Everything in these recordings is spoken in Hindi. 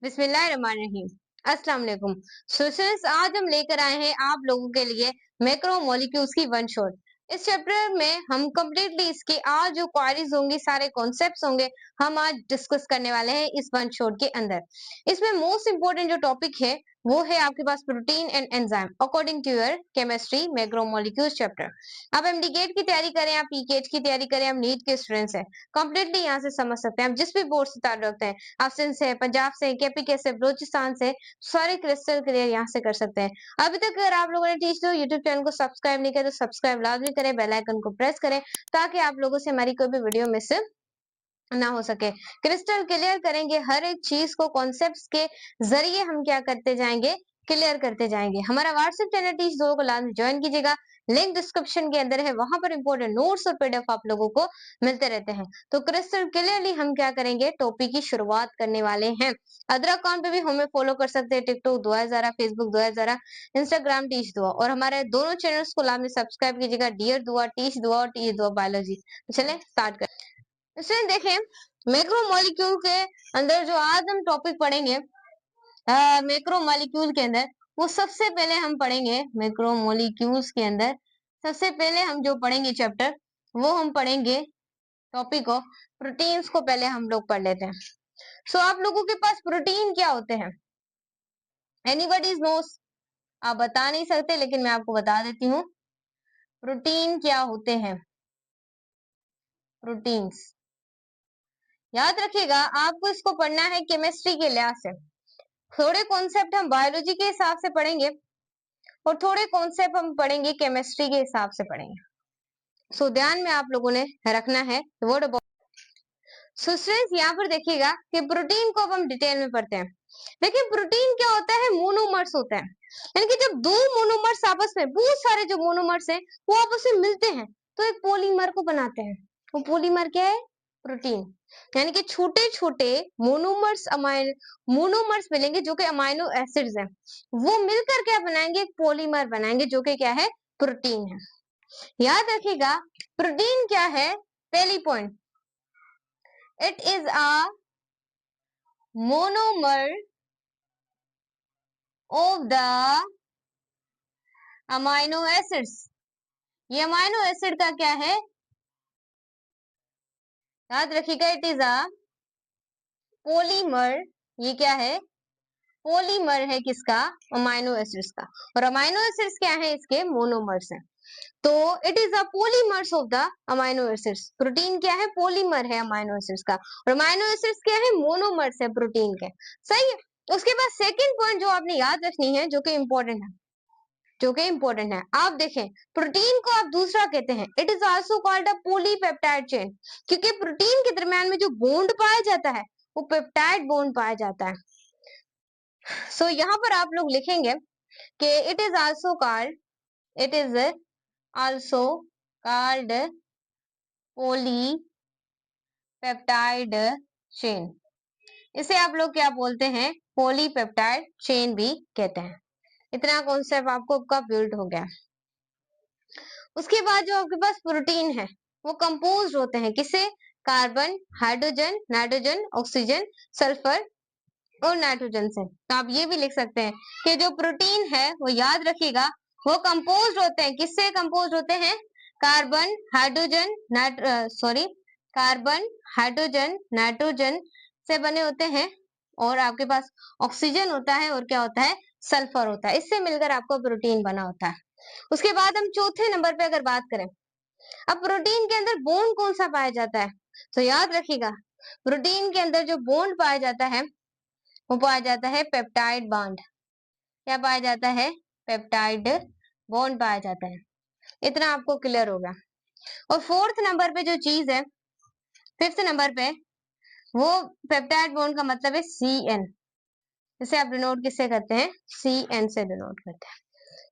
बिस्मिल्लाहिर्रहमानिर्रहीम। अस्सलाम वालेकुम। सो स्टूडेंट्स, आज हम लेकर आए हैं आप लोगों के लिए मैक्रो मॉलिक्यूल्स की वन शॉट। इस चैप्टर में हम कंप्लीटली इसके आज जो क्वारीज होंगी, सारे कॉन्सेप्ट्स होंगे, हम आज डिस्कस करने वाले हैं इस वन शॉट के अंदर। इसमें मोस्ट इंपोर्टेंट जो टॉपिक है वो है आपके पास protein and enzyme according to your chemistry macro molecules chapter. आप एमडी गेट की तैयारी करें, आप पीकेट की तैयारी करें, आप नीट के स्टूडेंट्स हैं, कंप्लीटली यहाँ से समझ सकते हैं। आप जिस भी बोर्ड से ताल्लुक रखते हैं, आसिन से, पंजाब से, केपीके से, बलूचिस्तान से, सारे क्रिस्टल क्लियर यहाँ से कर सकते हैं। अभी तक अगर आप लोगों ने टीच दो यूट्यूब चैनल को सब्सक्राइब नहीं किया तो सब्सक्राइब लाजमी करें, बेल आइकन को प्रेस करें ताकि आप लोगों से हमारी कोई भी वीडियो मिस ना हो सके। क्रिस्टल क्लियर करेंगे, हर एक चीज को कॉन्सेप्ट्स के जरिए हम क्या करते जाएंगे, क्लियर करते जाएंगे। हमारा व्हाट्सएप चैनल टीच दो को लाजमी ज्वाइन कीजिएगा, लिंक डिस्क्रिप्शन के अंदर है, वहां पर इंपोर्टेंट नोट्स और पीडीएफ आप लोगों को मिलते रहते हैं। तो क्रिस्टल क्लियरली हम क्या करेंगे, टॉपिक की शुरुआत करने वाले हैं। अदर अकाउंट पे भी हमें फॉलो कर सकते हैं, टिकटॉक दुआ जरा, फेसबुक दुआ जरा, इंस्टाग्राम टीच दुआ, और हमारे दोनों चैनल्स को लाजमी सब्सक्राइब कीजिएगा, डियर दुआ, टीच दुआ और टीच दुआ बायोलॉजी। चले स्टार्ट कर। इसमें देखें मैक्रो मॉलिक्यूल के अंदर जो आज हम टॉपिक पढ़ेंगे मैक्रो मॉलिक्यूल के अंदर, वो सबसे पहले हम पढ़ेंगे मैक्रो मॉलिक्यूल्स के अंदर सबसे पहले हम जो पढ़ेंगे चैप्टर, वो हम पढ़ेंगे टॉपिक ऑफ प्रोटीन्स को पहले हम लोग पढ़ लेते हैं। सो आप लोगों के पास प्रोटीन क्या होते हैं, एनीबॉडी नोस? आप बता नहीं सकते लेकिन मैं आपको बता देती हूँ प्रोटीन क्या होते हैं। प्रोटीन्स याद रखिएगा, आपको इसको पढ़ना है केमिस्ट्री के लिहाज से। थोड़े कॉन्सेप्ट हम बायोलॉजी के हिसाब से पढ़ेंगे और थोड़े कॉन्सेप्ट हम पढ़ेंगे केमिस्ट्री के हिसाब से पढ़ेंगे। सो ध्यान में आप लोगों ने रखना है वर्ड अबाउट। सो स्टूडेंट्स, यहाँ पर देखिएगा कि प्रोटीन को अब हम डिटेल में पढ़ते हैं। देखिए प्रोटीन क्या होता है, मोनोमर्स होता है, यानी कि जब दो मोनोमर्स आपस में, बहुत सारे जो मोनोमर्स हैं वो आपस में मिलते हैं तो एक पॉलीमर को बनाते हैं। वो पॉलीमर क्या है, प्रोटीन। यानी कि छोटे छोटे मोनोमर्स मिलेंगे जो कि अमाइनो एसिड्स हैं, वो मिलकर क्या बनाएंगे, एक पॉलीमर बनाएंगे जो कि क्या है, प्रोटीन है। याद रखिएगा प्रोटीन क्या है, पहली point, it is a monomer of the amino acids. ये अमाइनो एसिड का क्या है, याद रखिएगा, इट इज अ पॉलीमर। ये क्या है, पॉलीमर है किसका, अमाइनो एसिड्स का। और अमाइनो एसिड्स क्या है, इसके मोनोमर्स हैं। तो it is a polymers of the amino acids. Protein क्या है, पॉलीमर है अमाइनो एसिड्स का, और अमाइनो एसिड्स क्या है, मोनोमर्स है प्रोटीन के। सही है। उसके बाद सेकंड पॉइंट जो आपने याद रखनी है, जो कि इंपॉर्टेंट है, आप देखें प्रोटीन को आप दूसरा कहते हैं, it is also called a polypeptide chain, क्योंकि प्रोटीन के दरमियान में जो बॉन्ड पाया जाता है वो पेप्टाइड बॉन्ड पाया जाता है। सो यहाँ पर आप लोग लिखेंगे कि it is also called polypeptide chain. इसे आप लोग क्या बोलते हैं, पॉलीपेप्टाइड चेन भी कहते हैं। इतना कॉन्सेप्ट आपको का बिल्ड हो गया। उसके बाद जो आपके पास प्रोटीन है वो कंपोज होते हैं किसे, carbon, hydrogen, nitrogen, oxygen, sulphur और नाइट्रोजन से। तो आप ये भी लिख सकते हैं कि जो प्रोटीन है वो याद रखिएगा वो कंपोज होते हैं, किससे कंपोज होते हैं, कार्बन, हाइड्रोजन, नाइट्रोजन से बने होते हैं, और आपके पास ऑक्सीजन होता है और क्या होता है, सल्फर होता है। इससे मिलकर आपको प्रोटीन बना होता है। उसके बाद हम चौथे नंबर पे अगर बात करें, अब प्रोटीन के अंदर बॉन्ड कौन सा पाया जाता है, तो याद रखिएगा प्रोटीन के अंदर जो बॉन्ड पाया जाता है वो पाया जाता है पेप्टाइड बॉन्ड। क्या पाया जाता है, पेप्टाइड बॉन्ड पाया जाता है। इतना आपको क्लियर होगा। और फोर्थ नंबर पे जो चीज है, फिफ्थ नंबर पे, वो पेप्टाइड बॉन्ड का मतलब है CN। इसे आप डिनोट किससे करते हैं, CN से डिनोट करते हैं।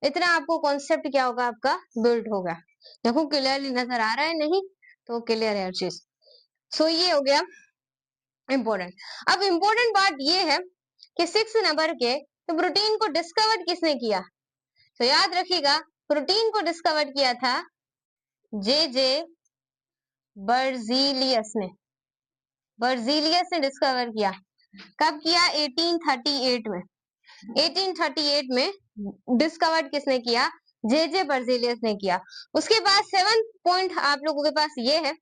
इतना आपको कॉन्सेप्ट क्या होगा, आपका बिल्ड होगा। देखो क्लियरली नजर आ रहा है, नहीं तो क्लियर है हर चीज। सो ये हो गया इंपॉर्टेंट। अब इंपॉर्टेंट बात ये है कि 6 नंबर के, तो प्रोटीन को डिस्कवर किसने किया, तो याद रखिएगा प्रोटीन को डिस्कवर किया था जे बर्जीलियस ने डिस्कवर किया। कब किया? 1838 में। 1838 में डिस्कवर्ड किसने किया? जे बर्जेलियस ने किया। उसके बाद 7th पॉइंट आप लोगों के पास ये है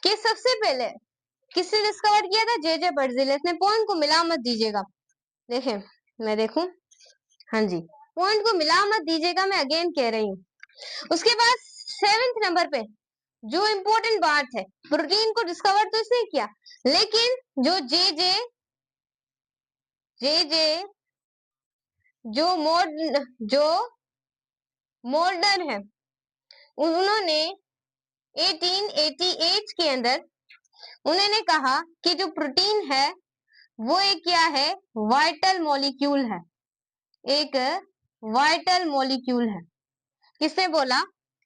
कि सबसे पहले किसने डिस्कवर किया था? जे बर्जेलियस ने। पॉइंट को मिला मत दीजिएगा, देखें मैं देखूं, हाँ जी, पॉइंट को मिला मत दीजिएगा, मैं अगेन कह रही हूँ। उसके बाद 7th नंबर पे जो इंपॉर्टेंट बात है, प्रोटीन को डिस्कवर तो इसने किया, लेकिन जो जे जो मोल्डर है, उन्होंने 1888 के अंदर उन्होंने कहा कि जो प्रोटीन है वो एक क्या है? वाइटल मॉलिक्यूल है, एक वाइटल मॉलिक्यूल है। किसने बोला?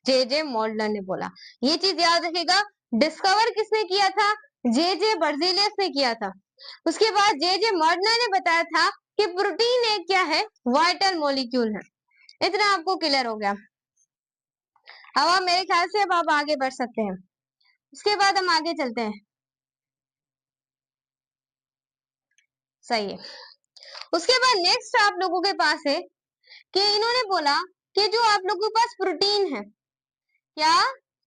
जे मोल्डर ने बोला। ये चीज याद रखिएगा। डिस्कवर किसने किया था? जे बर्जेलियस ने किया था। उसके बाद जे मोल्डर ने बताया था कि प्रोटीन एक क्या है? वाइटल मॉलिक्यूल है। इतना आपको क्लियर हो गया। अब आप मेरे ख्याल से अब आप आगे बढ़ सकते हैं। उसके बाद हम आगे चलते हैं। सही है। उसके बाद नेक्स्ट आप लोगों के पास है कि इन्होंने बोला कि जो आप लोगों के पास प्रोटीन है, क्या?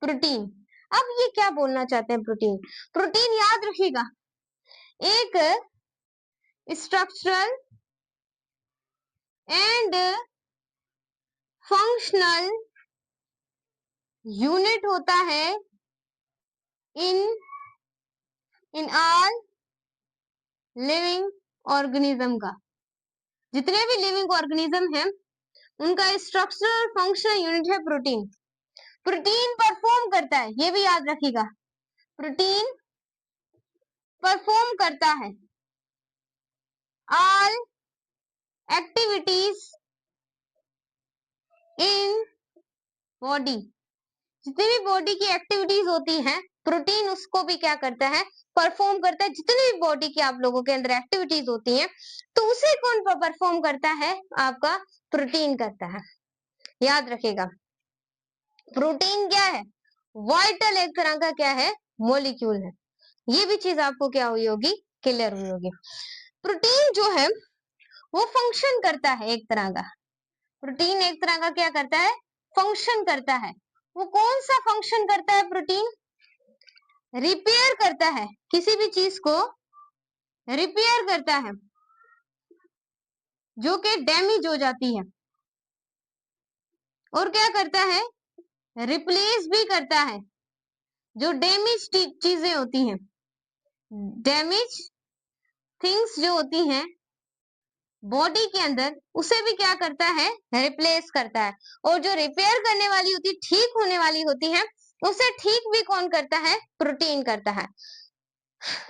प्रोटीन। अब ये क्या बोलना चाहते हैं? प्रोटीन, प्रोटीन याद रखिएगा एक स्ट्रक्चरल एंड फंक्शनल यूनिट होता है इन ऑल लिविंग ऑर्गेनिज्म का। जितने भी लिविंग ऑर्गेनिज्म हैं उनका स्ट्रक्चरल फंक्शनल यूनिट है प्रोटीन। प्रोटीन परफॉर्म करता है, ये भी याद रखिएगा, प्रोटीन परफॉर्म करता है ऑल एक्टिविटीज इन बॉडी। जितनी भी बॉडी की एक्टिविटीज होती हैं, प्रोटीन उसको भी क्या करता है? परफॉर्म करता है। जितनी भी बॉडी की आप लोगों के अंदर एक्टिविटीज होती हैं, तो उसे कौन परफॉर्म करता है? आपका प्रोटीन करता है। याद रखिएगा, प्रोटीन क्या है? वाइटल एक तरह का क्या है? मॉलिक्यूल है। ये भी चीज आपको क्या हुई होगी? क्लियर हुई होगी। प्रोटीन जो है वो फंक्शन करता है एक तरह का। प्रोटीन एक तरह का क्या करता है? फंक्शन करता है। वो कौन सा फंक्शन करता है? प्रोटीन रिपेयर करता है, किसी भी चीज को रिपेयर करता है जो कि डैमेज हो जाती है, और क्या करता है? रिप्लेस भी करता है जो डैमेज चीजें होती हैं, डैमेज थिंग्स जो होती हैं बॉडी के अंदर, उसे भी क्या करता है? रिप्लेस करता है। और जो रिपेयर करने वाली होती, ठीक होने वाली होती है, उसे ठीक भी कौन करता है? प्रोटीन करता है।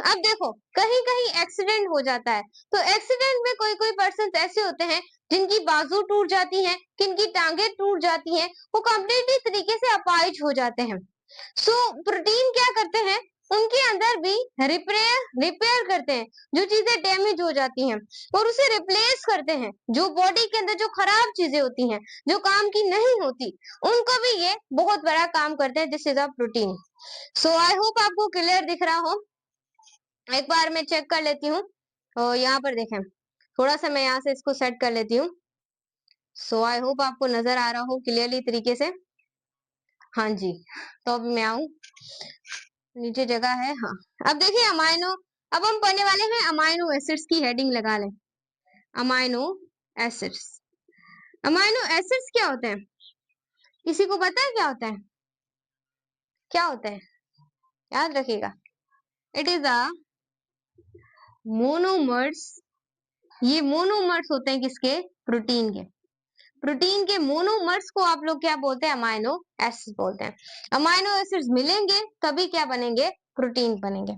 अब देखो, कहीं कहीं एक्सीडेंट हो जाता है, तो एक्सीडेंट में कोई कोई पर्सन ऐसे होते हैं जिनकी बाजू टूट जाती हैं, जिनकी टांगे टूट जाती हैं, वो कंप्लीटली तरीके से अपाहिज हो जाते हैं। सो प्रोटीन क्या करते हैं? उनके अंदर भी रिपेयर करते हैं जो चीजें डैमेज हो जाती हैं, और उसे रिप्लेस करते हैं जो बॉडी के अंदर जो खराब चीजें होती हैं, जो काम की नहीं होती, उनको भी ये बहुत बड़ा काम करते हैं। This is a protein. So I hope आपको क्लियर दिख रहा हो। एक बार मैं चेक कर लेती हूँ, और यहाँ पर देखें, थोड़ा सा मैं यहाँ से इसको सेट कर लेती हूँ। सो आई होप आपको नजर आ रहा हो क्लियरली तरीके से। हाँ जी, तो अब मैं आऊं, नीचे जगह है, हाँ। अब देखिए अमाइनो, अब हम पढ़ने वाले हैं अमाइनो एसिड्स की हेडिंग लगा लें। अमाइनो एसिड्स, अमाइनो एसिड्स क्या होते हैं? किसी को पता है क्या होता है? क्या होता है? याद रखिएगा, इट इज अ मोनोमर्स। ये मोनोमर्स होते हैं किसके? प्रोटीन के। प्रोटीन के मोनोमर्स को आप लोग क्या बोलते हैं? अमाइनो एसिड बोलते हैं। अमाइनो एसिड्स मिलेंगे तभी क्या बनेंगे? प्रोटीन बनेंगे।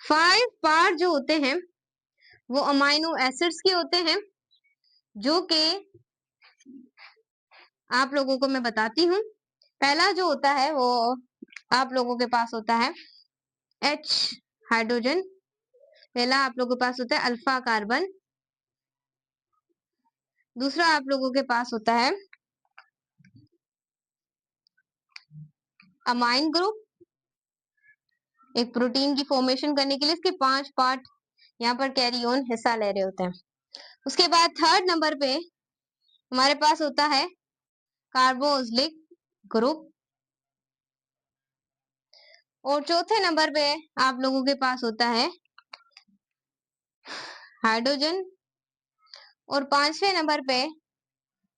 5 पार्ट जो होते हैं वो अमाइनो एसिड्स के होते हैं, जो कि आप लोगों को मैं बताती हूँ। पहला जो होता है वो आप लोगों के पास होता है H हाइड्रोजन। पहला आप लोगों के पास होता है अल्फा कार्बन। दूसरा आप लोगों के पास होता है अमाइन ग्रुप। एक प्रोटीन की फॉर्मेशन करने के लिए इसके 5 पार्ट यहाँ पर कैरी ऑन हिस्सा ले रहे होते हैं। उसके बाद थर्ड नंबर पे हमारे पास होता है कार्बोक्सिलिक ग्रुप, और चौथे नंबर पे आप लोगों के पास होता है हाइड्रोजन, और पांचवें नंबर पे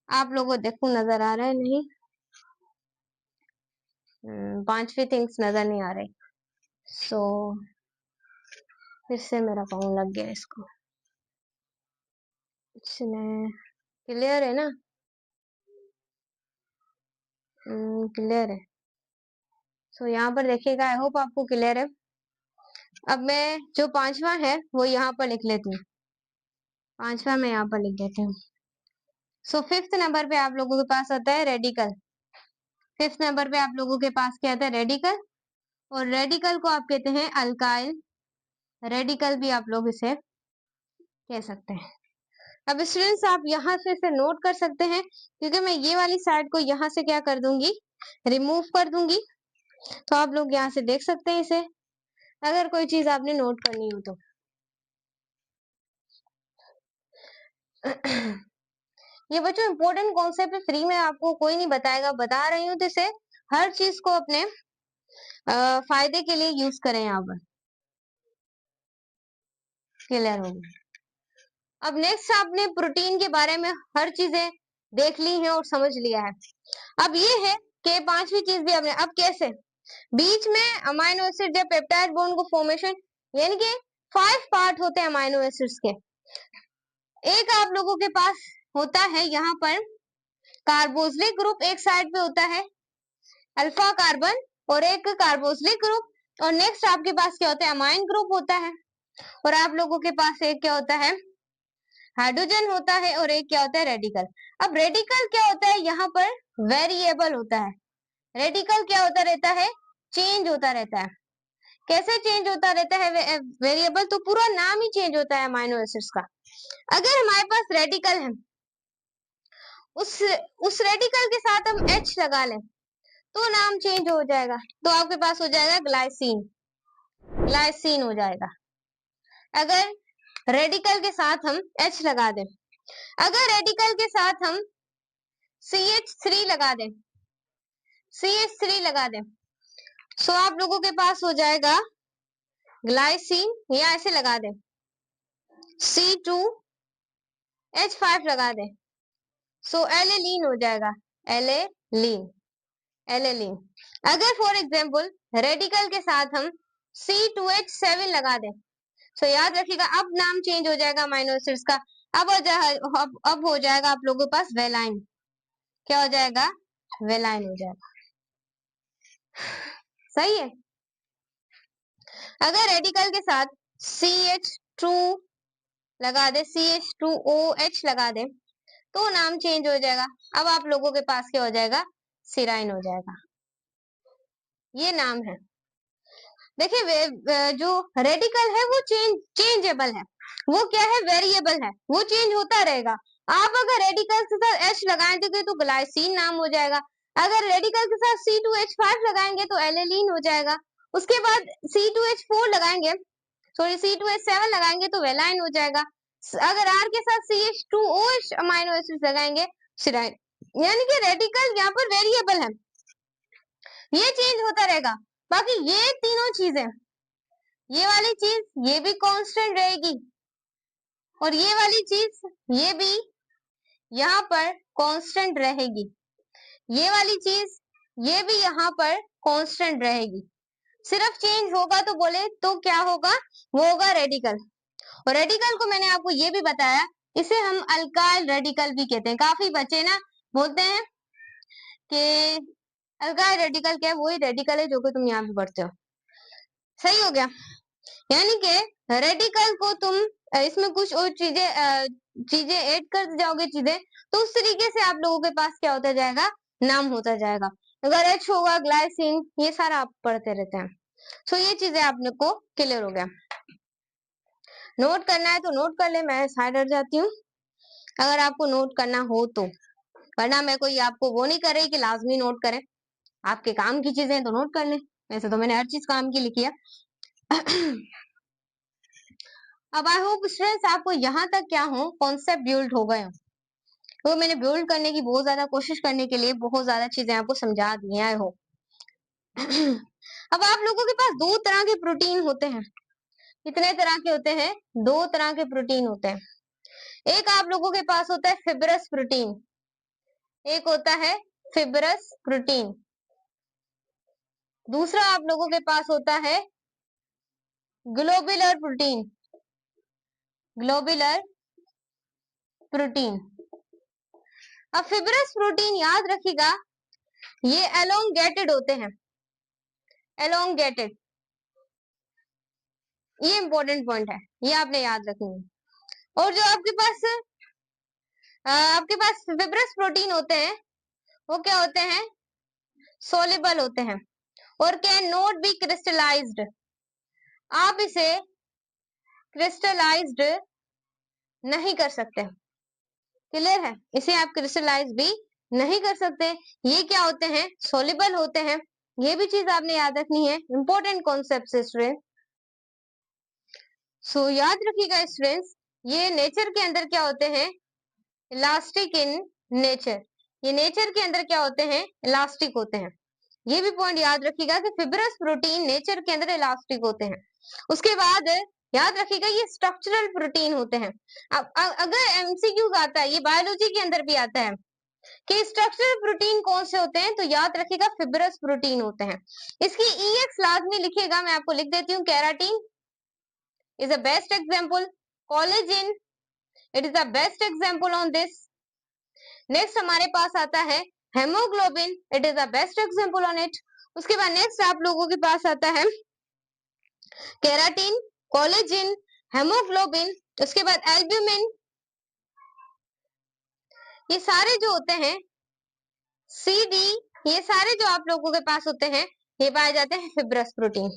आप लोगों को देखो नजर आ रहा है नहीं, पांचवे थिंग्स नजर नहीं आ रहे, सो फिर से मेरा पाउंड लग गया इसको। इसने क्लियर है ना? क्लियर है। सो यहाँ पर देखिएगा, आई होप आपको क्लियर है। अब मैं जो पांचवा है वो यहाँ पर लिख लेती हूँ, पांचवा मैं यहाँ पर लिख देती हूँ। सो फिफ्थ नंबर पे आप लोगों के पास आता है रेडिकल। फिफ्थ नंबर पे आप लोगों के पास क्या आता है? रेडिकल। और रेडिकल को आप कहते हैं अल्काइल रेडिकल भी आप लोग इसे कह सकते हैं। अब स्टूडेंट्स आप यहाँ से इसे नोट कर सकते हैं, क्योंकि मैं ये वाली साइड को यहाँ से क्या कर दूंगी, रिमूव कर दूंगी। तो आप लोग यहाँ से देख सकते हैं इसे, अगर कोई चीज आपने नोट करनी हो तो। ये बच्चों इंपॉर्टेंट कॉन्सेप्ट है, फ्री में आपको कोई नहीं बताएगा, बता रही हूँ, तो इसे हर चीज को अपने फायदे के लिए यूज करें यहाँ पर। क्लियर हो गया? अब नेक्स्ट आपने प्रोटीन के बारे में हर चीजें देख ली हैं और समझ लिया है। अब ये है कि पांचवी चीज भी आपने, अब कैसे बीच में अमाइनो एसिड या पेप्टाइड बॉन्ड को फॉर्मेशन, यानी कि 5 पार्ट होते हैं अमाइनो एसिड्स के। एक आप लोगों के पास होता है यहाँ पर कार्बोक्सिलिक ग्रुप, एक साइड पे होता है अल्फा कार्बन और एक कार्बोक्सिलिक ग्रुप, और नेक्स्ट आपके पास क्या होता है? अमाइन ग्रुप होता है। और आप लोगों के पास एक क्या होता है? हाइड्रोजन होता है, और एक क्या होता है? रेडिकल। अब रेडिकल क्या होता है? यहाँ पर वेरिएबल होता है। रेडिकल क्या होता रहता है? चेंज होता रहता है। कैसे चेंज होता रहता है वेरिएबल? तो पूरा नाम ही चेंज होता है अमाइनो एसिड्स का। अगर हमारे पास रेडिकल है, उस रेडिकल के साथ हम H लगा लें तो नाम चेंज हो जाएगा, तो आपके पास हो जाएगा ग्लाइसिन, ग्लाइसिन हो जाएगा। अगर रेडिकल के साथ हम H लगा दें, अगर रेडिकल के साथ हम CH3 लगा दें, CH3 लगा दें, सो आप लोगों के पास हो जाएगा ग्लाइसिन, या ऐसे लगा दें C2H5 लगा दें, सो एलेलीन हो जाएगा, एलेलीन, एलेलीन। अगर फॉर एग्जाम्पल रेडिकल के साथ हम C2H7 लगा दें, सो याद रखिएगा अब नाम चेंज हो जाएगा अमाइनो एसिड्स का। अब हो जाएगा आप लोगों के पास वेलाइन। क्या हो जाएगा? वेलाइन हो जाएगा। सही है? अगर रेडिकल के साथ CH2 लगा दे, CH2OH लगा दे, तो नाम चेंज हो जाएगा। अब आप लोगों के पास क्या हो जाएगा? सिराइन हो जाएगा। ये नाम है। देखिए जो रेडिकल है वो चेंजेबल है, वो क्या है? वेरिएबल है, वो चेंज होता रहेगा। आप अगर रेडिकल के साथ H लगाएंगे तो ग्लाइसिन नाम हो जाएगा, अगर रेडिकल के साथ C2H5 लगाएंगे तो एलेलीन हो जाएगा, उसके बाद C2H4 लगाएंगे, सॉरी C2H7 लगाएंगे तो वेलाइन हो जाएगा, अगर R के साथ CH2OH अमाइनो एसिड लगाएंगे सिराइन। यानी कि रेडिकल यहाँ पर वेरिएबल है, ये चेंज होता रहेगा। बाकी ये तीनों चीजें, ये वाली चीज ये भी कांस्टेंट रहेगी, और ये वाली चीज ये भी यहाँ पर कांस्टेंट रहेगी, ये वाली चीज ये भी यहाँ पर कांस्टेंट रहेगी। सिर्फ चेंज होगा तो बोले तो क्या होगा? वो होगा रेडिकल। और रेडिकल को मैंने आपको ये भी बताया, इसे हम अल्काइल रेडिकल भी कहते हैं। काफी बच्चे ना बोलते हैं कि अल्काइल रेडिकल क्या है? वही रेडिकल है जो कि तुम यहाँ पे पढ़ते हो। सही हो गया? यानी कि रेडिकल को तुम इसमें कुछ और चीजें ऐड कर जाओगे चीजें, तो उस तरीके से आप लोगों के पास क्या होता जाएगा? नाम होता जाएगा। अगर H होगा, ग्लाइसिन, ये सारा आप पढ़ते रहते हैं। तो ये चीजें आपने को क्लियर हो गया। नोट करना है तो नोट कर ले, मैं साइड हट जाती हूँ अगर आपको नोट करना हो तो, वरना मैं कोई आपको वो नहीं कर रही कि लाजमी नोट करें। आपके काम की चीजें तो नोट कर लें, वैसे तो मैंने हर चीज काम की लिखी है। अब आई होप स्टूडेंट्स आपको यहाँ तक क्या हो कॉन्सेप्ट बिल्ड हो गए हो। तो मैंने बिल्ड करने की बहुत ज्यादा कोशिश करने के लिए बहुत ज्यादा चीजें आपको समझा दी हैं आई होप। अब आप लोगों के पास दो तरह के प्रोटीन होते हैं। कितने तरह के होते हैं? दो तरह के प्रोटीन होते हैं। एक आप लोगों के पास होता है फिब्रस प्रोटीन, एक होता है फिब्रस प्रोटीन। दूसरा आप लोगों के पास होता है ग्लोबुलर प्रोटीन, ग्लोबुलर प्रोटीन। अब फिब्रस प्रोटीन याद रखिएगा ये एलोंगेटेड होते हैं, एलोंगेटेड। ये इंपॉर्टेंट पॉइंट है, ये आपने याद रखनी है। और जो आपके पास फिब्रस प्रोटीन होते हैं वो क्या होते हैं? सोल्यूबल होते हैं और कैन नॉट बी क्रिस्टलाइज्ड। आप इसे क्रिस्टलाइज्ड नहीं कर सकते। क्लियर है? इसे आप क्रिस्टलाइज भी नहीं कर सकते। ये क्या होते हैं? सोल्यूबल होते हैं। ये भी चीज आपने याद रखनी है, इंपॉर्टेंट कॉन्सेप्ट है स्टूडेंट। सो याद रखिएगा स्टूडेंट्स, ये नेचर के अंदर क्या होते हैं? Elastic in nature. ये नेचर के अंदर क्या होते हैं? इलास्टिक होते हैं। ये भी पॉइंट याद रखिएगा कि फिब्रस प्रोटीन नेचर के अंदर इलास्टिक होते हैं। उसके बाद याद रखिएगा ये स्ट्रक्चरल प्रोटीन होते हैं। अब अगर एमसीक्यू आता है, ये बायोलॉजी के अंदर भी आता है कि स्ट्रक्चरल प्रोटीन कौन से होते हैं, तो याद रखिएगा फिब्रस प्रोटीन होते हैं। इसकी ईएक्स लाजमी लिखिएगा, मैं आपको लिख देती हूँ। Keratin is the best example, collagen it is the best example on this. Next हमारे पास आता है haemoglobin, it is the best example on it. उसके बाद नेक्स्ट आप लोगों के पास आता है केराटिन, कोलेजन, हेमोग्लोबिन, उसके बाद एल्ब्यूमिन। ये सारे जो होते हैं CD, ये सारे जो आप लोगों के पास होते हैं ये पाए जाते हैं फिब्रस प्रोटीन।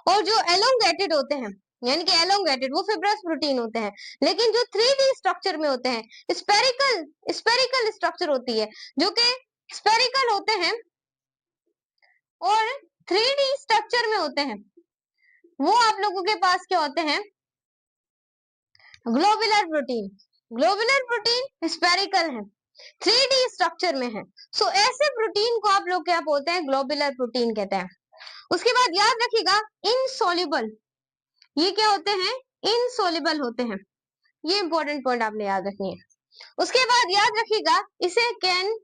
और जो एलोंगेटेड होते हैं, यानी कि एलोंगेटेड, वो फिब्रस प्रोटीन होते हैं। लेकिन जो 3D स्ट्रक्चर में होते हैं, स्पेरिकल स्ट्रक्चर होती है, जो कि स्पेरिकल होते हैं और 3D स्ट्रक्चर में होते हैं, वो आप लोगों के पास क्या होते हैं? Globular protein. Globular protein spherical है, 3D स्ट्रक्चर में है। सो ऐसे प्रोटीन को आप लोग क्या बोलते हैं? ग्लोबुलर प्रोटीन कहते हैं। उसके बाद याद रखिएगा इनसोल्यूबल, ये क्या होते हैं? इनसोल्यूबल होते हैं। ये इंपॉर्टेंट पॉइंट आपने याद रखनी है। उसके बाद याद रखिएगा इसे कैन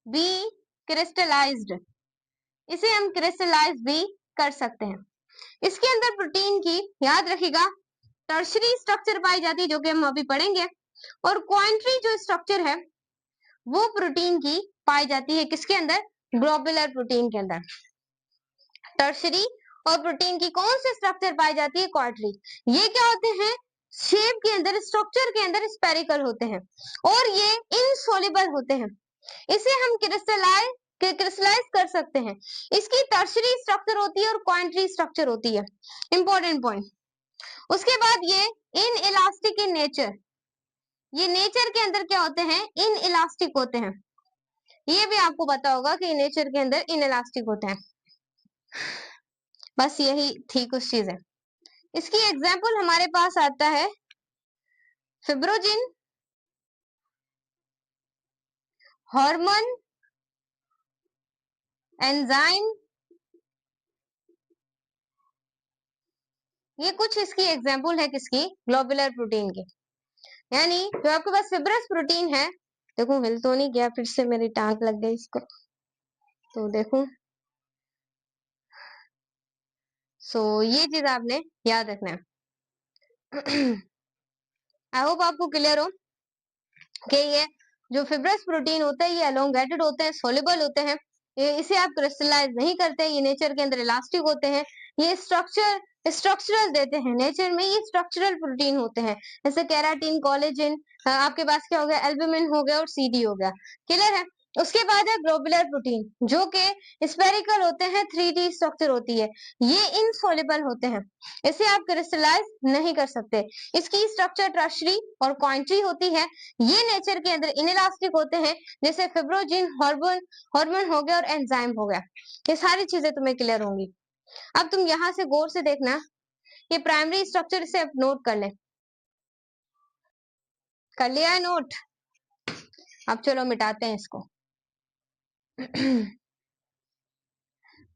बी क्रिस्टलाइज्ड, इसे हम क्रिस्टलाइज भी कर सकते हैं। इसके अंदर प्रोटीन की याद रखिएगा टर्शरी स्ट्रक्चर पाई जाती है, जो कि हम अभी पढ़ेंगे। और क्वाइंट्री जो स्ट्रक्चर है वो प्रोटीन की पाई जाती है किसके अंदर? ग्लोबुलर प्रोटीन के अंदर। टर्शरी और प्रोटीन की कौन सी स्ट्रक्चर पाई जाती है? क्वार्टरी। ये क्या होते हैं? शेप के अंदर, स्ट्रक्चर के अंदर स्पेरिकल होते हैं और ये इनसोल्यूबल होते हैं। इसे हम क्रिस्टलाइज कर सकते हैं। इसकी टर्शरी स्ट्रक्चर होती है और क्वार्टरी स्ट्रक्चर होती है, इंपॉर्टेंट पॉइंट। उसके बाद ये इन इलास्टिक इन नेचर, ये नेचर के अंदर क्या होते हैं? इन इलास्टिक होते हैं। ये भी आपको पता होगा कि नेचर के अंदर इन इलास्टिक होते हैं। बस यही थी कुछ चीजें। इसकी एग्जाम्पल हमारे पास आता है फिब्रोजिन, हार्मोन, एंजाइम। ये कुछ इसकी एग्जाम्पल है किसकी? ग्लोबुलर प्रोटीन की। यानी जो आपके पास फिब्रस प्रोटीन है, देखो हिल तो नहीं गया, फिर से मेरी टांग लग गई इसको, तो देखो। सो ये चीज आपने याद रखना है। आई होप आपको क्लियर हो कि ये जो फिब्रस प्रोटीन होते हैं ये एलोंगेटेड होते हैं, सोल्यूबल होते हैं। इसे आप क्रिस्टलाइज नहीं करते, ये नेचर के अंदर इलास्टिक होते हैं। ये स्ट्रक्चरल देते हैं, नेचर में ये स्ट्रक्चरल प्रोटीन होते हैं, जैसे केराटिन, कोलेजन, आपके पास क्या हो गया? एल्ब्यूमिन हो गया और CD हो गया। क्लियर है? उसके बाद है ग्लोबुलर प्रोटीन, जो कि स्पेरिकल होते हैं, 3D स्ट्रक्चर होती है। ये इनसोल्यूबल होते हैं, इसे आप क्रिस्टलाइज नहीं कर सकते। इसकी स्ट्रक्चर टर्शरी और क्वाइंट्री होती है। ये नेचर के अंदर इनइलास्टिक होते हैं, जैसे फिब्रोजिन, हार्मोन हो गया और एंजाइम हो गया। ये सारी चीजें तुम्हें क्लियर होंगी। अब तुम यहाँ से गौर से देखना, ये प्राइमरी स्ट्रक्चर से अब नोट कर ले। कर लिया है नोट? अब चलो मिटाते हैं इसको।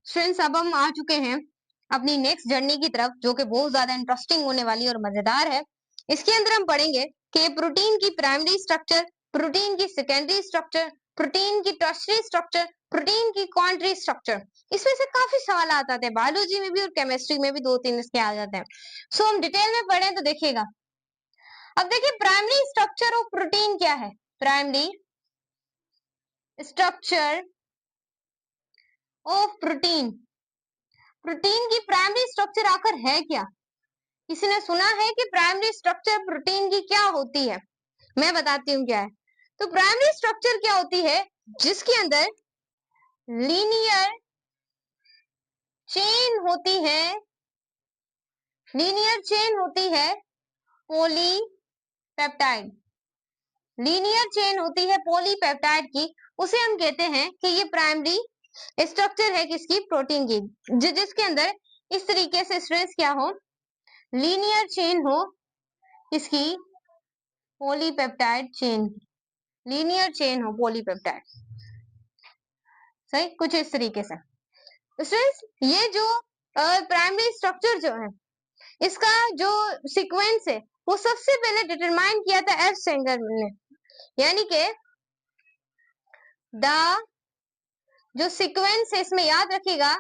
फ्रेंड्स, अब हम आ चुके हैं अपनी नेक्स्ट जर्नी की तरफ, जो कि बहुत ज्यादा इंटरेस्टिंग होने वाली और मजेदार है। इसके अंदर हम पढ़ेंगे कि प्रोटीन की प्राइमरी स्ट्रक्चर, प्रोटीन की सेकेंडरी स्ट्रक्चर, प्रोटीन की टर्शियरी स्ट्रक्चर, प्रोटीन की क्वांटरी स्ट्रक्चर। इसमें से काफी सवाल आते हैं, बायोलॉजी में भी और केमिस्ट्री में भी 2-3 इसके आ जाते हैं। सो हम डिटेल में पढ़ें तो देखिएगा। अब देखिए, प्राइमरी स्ट्रक्चर ऑफ प्रोटीन क्या है? Primary structure of protein, protein की प्राइमरी स्ट्रक्चर आखिर है क्या? किसी ने सुना है कि प्राइमरी स्ट्रक्चर प्रोटीन की क्या होती है? मैं बताती हूँ क्या है। तो प्राइमरी स्ट्रक्चर क्या होती है? जिसके अंदर लीनियर चेन होती है, लीनियर चेन होती है पॉलीपेप्टाइड, लीनियर चेन होती है पॉलीपेप्टाइड की, उसे हम कहते हैं कि ये प्राइमरी स्ट्रक्चर है किसकी? प्रोटीन की, जिसके अंदर इस तरीके से स्ट्रेस क्या हो? लीनियर चेन हो, इसकी पॉलीपेप्टाइड चेन, लीनियर चेन हो पॉलीपेप्टाइड, सही कुछ इस तरीके से। स्टूडेंट्स, ये जो प्राइमरी स्ट्रक्चर जो है, इसका जो सीक्वेंस है वो सबसे पहले डिटरमाइन किया था एफ सेंगर ने, यानी कि जो सीक्वेंस है इसमें याद रखिएगा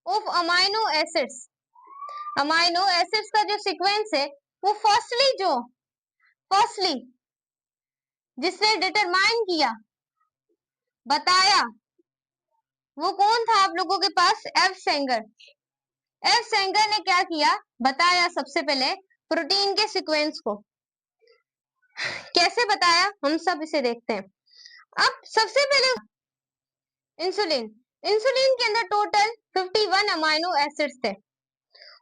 of amino acids, amino acids का जो सीक्वेंस है वो फर्स्टली जिसने डिटरमाइन किया, बताया, वो कौन था आप लोगों के पास? एफ सेंगर। एफ सेंगर ने क्या किया? बताया सबसे पहले प्रोटीन के सीक्वेंस को। कैसे बताया? हम सब इसे देखते हैं। अब सबसे पहले इंसुलिन, इंसुलिन के अंदर टोटल 51 अमाइनो एसिड्स थे।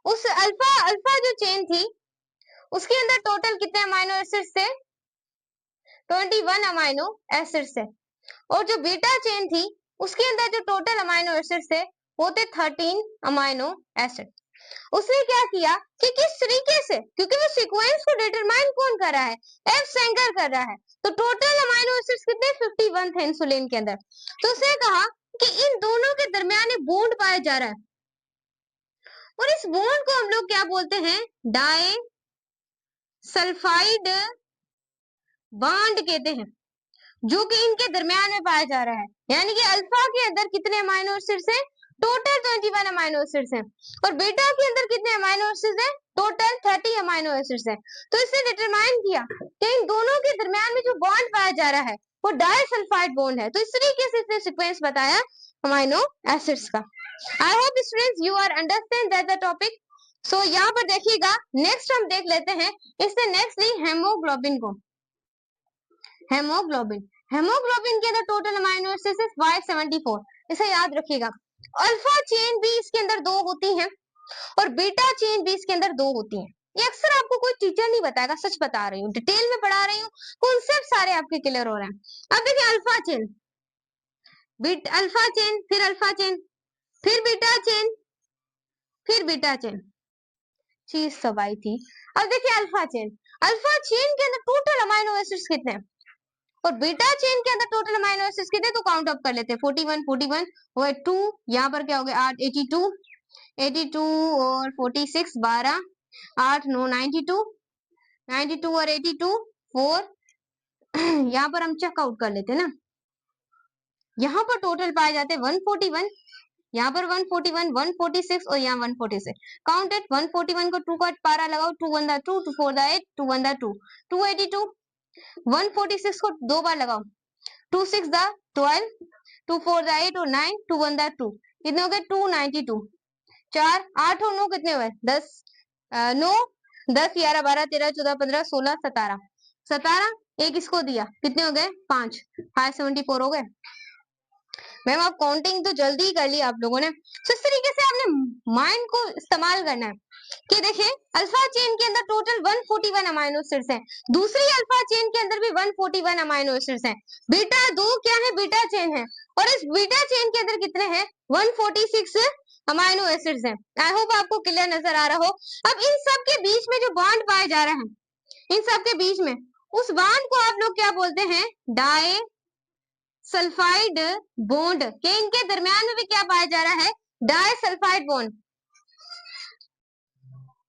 उस अल्फा जो चेन थी उसके अंदर टोटल कितने अमाइनो एसिड्स थे? 21 अमाइनो एसिड्स थे। और जो बीटा चेन थी उसके अंदर जो टोटल अमाइनो एसिड्स थे वो थे 13 अमाइनो एसिड। उसने क्या किया कि किस तरीके से, क्योंकि वो सीक्वेंस को डिटरमाइन कौन कर रहा है? एफ सेंगर कर रहा है। तो टोटल अमाइनो एसिड्स कितने? 51 थे इंसुलिन के अंदर। तो उसने कहा कि इन दोनों के दरमियान एक बॉन्ड पाया जा रहा है, और इस बॉन्ड को हम लोग क्या बोलते हैं? डाई सल्फाइड बॉन्ड कहते हैं, जो कि इनके दरमियान में पाया जा रहा है। यानी कि अल्फा के अंदर कितने अमाइनो एसिड्स हैं? टोटल 21 अमाइनो एसिड्स हैं, और बीटा के अंदर कितने अमाइनो एसिड्स हैं? टोटल 30 अमाइनो एसिड्स हैं। तो इसने डिटरमाइन किया कि इन दोनों के दरमियान में जो बॉन्ड पाया जा रहा है वो डाइसल्फाइड बॉन्ड है। तो इस तरीके से इसने सीक्वेंस बताया अमाइनो एसिड्स का। I hope students you are understand that the topic. So यहाँ पर देखिएगा, नेक्स्ट हम देख लेते हैं इससे नेक्स्ट ली हेमोग्लोबिन को। हेमोग्लोबिन, हेमोग्लोबिन के अंदर टोटल अमाइनो एसिड्स 574, इसे याद रखिएगा। अल्फा चेन भी इसके अंदर 2 होती हैं और बीटा चेन भी इसके अंदर 2 होती हैं। ये अक्सर आपको कोई टीचर नहीं बताएगा, सच बता रही हूँ, डिटेल में पढ़ा रही हूँ, कॉन्सेप्ट सारे आपके क्लियर हो रहे हैं। अब देखिए, अल्फा चेन, अल्फा चेन, फिर अल्फा चेन, फिर बीटा चेन, फिर बीटा चेन, चीज सब आई थी। अब देखिए अल्फा चेन के अंदर टोटल अमाइनो एसिड्स कितने हैं, और बीटा चेन के अंदर टोटल अमाइनो एसिड्स कितने? तो काउंट अप कर लेते हैं। 41 और 2, यहाँ पर क्या हो गया? 8, 82 और 46 12, 8 9 92 और 82 4। यहाँ पर हम चेकआउट कर लेते हैं ना, यहाँ पर टोटल पाए जाते हैं 141, यहाँ पर 141, 146 और यहाँ 146। काउंटेड 141 को 2 का पारा लगाओ, 2 1 2, 2 4 8, 2 1 2, 282। 146 को 2 बार लगाओ, 2 6 12, 2 4 8 और 9, 2 1 2, कितने हो गए? 292। 4 8 और 9 कितने हुए? 10, 9 10 11 12 13 14 15 16 17, 17 एक इसको दिया, कितने हो गए? 5, 574 हो गए। मैम आप काउंटिंग तो जल्दी ही कर ली आप लोगों ने। तो इस तरीके से आपने माइंड को इस्तेमाल करना है कि देखिए, अल्फा चेन के अंदर टोटल 141 अमाइनो एसिड्स हैं, दूसरी अल्फा चेन के अंदर भी 141 अमाइनो एसिड्स हैं, बीटा 2 क्या है? बीटा चेन है, और इस बीटा चेन के अंदर कितने हैं? 146 अमाइनो एसिड्स हैं। आई होप आपको क्लियर नजर आ रहा हो। अब इन सब के बीच में जो बॉन्ड पाया जा रहा है, इन सब के बीच में उस बॉन्ड को आप लोग क्या बोलते हैं? Disulphide bond. के इनके दरमियान में भी क्या पाया जा रहा है? Disulphide bond.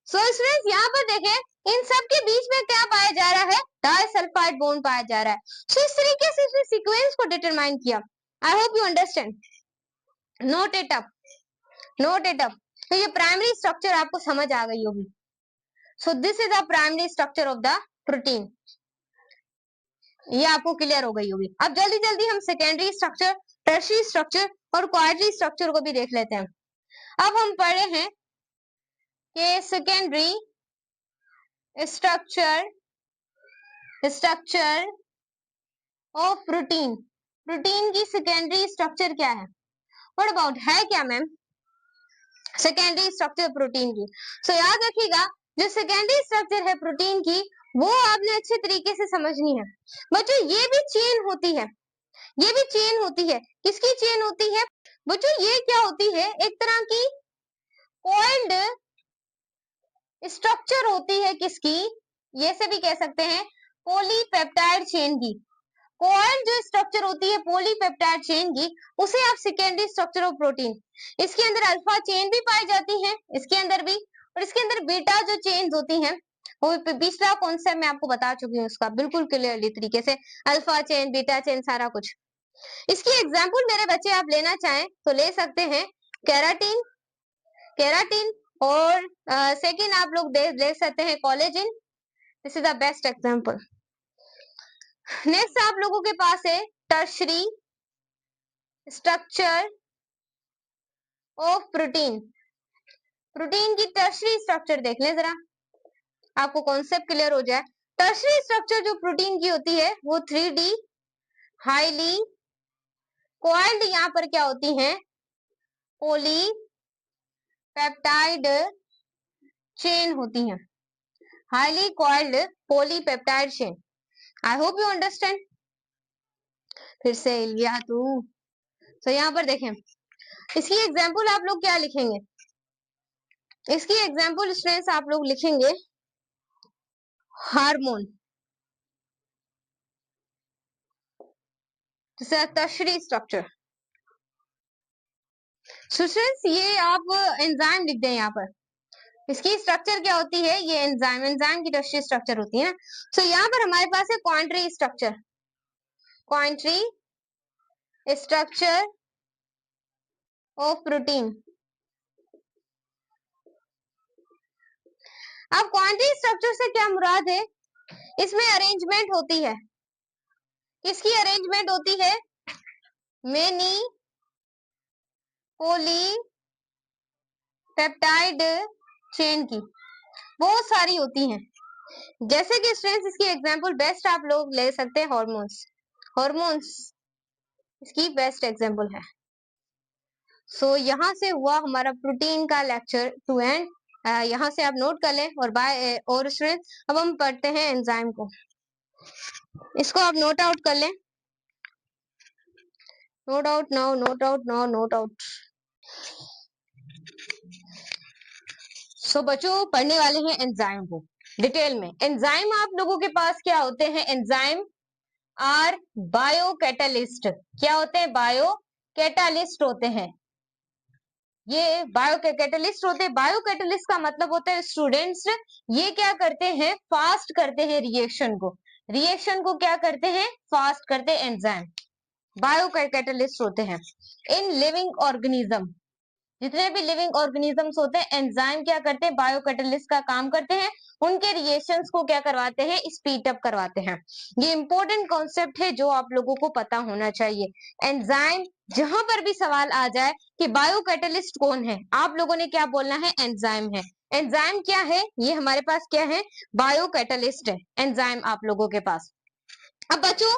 So students यहाँ पर देखें, इन सब के बीच में क्या पाया जा रहा है? डाइसल्फाइड बॉन्ड पाया जा रहा है। सो इस तरीके से इसने सीक्वेंस को डिटरमाइन किया। I hope you understand. Note it up, note it up. तो ये प्राइमरी स्ट्रक्चर आपको समझ आ गई होगी। So this is the primary structure of the protein. ये आपको क्लियर हो गई होगी। अब जल्दी जल्दी हम सेकेंडरी स्ट्रक्चर, टर्शियरी स्ट्रक्चर और क्वाड्री स्ट्रक्चर को भी देख लेते हैं। अब हम पढ़े हैं कि secondary structure of protein. Protein की सेकेंडरी स्ट्रक्चर क्या है? व्हाट अबाउट, है क्या मैम सेकेंडरी स्ट्रक्चर प्रोटीन की? सो याद रखिएगा, जो सेकेंडरी स्ट्रक्चर है प्रोटीन की वो आपने अच्छे तरीके से समझनी है। बच्चों ये भी चेन होती है, ये भी चेन होती है। किसकी चेन होती है बच्चों? ये क्या होती है? एक तरह की कॉइल्ड स्ट्रक्चर होती है। किसकी? ये से भी कह सकते हैं पॉलीपेप्टाइड चेन की। कॉइल जो स्ट्रक्चर होती है पॉलीपेप्टाइड चेन की, उसे आप सेकेंडरी स्ट्रक्चर ऑफ प्रोटीन। इसके अंदर अल्फा चेन भी पाई जाती है, इसके अंदर भी, और इसके अंदर बीटा जो चेन्स होती हैं, वो पिछला कॉन्सेप्ट मैं आपको बता चुकी हूँ उसका बिल्कुल क्लियरली तरीके से, अल्फा चेन, बीटा चेन, सारा कुछ। इसकी एग्जाम्पल मेरे बच्चे आप लेना चाहें तो ले सकते हैं केराटिन, केराटिन, और सेकेंड आप लोग ले सकते हैं collagen. This is the best example. Next आप लोगों के पास है tertiary structure of protein. Protein की टर्शरी स्ट्रक्चर देख लें जरा, आपको कॉन्सेप्ट क्लियर हो जाए। टर्शरी स्ट्रक्चर जो प्रोटीन की होती है वो 3D हाईली कॉइल्ड, यहाँ पर क्या होती हैं? पॉलीपेप्टाइड चेन होती हैं, highly coiled polypeptide chain. I hope you understand. फिर से लिया तू। तो यहाँ पर देखें, इसकी एग्जाम्पल आप लोग क्या लिखेंगे? इसकी एग्जाम्पल स्टूडेंट्स आप लोग लिखेंगे हार्मोन, टर्शरी स्ट्रक्चर। स्टूडेंट्स ये आप एंजाइम लिख दें यहाँ पर। इसकी स्ट्रक्चर क्या होती है? ये एंजाइम, एंजाइम की टर्शरी स्ट्रक्चर होती है ना। सो यहाँ पर हमारे पास है क्वांटरी स्ट्रक्चर, क्वांटरी स्ट्रक्चर ऑफ प्रोटीन। अब क्वांटरी स्ट्रक्चर से क्या मुराद है? इसमें अरेंजमेंट होती है। किसकी अरेंजमेंट होती है? मेनी पॉलीपेप्टाइड चेन की, बहुत सारी होती हैं। जैसे कि स्टूडेंट्स इसकी एग्जांपल बेस्ट आप लोग ले सकते हैं हार्मोन्स, हार्मोन्स इसकी बेस्ट एग्जांपल है। सो यहाँ से हुआ हमारा प्रोटीन का लेक्चर टू एंड। यहाँ से आप नोट कर लें। और बाय और स्टूडेंट्स अब हम पढ़ते हैं एंजाइम को, इसको आप नोट आउट कर लें। Note out now, note out now, note out. So बच्चों पढ़ने वाले हैं एंजाइम को डिटेल में। एंजाइम आप लोगों के पास क्या होते हैं? Enzyme are biocatalyst. क्या होते हैं? बायो कैटालिस्ट होते हैं। ये बायो कैटालिस्ट होते हैं। बायो कैटालिस्ट का मतलब होता है स्टूडेंट्स, ये क्या करते हैं? फास्ट करते हैं रिएक्शन को। रिएक्शन को क्या करते हैं? फास्ट करते हैं। एंजाइम बायो कैटालिस्ट होते हैं। इन लिविंग ऑर्गेनिज्म, जितने भी लिविंग ऑर्गेनिजम्स होते हैं, एंजाइम क्या करते हैं? बायो कैटालिस्ट का काम करते हैं। उनके रिएक्शंस को क्या करवाते हैं? स्पीड अप करवाते हैं। ये इंपॉर्टेंट कॉन्सेप्ट है जो आप लोगों को पता होना चाहिए। एंजाइम, जहां पर भी सवाल आ जाए कि बायो कैटालिस्ट कौन है, आप लोगों ने क्या बोलना है? एंजाइम है। एंजाइम क्या है? ये हमारे पास क्या है? बायो कैटालिस्ट है एंजाइम आप लोगों के पास। अब बच्चों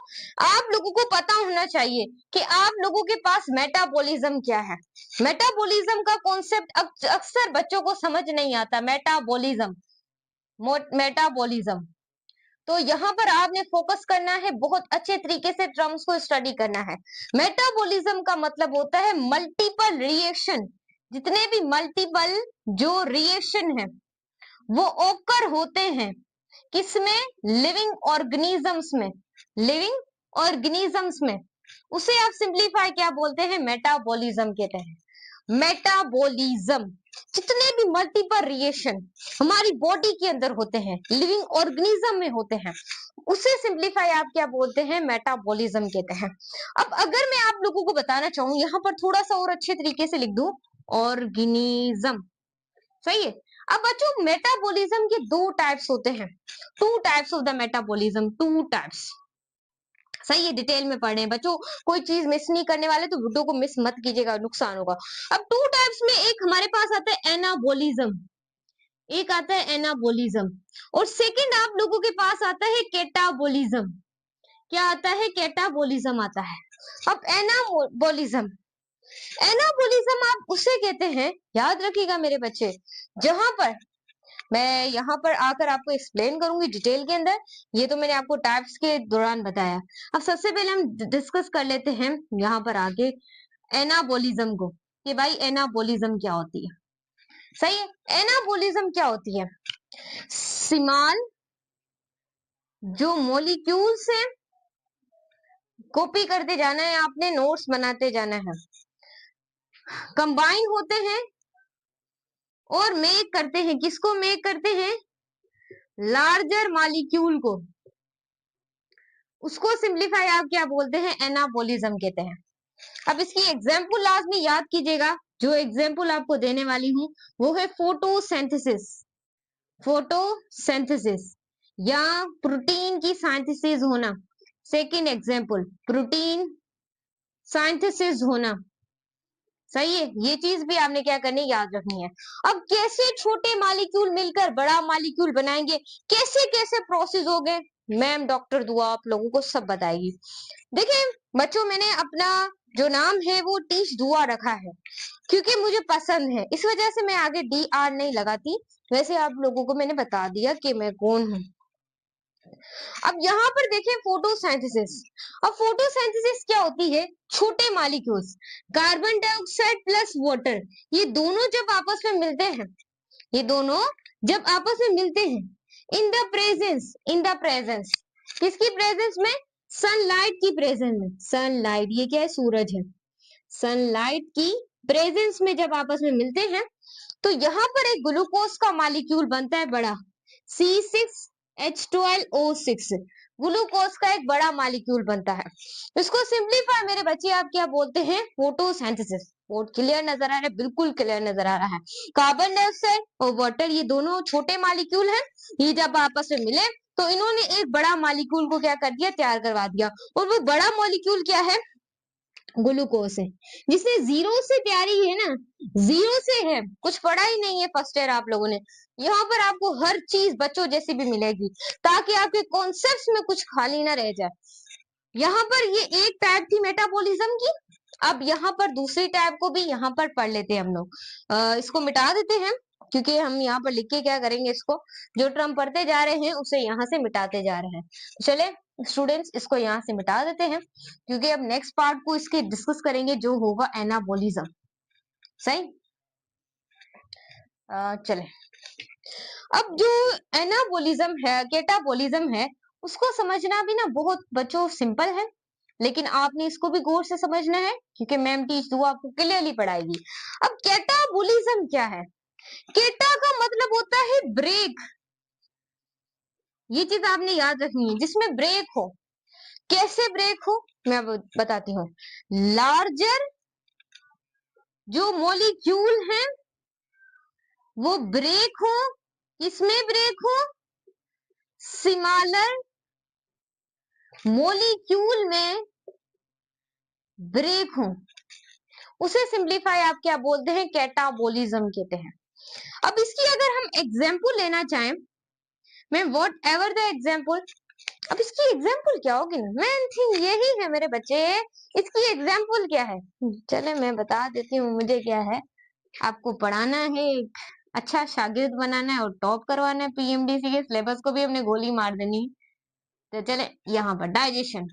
आप लोगों को पता होना चाहिए कि आप लोगों के पास मेटाबॉलिज्म क्या है। मेटाबॉलिज्म का कॉन्सेप्ट अक्सर बच्चों को समझ नहीं आता। मेटाबॉलिज्म, मेटाबॉलिज्म, तो यहाँ पर आपने फोकस करना है, बहुत अच्छे तरीके से टर्म्स को स्टडी करना है। मेटाबॉलिज्म का मतलब होता है मल्टीपल रिएक्शन जितने भी मल्टीपल जो रिएक्शन है वो ओकर होते हैं किसमें, लिविंग ऑर्गेनिजम्स में, लिविंग ऑर्गेनिजम्स में, उसे आप सिंप्लीफाई क्या बोलते हैं, मेटाबॉलिज्म कहते हैं। मेटाबॉलिज्म, जितने भी मल्टीपल रिएक्शन हमारी बॉडी के अंदर होते हैं, लिविंग ऑर्गेनिज्म में होते हैं, उसे सिंप्लीफाई आप क्या बोलते हैं, मेटाबॉलिज्म कहते हैं। अब अगर मैं आप लोगों को बताना चाहूं, यहां पर थोड़ा सा और अच्छे तरीके से लिख दूं, ऑर्गेनिज्म, सही है। अब बच्चों मेटाबॉलिज्म के दो टाइप्स होते हैं, two types of the metabolism, two types, सही है। डिटेल में पढ़े बच्चों, कोई चीज मिस नहीं करने वाले तो वीडियो को मिस मत कीजिएगा, नुकसान होगा। अब टू टाइप्स में एक हमारे पास आता है एनाबोलिज्म, एक आता है एनाबोलिज्म, और सेकंड आप लोगों के पास आता है केटाबोलिज्म। क्या आता है, केटाबोलिज्म आता है। अब एनाबोलिज्म, एनाबोलिज्म आप उसे कहते हैं, याद रखिएगा मेरे बच्चे, जहां पर मैं यहाँ पर आकर आपको एक्सप्लेन करूंगी डिटेल के अंदर, ये तो मैंने आपको टाइप्स के दौरान बताया। अब सबसे पहले हम डिस्कस कर लेते हैं यहाँ पर आगे एनाबोलिज्म को, कि भाई एनाबोलिज्म क्या होती है। सही है, एनाबोलिज्म क्या होती है, स्मॉल जो मॉलिक्यूल से कॉपी करते जाना है, आपने नोट्स बनाते जाना है, कंबाइन होते हैं और मेक करते हैं, किसको मेक करते हैं, लार्जर मॉलिक्यूल को, उसको सिंप्लीफाई आप क्या बोलते हैं, एनाबोलिज्म कहते हैं। अब इसकी एग्जाम्पल लाजमी याद कीजिएगा, जो एग्जाम्पल आपको देने वाली हूं वो है फोटोसिंथेसिस, फोटोसिंथेसिस या प्रोटीन की साइंथेसिस होना। सेकंड एग्जाम्पल, प्रोटीन साइंथेसिस होना, सही है। ये चीज भी आपने क्या करनी, याद रखनी है। अब कैसे छोटे मॉलिक्यूल मिलकर बड़ा मॉलिक्यूल बनाएंगे, कैसे कैसे प्रोसेस हो गए, मैम डॉक्टर दुआ आप लोगों को सब बताएगी। देखिए बच्चों, मैंने अपना जो नाम है वो टीच दुआ रखा है क्योंकि मुझे पसंद है, इस वजह से मैं आगे डी आर नहीं लगाती। वैसे आप लोगों को मैंने बता दिया कि मैं कौन हूँ। अब यहाँ पर देखें फोटोसिंथेसिस। अब फोटोसिंथेसिस क्या होती है, छोटे molecules carbon dioxide plus water, ये दोनों जब आपस में मिलते हैं, ये दोनों जब आपस में मिलते हैं in the presence, in the presence, किसकी प्रेजेंस में, सनलाइट की प्रेजेंस में। सनलाइट ये क्या है, सूरज है। सनलाइट की प्रेजेंस में जब आपस में मिलते हैं तो यहाँ पर एक ग्लूकोज का मॉलिक्यूल बनता है बड़ा, C6H12O6, ग्लूकोज का एक बड़ा मॉलिक्यूल बनता है। इसको सिंप्लीफाई मेरे बच्चे आप क्या बोलते हैं, फोटोसिंथेसिस। क्लियर नजर आ रहा है, बिल्कुल क्लियर नजर आ रहा है। कार्बन डाइऑक्साइड और वाटर ये दोनों छोटे मॉलिक्यूल हैं, ये जब आपस में मिले तो इन्होंने एक बड़ा मॉलिक्यूल को क्या कर दिया, तैयार करवा दिया। और वो बड़ा मॉलिक्यूल क्या है, ग्लूकोज है, जिसने जीरो से तैयारी है ना, जीरो से है, कुछ पढ़ा ही नहीं है फर्स्ट ईयर आप लोगों ने। यहाँ पर आपको हर चीज बच्चों जैसी भी मिलेगी ताकि आपके कॉन्सेप्ट्स में कुछ खाली ना रह जाए। यहाँ पर ये एक टाइप थी मेटाबॉलिज्म की। अब यहाँ पर दूसरी टाइप को भी यहाँ पर पढ़ लेते हैं हम लोग। इसको मिटा देते हैं क्योंकि हम यहाँ पर लिख के क्या करेंगे, इसको जो टर्म पढ़ते जा रहे हैं उसे यहाँ से मिटाते जा रहे हैं। चले स्टूडेंट्स, इसको यहाँ से मिटा देते हैं क्योंकि अब नेक्स्ट पार्ट को इसके डिस्कस करेंगे जो होगा एनाबोलिज्म। सही, चले अब जो एनाबोलिज्म है, केटाबोलिज्म है, उसको समझना भी ना बहुत बच्चों सिंपल है, लेकिन आपने इसको भी गौर से समझना है क्योंकि मैम टीच दो आपको क्लियरली पढ़ाएगी। अब केटाबोलिज्म क्या है, केटा का मतलब होता है ब्रेक, ये चीज आपने याद रखनी है, जिसमें ब्रेक हो। कैसे ब्रेक हो मैं बताती हूँ, लार्जर जो मॉलिक्यूल है वो ब्रेक हो, किसमें ब्रेक हो, स्मॉलर मॉलिक्यूल में ब्रेक हो, उसे सिंप्लीफाई आप क्या बोलते हैं, कैटाबोलिज्म कहते हैं। अब इसकी अगर हम एग्जाम्पल लेना चाहें, मैं वॉट एवर द एग्जाम्पल, अब इसकी एग्जाम्पल क्या होगी, मेन थिंग यही है मेरे बच्चे, इसकी एग्जाम्पल क्या है। चले मैं बता देती हूँ, मुझे क्या है, आपको पढ़ाना है, एक अच्छा शागिर्द बनाना है और टॉप करवाना है, पीएमडीसी के सिलेबस को भी हमने गोली मार देनी। तो चले यहाँ पर डाइजेशन।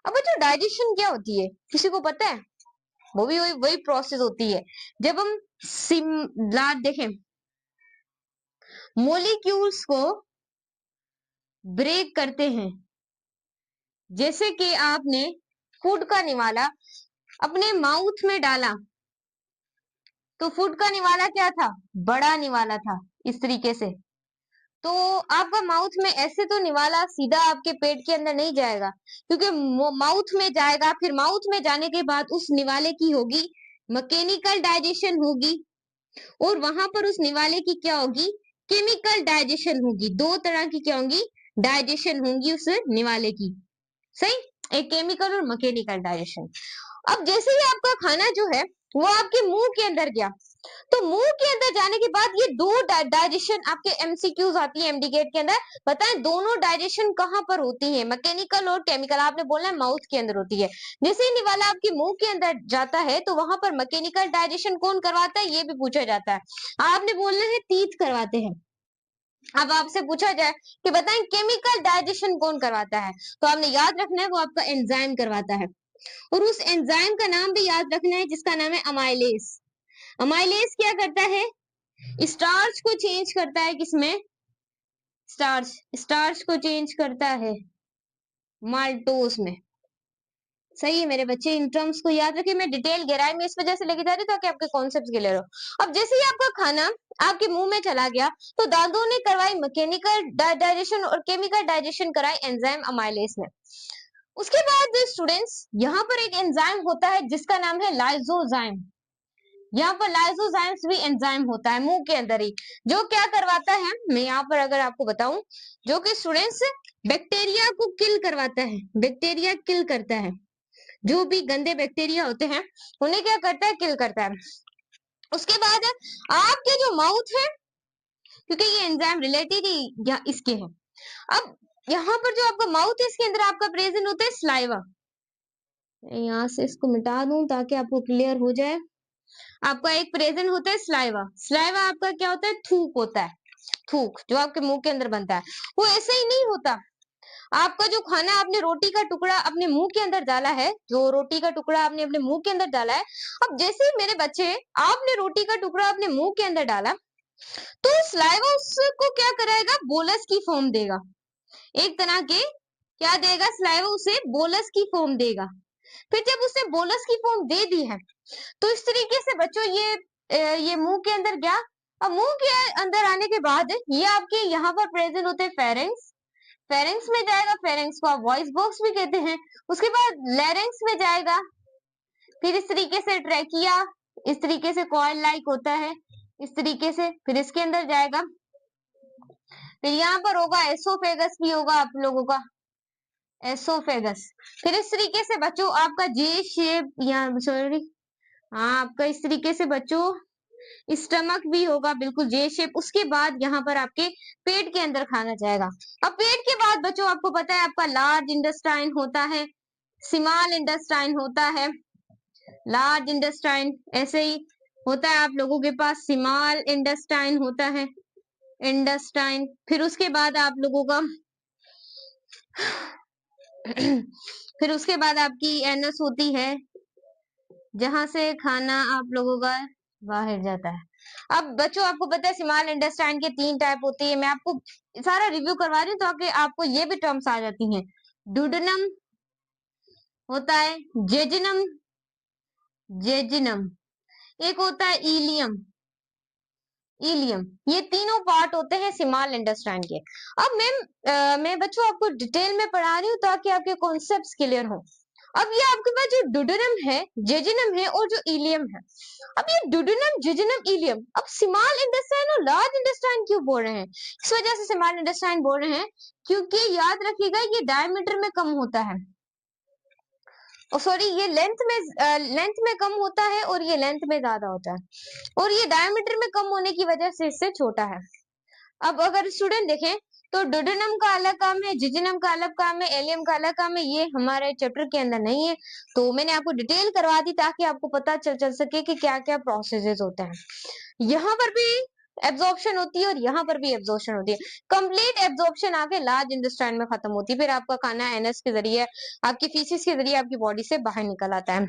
अब बच्चों डाइजेशन क्या होती है, किसी को पता है, वो भी वही वही प्रोसेस होती है। जब हम देखें मोलिक्यूल्स को ब्रेक करते हैं, जैसे कि आपने फूड का निवाला अपने माउथ में डाला, तो फूड का निवाला क्या था? बड़ा निवाला था, इस तरीके से। तो आपका माउथ में ऐसे तो निवाला सीधा आपके पेट के अंदर नहीं जाएगा, क्योंकि माउथ में जाएगा, फिर माउथ में जाने के बाद उस निवाले की होगी मैकेनिकल डाइजेशन होगी, और वहां पर उस निवाले की क्या होगी? केमिकल डाइजेशन होगी। दो तरह की क्या होंगी? डाइजेशन होंगी उस निवाले की। सही, एक केमिकल और मैकेनिकल डाइजेशन। अब जैसे ही आपका खाना जो है वो आपके मुंह के अंदर गया, तो मुंह के अंदर जाने के बाद ये दो डाइजेशन आपके एमसीक्यूज आती है एमडी गेट के अंदर। बताएं दोनों डाइजेशन कहाँ पर होती है? मैकेनिकल और केमिकल। आपने बोलना है माउथ के अंदर होती है। जैसे ही निवाला आपके मुंह के अंदर जाता है तो वहां पर मैकेनिकल डाइजेशन कौन करवाता है, ये भी पूछा जाता है। आपने बोलना है तीत करवाते हैं। अब आपसे पूछा जाए कि बताएं केमिकल डाइजेशन कौन करवाता है, तो आपने याद रखना है वो आपका एंजाइम करवाता है। और उस एंजाइम का नाम भी याद रखना है जिसका नाम है अमाइलेज। अमाइलेज क्या करता है? स्टार्च को चेंज करता है। किसमें? स्टार्च। स्टार्च को चेंज करता है माल्टोज में। सही है मेरे बच्चे, इन टर्म्स को याद रखिए। मैं डिटेल गहराई में इस वजह से लेके जा रही हूँ ताकि आपके कॉन्सेप्ट क्लियर हो। अब जैसे ही आपका खाना आपके मुंह में चला गया, तो दांतों ने करवाई मैकेनिकल डाइजेशन और केमिकल डाइजेशन कराई एंजाइम अमाइलेज ने। उसके बाद स्टूडेंट्स यहाँ पर एक एंजाइम होता है जिसका नाम है लाइसोजाइम। यहाँ पर लाइसोजाइम्स भी एंजाइम होता है मुंह के अंदर ही, जो क्या करवाता है, मैं यहाँ पर अगर आपको बताऊं, जो कि स्टूडेंट्स बैक्टीरिया को किल करवाता है। बैक्टीरिया किल करता है, जो भी गंदे बैक्टीरिया होते हैं उन्हें क्या करता है? किल करता है। उसके बाद आपके जो माउथ है, क्योंकि ये एंजाइम रिलेटेड ही इसके है। अब यहाँ पर जो आपका माउथ है इसके अंदर आपका प्रेजेंट होता है स्लाइवा। यहाँ से इसको मिटा दूं ताकि आपको क्लियर हो जाए। आपका एक प्रेजेंट होता है स्लाइवा। स्लाइवा आपका क्या होता है? थूक होता है। थूक जो आपके मुंह के अंदर बनता है, वो ऐसे ही नहीं होता। आपका जो खाना, आपने रोटी का टुकड़ा अपने मुंह के अंदर डाला है, जो रोटी का टुकड़ा आपने अपने मुंह के अंदर डाला है, अब जैसे ही मेरे बच्चे आपने रोटी का टुकड़ा अपने मुंह के अंदर डाला, तो स्लाइवा उसको क्या कराएगा? बोलस की फॉर्म देगा। एक तरह के क्या देगा? स्लाइवा उसे बोलस की फॉर्म देगा। फिर जब उसने बोलस की फॉर्म दे दी है, तो इस तरीके से बच्चों ये मुंह के अंदर गया। अब मुंह के अंदर आने के बाद ये आपके यहाँ पर प्रेजेंट होते हैं फेरेंक्स। फेरेंक्स में जाएगा, फेरेंक्स को आप वॉइस बॉक्स भी कहते हैं। उसके बाद लैरेंक्स में जाएगा, फिर इस तरीके से ट्रैकिया, इस तरीके से कॉइल लाइक होता है, इस तरीके से फिर इसके अंदर जाएगा। फिर यहाँ पर होगा एसोफेगस भी होगा आप लोगों का, एसोफेगस। फिर इस तरीके से बच्चों आपका जे शेप, यहाँ सॉरी, हाँ आपका इस तरीके से बच्चों स्टमक भी होगा, बिल्कुल जे शेप। उसके बाद यहाँ पर आपके पेट के अंदर खाना जाएगा। अब पेट के बाद बच्चों आपको पता है आपका लार्ज इंटेस्टाइन होता है, स्मॉल इंटेस्टाइन होता है, लार्ज इंटेस्टाइन ऐसे ही होता है आप लोगों के पास, स्मॉल इंटेस्टाइन होता है, इंटेस्टाइन। फिर उसके बाद आप लोगों का फिर उसके बाद आपकी एनस होती है, जहां से खाना आप लोगों का बाहर जाता है। अब बच्चों आपको पता है स्मॉल इंटेस्टाइन के 3 टाइप होती है। मैं आपको सारा रिव्यू करवा रही हूँ ताकि आपको ये भी टर्म्स आ जाती हैं। डुडेनम होता है, जेजिनम, जेजिनम, एक होता है इलियम, इलियम। ये तीनों पार्ट होते हैं स्मॉल इंटेस्टाइन के। अब मैं बच्चों आपको डिटेल में पढ़ा रही हूँ ताकि आपके कॉन्सेप्ट्स क्लियर हो। अब ये आपके पास जो डुडेनम है, जेजिनम है और जो इलियम है, अब ये डुडेनम, जेजिनम, इलियम, अब स्मॉल इंटेस्टाइन और लार्ज इंटेस्टाइन क्यों बोल रहे हैं? इस वजह से स्मॉल इंटेस्टाइन बोल रहे हैं क्योंकि याद रखिएगा ये डायमीटर में कम होता है, सॉरी ये लेंथ में कम होता है और ये लेंथ में ज्यादा होता है, और ये डायमीटर में कम होने की वजह से इससे छोटा है। अब अगर स्टूडेंट देखें तो डुडेनम का अलग काम है, जिजिनम का अलग काम है, एलियम का अलग काम है, ये हमारे चैप्टर के अंदर नहीं है। तो मैंने आपको डिटेल करवा दी ताकि आपको पता चल सके कि क्या क्या प्रोसेसेस होते हैं। यहाँ पर भी एब्जॉर्प्शन होती है और यहाँ पर भी एब्जॉर्प्शन होती है। कंप्लीट एब्जॉर्प्शन आके लार्ज इंटेस्टाइन में खत्म होती है, फिर आपका खाना एनएस के जरिए, आपकी फीसिस के जरिए आपकी बॉडी से बाहर निकल आता है।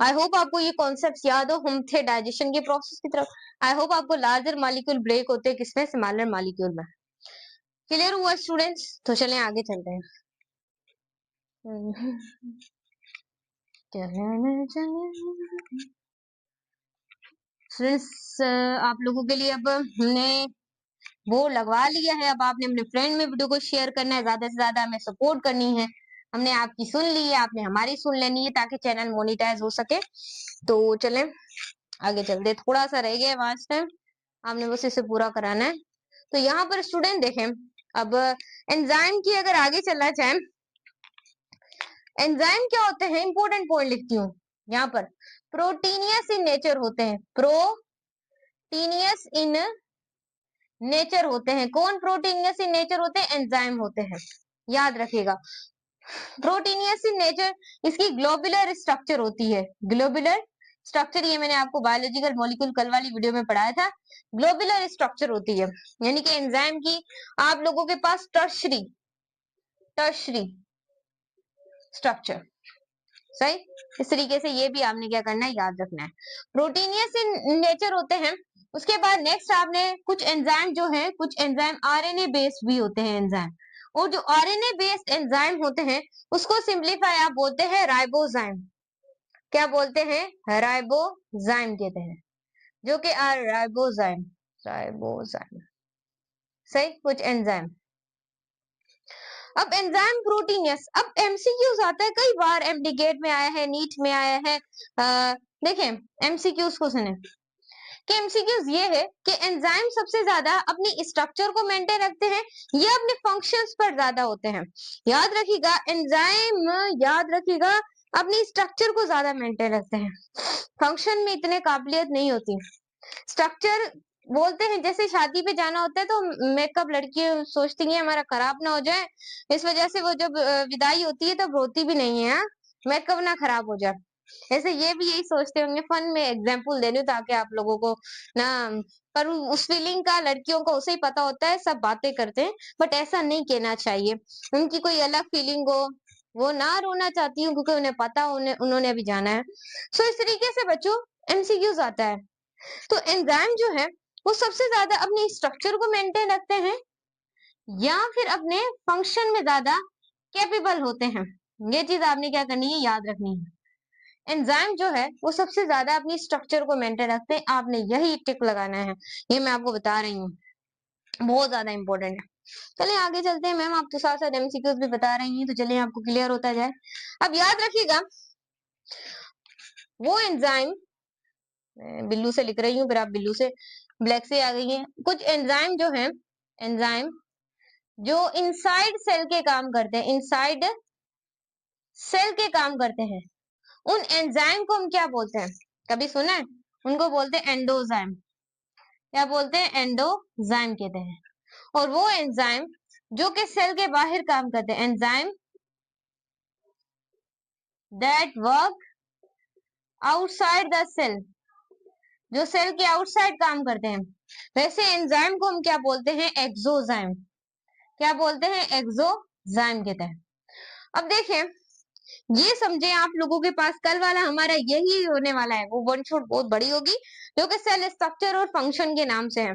आई होप आपको ये कॉन्सेप्ट याद हो। हम थे डाइजेशन के प्रोसेस की तरफ। आई होप आपको लार्जर मॉलिक्यूल ब्रेक होते हैं किसमें, स्मॉलर मॉलिक्यूल में। क्लियर हुआ स्टूडेंट्स? तो चलें आगे चलते हैं। स्टूडेंट्स आप लोगों के लिए अब हमने वो लगवा लिया है। अब आपने अपने फ्रेंड में वीडियो को शेयर करना है, ज्यादा से ज्यादा हमें सपोर्ट करनी है। हमने आपकी सुन ली है, आपने हमारी सुन लेनी है ताकि चैनल मोनेटाइज हो सके। तो चलें आगे चलते। थोड़ा सा रह गया आज टाइम, आपने बस इसे पूरा कराना है। तो यहाँ पर स्टूडेंट देखें, अब एंजाइम की अगर आगे चलना चाहें, एंजाइम क्या होते हैं, इंपॉर्टेंट पॉइंट लिखती हूँ यहाँ पर। प्रोटीनियस इन नेचर होते हैं, प्रोटीनियस इन नेचर होते हैं। कौन प्रोटीनियस इन नेचर होते हैं? एंजाइम होते हैं, याद रखिएगा। प्रोटीनियस इन नेचर, इसकी ग्लोबुलर स्ट्रक्चर होती है। ग्लोबुलर स्ट्रक्चर, ये मैंने आपको बायोलॉजिकल मॉलिक्यूल कल वाली वीडियो में पढ़ाया था। ग्लोबुलर स्ट्रक्चर होती है, यानी कि एंजाइम की आप लोगों के पास टर्शरी स्ट्रक्चर, सही। इस तरीके से ये भी आपने क्या करना है, याद रखना है। प्रोटीनियस इन नेचर होते हैं। उसके बाद नेक्स्ट आपने कुछ एंजाइम जो है, कुछ एंजाइम आरएनए बेस्ड भी होते हैं एंजाइम। और जो आरएनए बेस्ड एंजाइम होते हैं उसको सिंपलीफाई आप बोलते हैं राइबोजाइम। क्या बोलते हैं? राइबोजाइम कहते हैं, जो कि राइबोजाइम, सही। कुछ एंजाइम। अब एंजाइम प्रोटीनियस, अब एमसीक्यूज आता है कई बार, एमडीगेट में आया है, नीट में आया है। देखें एमसीक्यूज को सुने कि एमसीक्यूज ये है कि एंजाइम सबसे ज्यादा अपनी स्ट्रक्चर को मेंटेन रखते हैं या अपने फंक्शंस पर ज्यादा होते हैं। याद रखिएगा एंजाइम, याद रखिएगा अपनी स्ट्रक्चर को ज्यादा मेंटेन रखते हैं, फंक्शन में इतने काबिलियत नहीं होती। स्ट्रक्चर बोलते हैं, जैसे शादी पे जाना होता है तो मेकअप लड़की सोचती है हमारा खराब ना हो जाए, इस वजह से वो जब विदाई होती है तब रोती भी नहीं है, मेकअप ना खराब हो जाए। ऐसे ये भी यही सोचते होंगे। फन में एग्जाम्पल दे रही हूँ ताकि आप लोगों को ना, पर उस फीलिंग का लड़कियों को उसे ही पता होता है, सब बातें करते हैं, बट ऐसा नहीं कहना चाहिए। उनकी कोई अलग फीलिंग हो, वो ना रोना चाहती हूँ क्योंकि उन्हें पता, उन्होंने अभी जाना है। सो इस तरीके से बच्चों एमसीक्यूज आता है। तो एंजाइम जो है वो सबसे ज्यादा अपनी स्ट्रक्चर को मेंटेन रखते हैं या फिर अपने फंक्शन में ज्यादा कैपेबल होते हैं। ये चीज आपने क्या करनी है, याद रखनी है। एंजाइम जो है वो सबसे ज्यादा अपनी स्ट्रक्चर को मेंटेन रखते हैं, आपने यही टिक लगाना है। ये मैं आपको बता रही हूँ, बहुत ज्यादा इंपॉर्टेंट है। चलिए आगे चलते हैं। मैम आप तो साथ साथ एमसीक्यूज भी बता रही हैं, तो चलिए आपको क्लियर होता जाए। अब याद रखिएगा वो एंजाइम, बिल्लू से लिख रही हूँ फिर आप बिल्लू से ब्लैक से आ गई है। कुछ एंजाइम जो है, एंजाइम जो इनसाइड सेल के काम करते हैं, इनसाइड सेल के काम करते हैं, उन एंजाइम को हम क्या बोलते हैं? कभी सुना है? उनको बोलते हैं एंडोजाइम। क्या बोलते हैं? एंडोजाइम कहते हैं। और वो एंजाइम जो कि सेल के बाहर काम करते हैं, enzyme that work outside the cell, जो सेल के आउटसाइड काम करते हैं, वैसे एंजाइम को हम क्या बोलते हैं? एक्सोजाइम। क्या बोलते हैं? एक्सोजाइम कहते हैं। अब देखें, ये समझे आप लोगों के पास कल वाला हमारा यही होने वाला है। वो वन शॉट बहुत बड़ी होगी जो कि सेल स्ट्रक्चर और फंक्शन के नाम से है,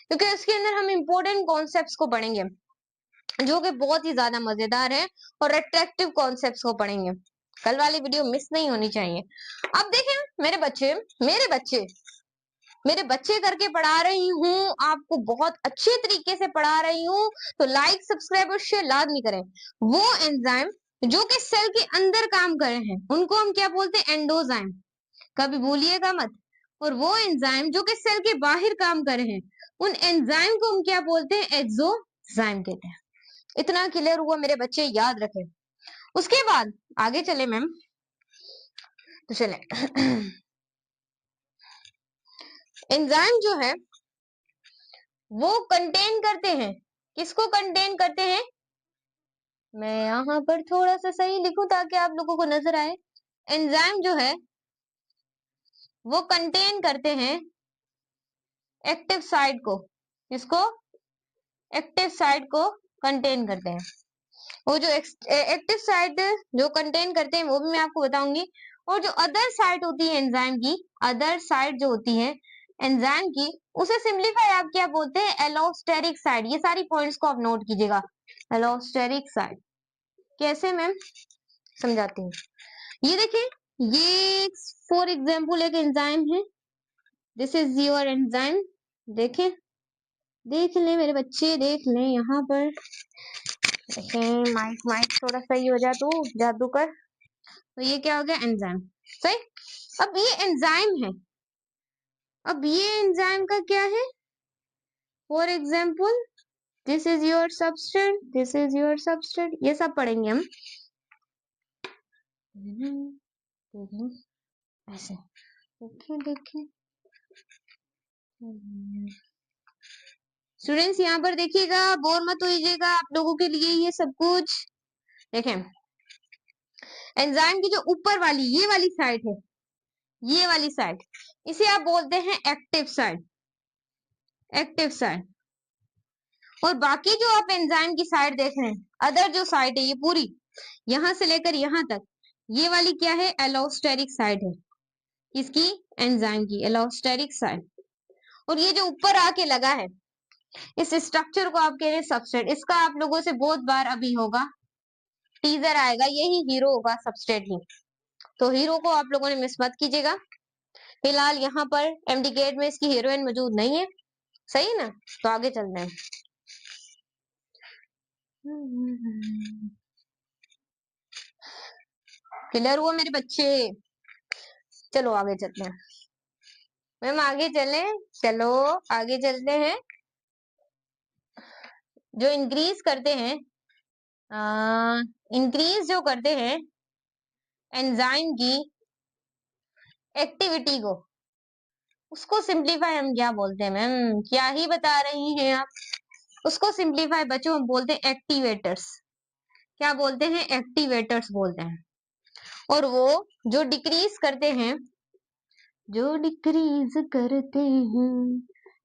क्योंकि इसके अंदर हम इंपॉर्टेंट कॉन्सेप्ट्स को पढ़ेंगे जो कि बहुत ही ज्यादा मजेदार है, और अट्रैक्टिव कॉन्सेप्ट्स को पढ़ेंगे। कल वाली वीडियो मिस नहीं होनी चाहिए। अब देखें मेरे बच्चे करके पढ़ा रही हूँ, आपको बहुत अच्छे तरीके से पढ़ा रही हूँ, तो लाइक सब्सक्राइब और शेयर लाजमी करें। वो एंजाइम जो कि सेल के अंदर काम कर रहे हैं उनको हम क्या बोलते हैं? एंडोजाइम, कभी भूलिएगा मत। और वो एंजाइम जो कि सेल के बाहर काम कर रहे हैं उन एंजाइम को हम क्या बोलते हैं? एक्सोजाइम कहते हैं। इतना क्लियर हुआ मेरे बच्चे, याद रखें। उसके बाद आगे चले मैम, तो चले एंजाइम जो है वो कंटेन करते हैं, किसको कंटेन करते हैं? मैं यहाँ पर थोड़ा सा सही लिखूं ताकि आप लोगों को नजर आए। एंजाइम जो है वो कंटेन करते हैं एक्टिव साइट को, किसको? एक्टिव साइट को कंटेन करते हैं। वो जो एक्टिव साइट जो कंटेन करते हैं वो भी मैं आपको बताऊंगी। और जो अदर साइड होती है एंजाइम की, अदर साइड जो होती है एंजाइम की, उसे सिंप्लीफाई आप क्या बोलते हैं? Allosteric side. ये सारी पॉइंट्स को आप नोट कीजिएगा। एलोस्टेरिक साइड कैसे मैम? समझाती हूँ। ये देखिए, ये फॉर एग्जाम्पल एक एंजाइम है। This is your enzyme. देखें, देख लें मेरे बच्चे, देख लें यहाँ पर। देखें, माइक माइक थोड़ा सही हो जा तो जादू कर। तो ये क्या हो गया? एंजाइम। सही। अब ये एंजाइम है, अब ये एंजाइम का क्या है? For example this is your substrate, this is your substrate, ये सब पढ़ेंगे हम। ऐसे देखें देखें स्टूडेंट्स, यहाँ पर देखिएगा, बोर मत होइएगा, आप लोगों के लिए ये सब कुछ। देखें, एंजाइम की जो ऊपर वाली ये वाली साइड है, ये वाली साइड, इसे आप बोलते हैं एक्टिव साइड। Active side. और बाकी जो आप एंजाइम की साइड देख रहे हैं, अदर जो साइड है ये पूरी, यहां से लेकर यहां तक, ये वाली क्या है? एलोस्टेरिक साइड है। इसकी एंजाइम की एलोस्टेरिक साइड। और ये जो ऊपर आके लगा है, इस स्ट्रक्चर को आप कह रहे हैं सबस्ट्रेट। इसका आप लोगों से बहुत बार अभी होगा, टीजर आएगा, यही हीरो होगा, सबस्ट्रेट ही। तो हीरो को आप लोगों ने मिस मत कीजिएगा। फिलहाल यहाँ पर एमडी गेट में इसकी हीरोइन मौजूद नहीं है। सही ना? तो आगे चलते हैं। क्लियर हुआ मेरे बच्चे? चलो आगे चलते हैं। मैम आगे चले, चलो आगे चलते हैं। जो इंक्रीज करते हैं, इंक्रीज जो करते हैं एंजाइम की एक्टिविटी को, उसको सिंप्लीफाई हम क्या बोलते हैं? मैम क्या ही बता रही हैं आप? उसको सिंप्लीफाई बच्चों हम बोलते हैं एक्टिवेटर्स। क्या बोलते हैं? एक्टिवेटर्स बोलते हैं। और वो जो डिक्रीज करते हैं, जो डिक्रीज करते हैं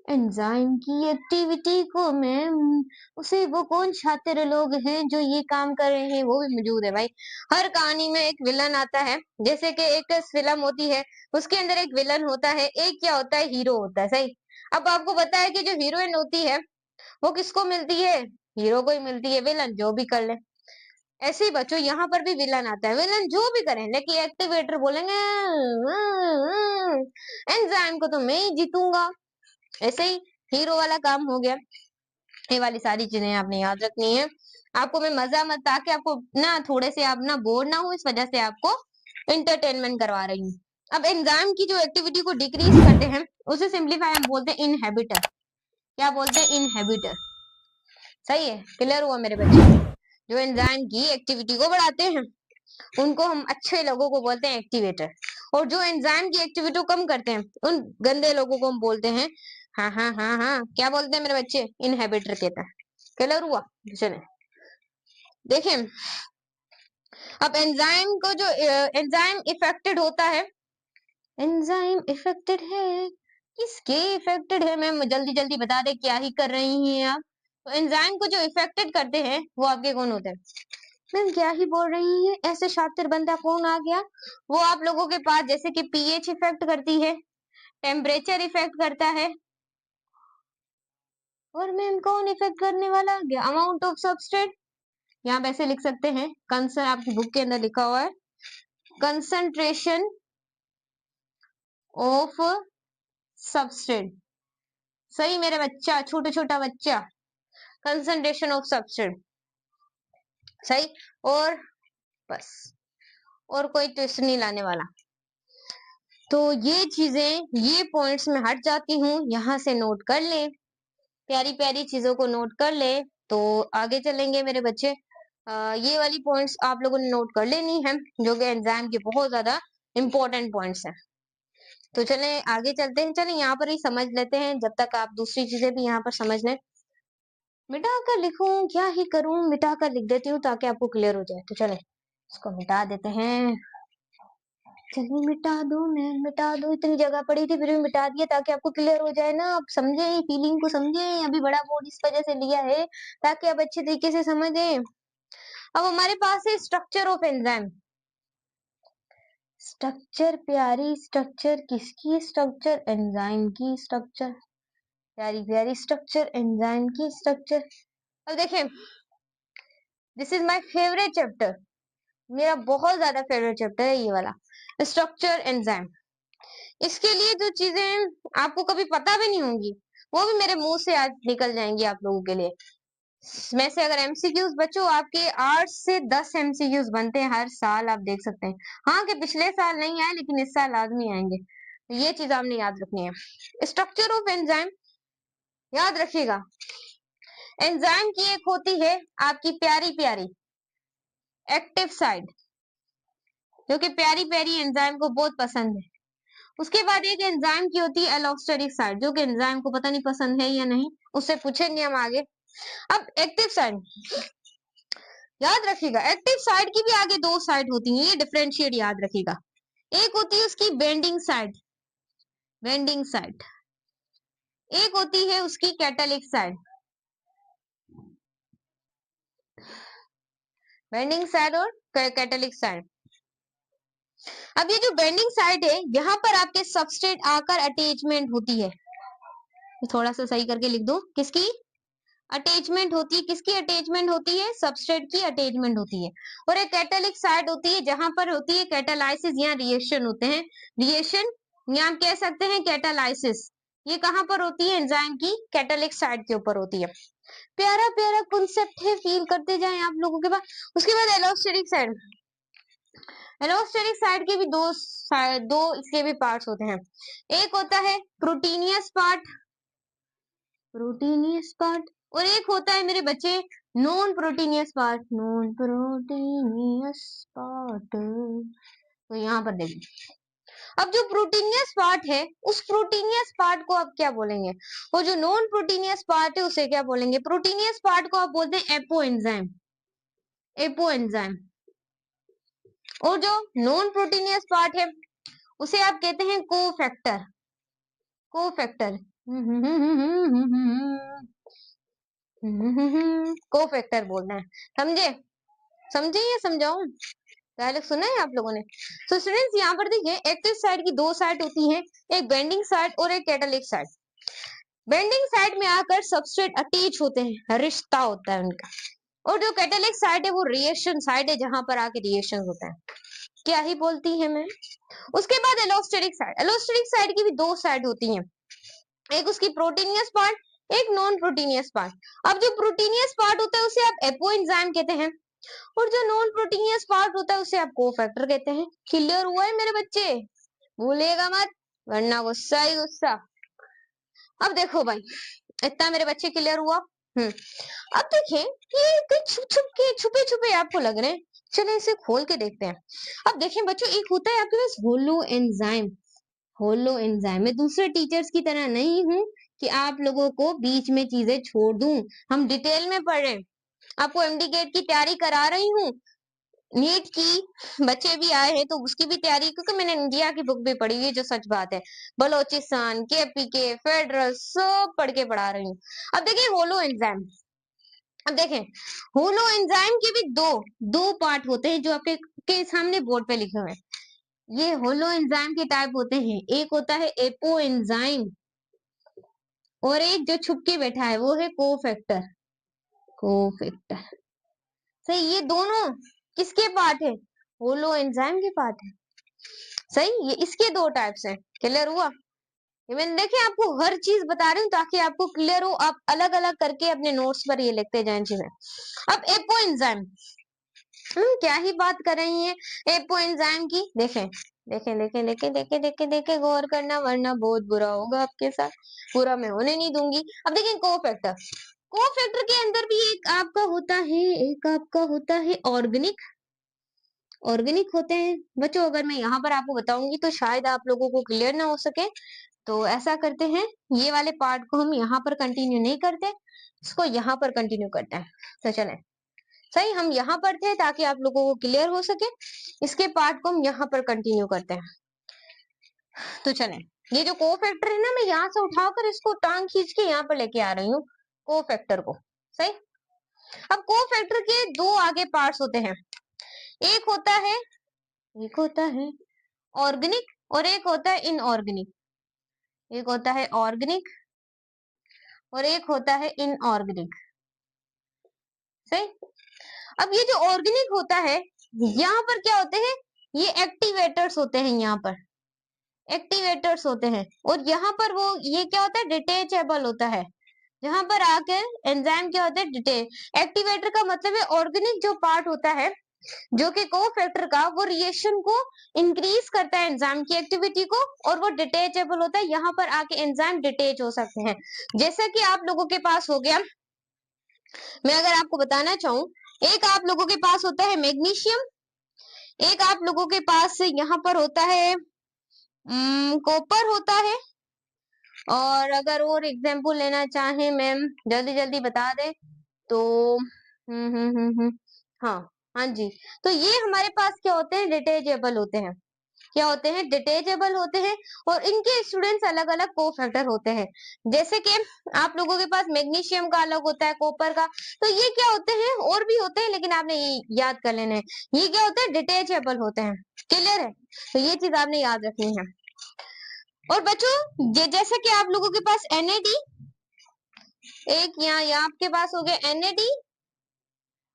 एंजाइम की एक्टिविटी को मैम, उसे वो कौन छात्र लोग हैं जो ये काम कर रहे हैं? वो भी मौजूद है भाई। हर कहानी में एक विलन आता है, जैसे कि एक फिल्म होती है, उसके अंदर एक विलन होता है, एक क्या होता है? हीरो होता है। सही। अब आपको पता है कि जो हीरोइन होती है वो किसको मिलती है? हीरो को ही मिलती है। विलन जो भी कर ले। ऐसे ही बच्चों यहाँ पर भी विलन आता है, विलन जो भी करें, लेकिन एक्टिवेटर बोलेंगे एंजाइम को तो मैं ही जीतूंगा। ऐसे ही हीरो वाला काम हो गया। ये वाली सारी चीजें आपने याद रखनी है। आपको मैं मजा मत, ताकि आपको ना थोड़े से आप ना बोर ना हो, इस वजह से आपको इंटरटेनमेंट करवा रही हूँ। अब एंजाइम की जो एक्टिविटी को डिक्रीज करते हैं उसे सिंप्लीफाई हम बोलते हैं इनहेबिटर। क्या बोलते हैं? इनहेबिटर। सही है? क्लियर हुआ मेरे बच्चे? जो एंजाइम की एक्टिविटी को बढ़ाते हैं उनको हम अच्छे लोगों को बोलते हैं एक्टिवेटर। और जो एंजाइम की एक्टिविटी को कम करते हैं उन गंदे लोगों को हम बोलते हैं, हाँ हाँ हाँ हाँ, क्या बोलते हैं मेरे बच्चे? इनहेबिटर कहता है। क्लियर हुआ? चले देखें। अब एंजाइम को जो एंजाइम इफेक्टेड होता है, एंजाइम इफेक्टेड है, किसके इफेक्टेड है? मैम जल्दी जल्दी बता दे, क्या ही कर रही हैं आप? तो एंजाइम को जो इफेक्टेड करते हैं वो आपके कौन होते हैं? मैम क्या ही बोल रही है? ऐसे शातिर बंदा कौन आ गया? वो आप लोगों के पास, जैसे कि पीएच इफेक्ट करती है, टेम्परेचर इफेक्ट करता है, और मैम कौन इफेक्ट करने वाला आ गया? Amount of substrate. यहाँ पे ऐसे लिख सकते हैं, कंसर्न आपकी बुक के अंदर लिखा हुआ है, कंसंट्रेशन ऑफ सबस्ट्रेट। सही मेरे बच्चा, छोटा छोटा बच्चा, कंसंट्रेशन ऑफ सबस्ट्रेट। सही। और बस, और कोई ट्विस्ट नहीं लाने वाला। तो ये चीजें, ये पॉइंट्स में हट जाती हूँ, यहाँ से नोट कर ले, प्यारी प्यारी चीजों को नोट कर ले, तो आगे चलेंगे मेरे बच्चे। ये वाली पॉइंट्स आप लोगों ने नोट कर लेनी है, जो कि एग्जाम के बहुत ज्यादा इंपॉर्टेंट पॉइंट्स हैं। तो चले आगे चलते हैं। चले यहाँ पर ही समझ लेते हैं, जब तक आप दूसरी चीजें भी यहाँ पर समझ लें। मिटा कर लिखूं, क्या ही करूं, मिटा कर लिख देती हूँ ताकि आपको क्लियर हो जाए। तो चले इसको मिटा देते हैं। चलिए मिटा दो, मैं मिटा दो, इतनी जगह पड़ी थी फिर भी मिटा दिया ताकि आपको क्लियर हो जाए ना, आप समझे, फीलिंग को समझे। अभी बड़ा बोर्ड इस वजह से लिया है ताकि आप अच्छे तरीके से समझे। अब हमारे पास है स्ट्रक्चर ऑफ एंजाइम। स्ट्रक्चर प्यारी स्ट्रक्चर किसकी स्ट्रक्चर? एंजाइम की स्ट्रक्चर। प्यारी प्यारी स्ट्रक्चर एंजाइम की स्ट्रक्चर। अब देखें, this is my favourite chapter, मेरा बहुत ज्यादा फेवरेट चैप्टर है ये वाला, स्ट्रक्चर एंजाइम। इसके लिए जो चीजें आपको कभी पता भी नहीं होंगी वो भी मेरे मुंह से आज निकल जाएंगी आप लोगों के लिए। में से अगर एमसीक्यूज बच्चों आपके 8 से 10 एमसीक्यूज बनते हैं हर साल, आप देख सकते हैं। हाँ कि पिछले साल नहीं आए लेकिन इस साल लाजमी आएंगे, तो ये चीज आपने याद रखनी है। स्ट्रक्चर ऑफ एंजाइम याद रखिएगा। एंजाइम की एक होती है आपकी प्यारी प्यारी एक्टिव साइड, जो कि प्यारी प्यारी एंजाइम को बहुत पसंद है। उसके बाद एक एंजाइम की होती है एलोस्टेरिक साइड, जो कि एंजाइम को पता नहीं पसंद है या नहीं, उससे पूछेंगे हम आगे। अब एक्टिव साइड याद रखिएगा, एक्टिव साइड की भी आगे दो साइड होती हैं, ये डिफरेंशिएट याद रखिएगा। एक होती है उसकी बेंडिंग साइड, बेंडिंग साइड, एक होती है उसकी कैटालिक साइड, बेंडिंग साइड और कैटालिक साइड। अब ये जो बेंडिंग साइड है, यहाँ पर आपके सबस्ट्रेट आकर अटैचमेंट होती है, थोड़ा सा सही करके लिख दो, किसकी अटैचमेंट होती है, किसकी अटैचमेंट होती है? सबस्ट्रेट की अटैचमेंट होती है। और एक कैटालिक साइड होती है जहां पर होती है कैटालाइसिस या रिएक्शन होते हैं, रिएक्शन या हम कह सकते हैं कैटालाइसिस, ये कहां पर होती है? एंजाइम की कैटालिक साइड के ऊपर होती है। प्यारा प्यारा कॉन्सेप्ट है, फील करते जाएं आप लोगों के पास। उसके बाद एलोस्टेरिक साइड, एलोस्टेरिक साइड के भी दो इसके भी पार्ट्स होते हैं। एक होता है प्रोटीनियस पार्ट, प्रोटीनियस पार्ट, और एक होता है मेरे बच्चे non proteinaceous part, non proteinaceous part. तो यहाँ पर देखिए, अब जो प्रोटीनियस पार्ट है उस प्रोटीनियस पार्ट को आप क्या बोलेंगे, और जो नॉन प्रोटीनियस पार्ट है उसे क्या बोलेंगे? प्रोटीनियस पार्ट को आप बोलते हैं एपो एंजाइम, एपो एंजाइम। और जो नॉन प्रोटीनियस पार्ट है उसे आप कहते हैं कोफैक्टर, कोफैक्टर, कोफैक्टर बोलना है, समझे? समझे या समझाऊं? डायलॉग सुना है आप लोगों ने? तो स्टूडेंट्स यहाँ पर देखिए, एक्टिव साइड की दो साइड होती हैं, एक बेंडिंग साइड और एक कैटालिक साइड। बेंडिंग साइड में आकर सबस्ट्रेट अटैच होते हैं, रिश्ता होता है उनका। और जो कैटालिक साइड है वो रिएक्शन साइड है, जहां पर आके रिएक्शन होता है। क्या ही बोलती है मैं। उसके बाद एलोस्टेरिक साइड, एलोस्टेरिक साइड की भी दो साइड होती हैं, एक उसकी प्रोटीनियस पार्ट, एक नॉन प्रोटीनियस पार्ट। अब जो प्रोटीनियस पार्ट होता है उसे आप एपो एंजाइम कहते हैं, और जो नॉन प्रोटीनियस पार्ट होता है उसे आप कोफैक्टर कहते हैं। क्लियर हुआ है मेरे बच्चे? भूलिएगा मत, वरना गुस्सा ही गुस्सा। अब देखो भाई, इतना मेरे बच्चे क्लियर हुआ। अब देखें, ये छुपे छुपे आपको लग रहे हैं, चले इसे खोल के देखते हैं। अब देखें बच्चों, एक होता है आपके पास होलो एंजाइम, होलो एंजाइम। मैं दूसरे टीचर्स की तरह नहीं हूं कि आप लोगों को बीच में चीजें छोड़ दूं, हम डिटेल में पढ़ रहे हैं, आपको एमडी गेट की तैयारी करा रही हूँ, नीट की बच्चे भी आए हैं तो उसकी भी तैयारी, क्योंकि मैंने इंडिया की बुक भी पढ़ी हुई है, जो सच बात है, बलोचिस्तान केपीके फेडरल सब पढ़ के पढ़ा रही हूँ। अब देखिए होलो एंजाइम, अब देखें होलो एंजाइम के भी दो दो पार्ट होते हैं जो आपके के सामने बोर्ड पे लिखे हुए हैं। ये होलो एंजाइम के टाइप होते हैं, एक होता है एपो एंजाइम और एक जो छुप के बैठा है वो है कोफैक्टर, कोफैक्टर। सही, ये दोनों किसके पार्ट है? होलो एंजाइम के पार्ट है। सही, ये इसके दो टाइप्स हैं। क्लियर हुआ? ये मैंने देखे आपको हर चीज बता रही हूँ ताकि आपको क्लियर हो, आप अलग अलग करके अपने नोट्स पर ये लिखते जाएं चीजें। अब एपो एंजाइम, क्या ही बात कर रही है एपो एंजाइम की। देखें देखें देखें देखें देखें देखें देखें, गौर करना वरना बहुत बुरा होगा आपके साथ, पूरा मैं होने नहीं दूंगी। अब देखें कोफैक्टर, कोफैक्टर के अंदर भी एक आपका होता है, एक आपका होता है ऑर्गेनिक, ऑर्गेनिक होते हैं बच्चों। अगर मैं यहाँ पर आपको बताऊंगी तो शायद आप लोगों को क्लियर ना हो सके, तो ऐसा करते हैं, ये वाले पार्ट को हम यहाँ पर कंटिन्यू नहीं करते, इसको यहाँ पर कंटिन्यू करते हैं। तो चले, सही, हम यहाँ पर थे ताकि आप लोगों को क्लियर हो सके, इसके पार्ट को हम यहाँ पर कंटिन्यू करते हैं। तो चले, ये जो कोफैक्टर है ना, मैं यहाँ से उठाकर इसको टांग खींच के यहाँ पर लेके आ रही हूँ कोफैक्टर को। सही, अब कोफैक्टर के दो आगे पार्ट्स होते हैं, एक होता है, एक होता है ऑर्गेनिक और एक होता है इनऑर्गेनिक। एक होता है ऑर्गेनिक और एक होता है इनऑर्गेनिक। सही। अब ये जो ऑर्गेनिक होता है, यहाँ पर क्या होते हैं, ये एक्टिवेटर्स होते हैं, यहाँ पर एक्टिवेटर्स होते हैं। और यहाँ पर वो ये क्या होता है, डिटेचेबल होता है। यहाँ पर आकर एंजाइम क्या होता है, डिटेच। एक्टिवेटर का मतलब है ऑर्गेनिक जो पार्ट होता है, जो कि कोफैक्टर का, वो रिएक्शन को इंक्रीज करता है एंजाइम की एक्टिविटी को, और वो डिटेचेबल होता है। यहाँ पर आके एंजाइम डिटेच हो सकते हैं। जैसा कि आप लोगों के पास हो गया, मैं अगर आपको बताना चाहूँ, एक आप लोगों के पास होता है मैग्नीशियम, एक आप लोगों के पास यहाँ पर होता है कॉपर होता है, और अगर और एग्जाम्पल लेना चाहें मैम, जल्दी जल्दी बता दे तो हाँ, हाँ जी। तो ये हमारे पास क्या होते हैं, डिटेचेबल होते हैं। क्या होते हैं, डिटेचेबल होते हैं। और इनके स्टूडेंट्स अलग अलग कोफैक्टर होते हैं। जैसे कि आप लोगों के पास मैग्नीशियम का अलग होता है, कॉपर का। तो ये क्या होते हैं, और भी होते हैं, लेकिन आपने ये याद कर लेना है, ये क्या होते हैं, डिटेचेबल होते हैं। क्लियर है, तो ये चीज आपने याद रखनी है। और बच्चों जैसे कि आप लोगों के पास NAD, एक यहाँ आपके पास हो गया NAD,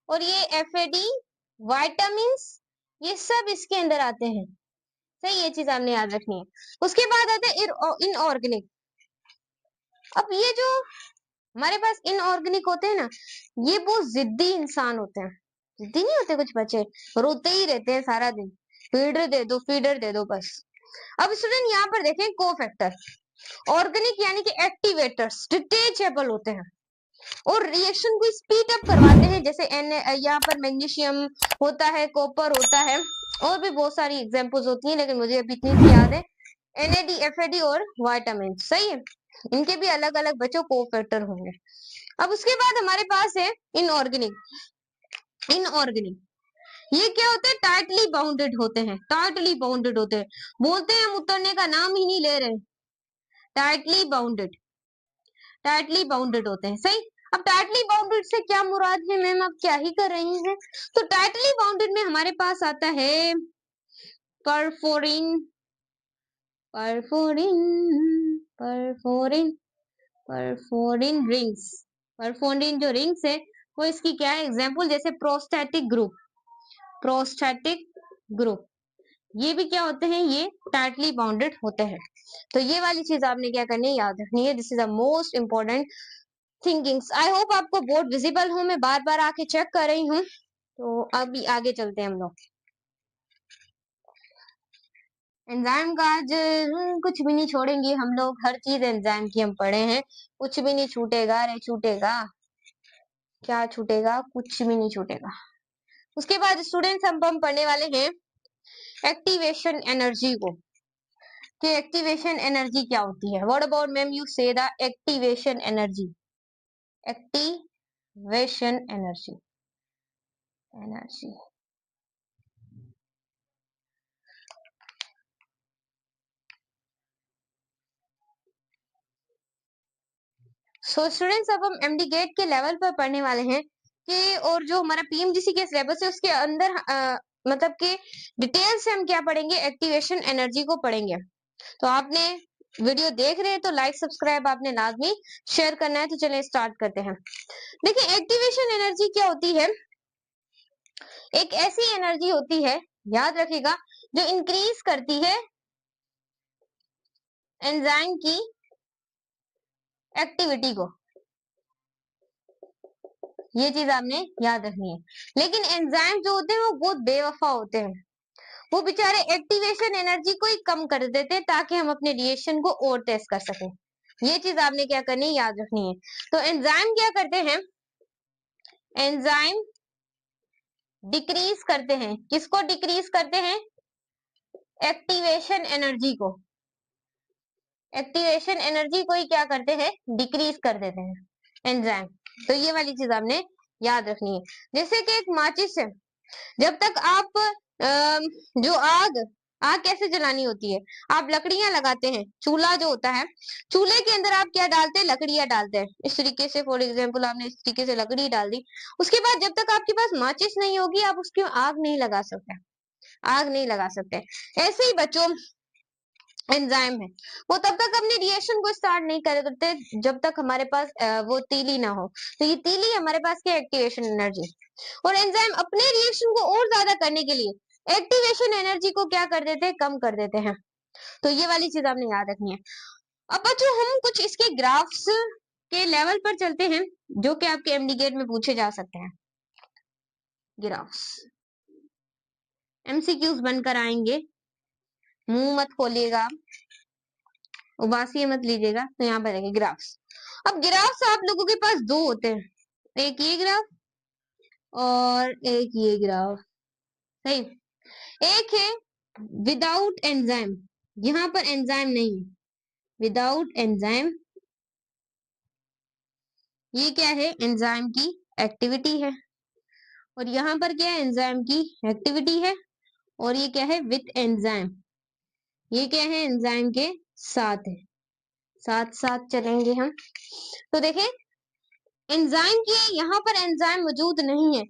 और ये FAD, वाइटामिन, ये सब इसके अंदर आते हैं। सही, ये चीज आपने याद रखनी है। उसके बाद आता है इनऑर्गेनिक। अब ये जो हमारे पास इनऑर्गेनिक होते हैं ना, ये बहुत जिद्दी इंसान होते हैं। जिद्दी नहीं होते कुछ बच्चे, रोते ही रहते हैं सारा दिन, फीडर दे दो, फीडर दे दो बस। अब स्टूडेंट यहाँ पर देखें, कोफैक्टर ऑर्गेनिक यानी कि एक्टिवेटर्स डिटेचेबल होते हैं और रिएक्शन को स्पीड अप करवाते हैं। जैसे यहाँ पर मैग्नीशियम होता है, कॉपर होता है, और भी बहुत सारी एग्जांपल्स होती हैं, लेकिन मुझे अभी इतनी सी याद है, NAD, FAD और विटामिन। सही है, इनके भी अलग अलग बच्चों कोफैक्टर होंगे। अब उसके बाद हमारे पास है इनऑर्गेनिक। इनऑर्गेनिक ये क्या होते हैं, टाइटली बाउंडेड होते हैं। टाइटली बाउंडेड होते हैं, बोलते हैं हम उतरने का नाम ही नहीं ले रहे। टाइटली बाउंडेड, टाइटली बाउंडेड होते हैं। सही। अब टाइटली बाउंडेड से क्या मुराद है मैम, आप क्या ही कर रही हैं? तो टाइटली बाउंडेड में हमारे पास आता है perforin, perforin, perforin, perforin rings. Perforin जो रिंग्स है वो इसकी क्या है एग्जाम्पल, जैसे प्रोस्टैटिक ग्रुप, प्रोस्टैटिक ग्रुप, ये भी क्या होते हैं, ये टाइटली बाउंडेड होते हैं। तो ये वाली चीज आपने क्या करनी है, याद रखनी है। This is the most important thinkings. I hope आपको बोर्ड विजिबल हो, मैं बार बार आके चेक कर रही हूँ। तो अभी आगे चलते हैं हम लोग। एंजाइम का आज कुछ भी नहीं छोड़ेंगे हम लोग, हर चीज एंजाइम की हम पढ़े हैं, कुछ भी नहीं छूटेगा रे छूटेगा। क्या छूटेगा, कुछ भी नहीं छूटेगा। उसके बाद स्टूडेंट्स हम पढ़ने वाले हैं एक्टिवेशन एनर्जी को, कि एक्टिवेशन एनर्जी क्या होती है। व्हाट अबाउट मैम यू से the activation energy, activation energy, energy. So students अब हम MD गेट के लेवल पर पढ़ने वाले हैं कि, और जो हमारा PMGC के सिलेबस है उसके अंदर मतलब कि डिटेल से हम क्या पढ़ेंगे, एक्टिवेशन एनर्जी को पढ़ेंगे। तो आपने वीडियो देख रहे हैं तो लाइक सब्सक्राइब आपने लाजमी शेयर करना है। तो चलिए स्टार्ट करते हैं। देखिए एक्टिवेशन एनर्जी क्या होती है, एक ऐसी एनर्जी होती है, याद रखिएगा, जो इंक्रीज करती है एंजाइम की एक्टिविटी को। ये चीज आपने याद रखनी है। लेकिन एंजाइम जो होते हैं वो बहुत बेवफा होते हैं, वो बेचारे एक्टिवेशन एनर्जी को ही कम कर देते हैं ताकि हम अपने रिएक्शन को और तेज कर सकें। ये चीज आपने क्या करनी है, याद रखनी है। तो एंजाइम क्या करते हैं, एंजाइम डिक्रीज करते हैं, किसको डिक्रीज करते हैं, एक्टिवेशन एनर्जी को। एक्टिवेशन एनर्जी को ही क्या करते हैं, डिक्रीज कर देते हैं एंजाइम। तो ये वाली चीज आपने याद रखनी है। जैसे कि एक माचिस है, जब तक आप जो आग आग कैसे जलानी होती है, आप लकड़ियां लगाते हैं, चूल्हा जो होता है, चूल्हे के अंदर आप क्या डालते हैं, लकड़ियां डालते हैं। इस तरीके से फॉर एग्जाम्पल आपने इस तरीके से लकड़ी डाल दी, उसके बाद जब तक आपके पास माचिस नहीं होगी आप उसकी आग नहीं लगा सकते। आग नहीं लगा सकते। ऐसे ही बच्चों एंजाइम है, वो तब तक अपने रिएक्शन को स्टार्ट नहीं कर सकते जब तक हमारे पास वो तीली ना हो। तो ये तीली हमारे पास क्या, एक्टिवेशन एनर्जी। और एंजाइम अपने रिएक्शन को और ज्यादा करने के लिए एक्टिवेशन एनर्जी को क्या कर देते हैं, कम कर देते हैं। तो ये वाली चीज आपने याद रखनी है। अब बच्चों हम कुछ इसके ग्राफ्स के लेवल पर चलते हैं जो कि आपके एमडी गेट में पूछे जा सकते हैं। ग्राफ्स एमसीक्यूज बनकर आएंगे, मुंह मत खोलिएगा, उबासी मत लीजिएगा। तो यहाँ पर देखिए ग्राफ्स। अब ग्राफ्स आप लोगों के पास दो होते हैं, एक ये ग्राफ और एक ये ग्राफ, सही। एक है विदाउट एंजाइम, यहाँ पर एंजाइम नहीं है, विदाउट एंजाइम। ये क्या है, एंजाइम की एक्टिविटी है। और यहाँ पर क्या है, एंजाइम की एक्टिविटी है। और ये क्या है, विथ एंजाइम। ये क्या है, एंजाइम के साथ है, साथ साथ चलेंगे हम। तो देखें एंजाइम की यहाँ पर एंजाइम मौजूद नहीं है।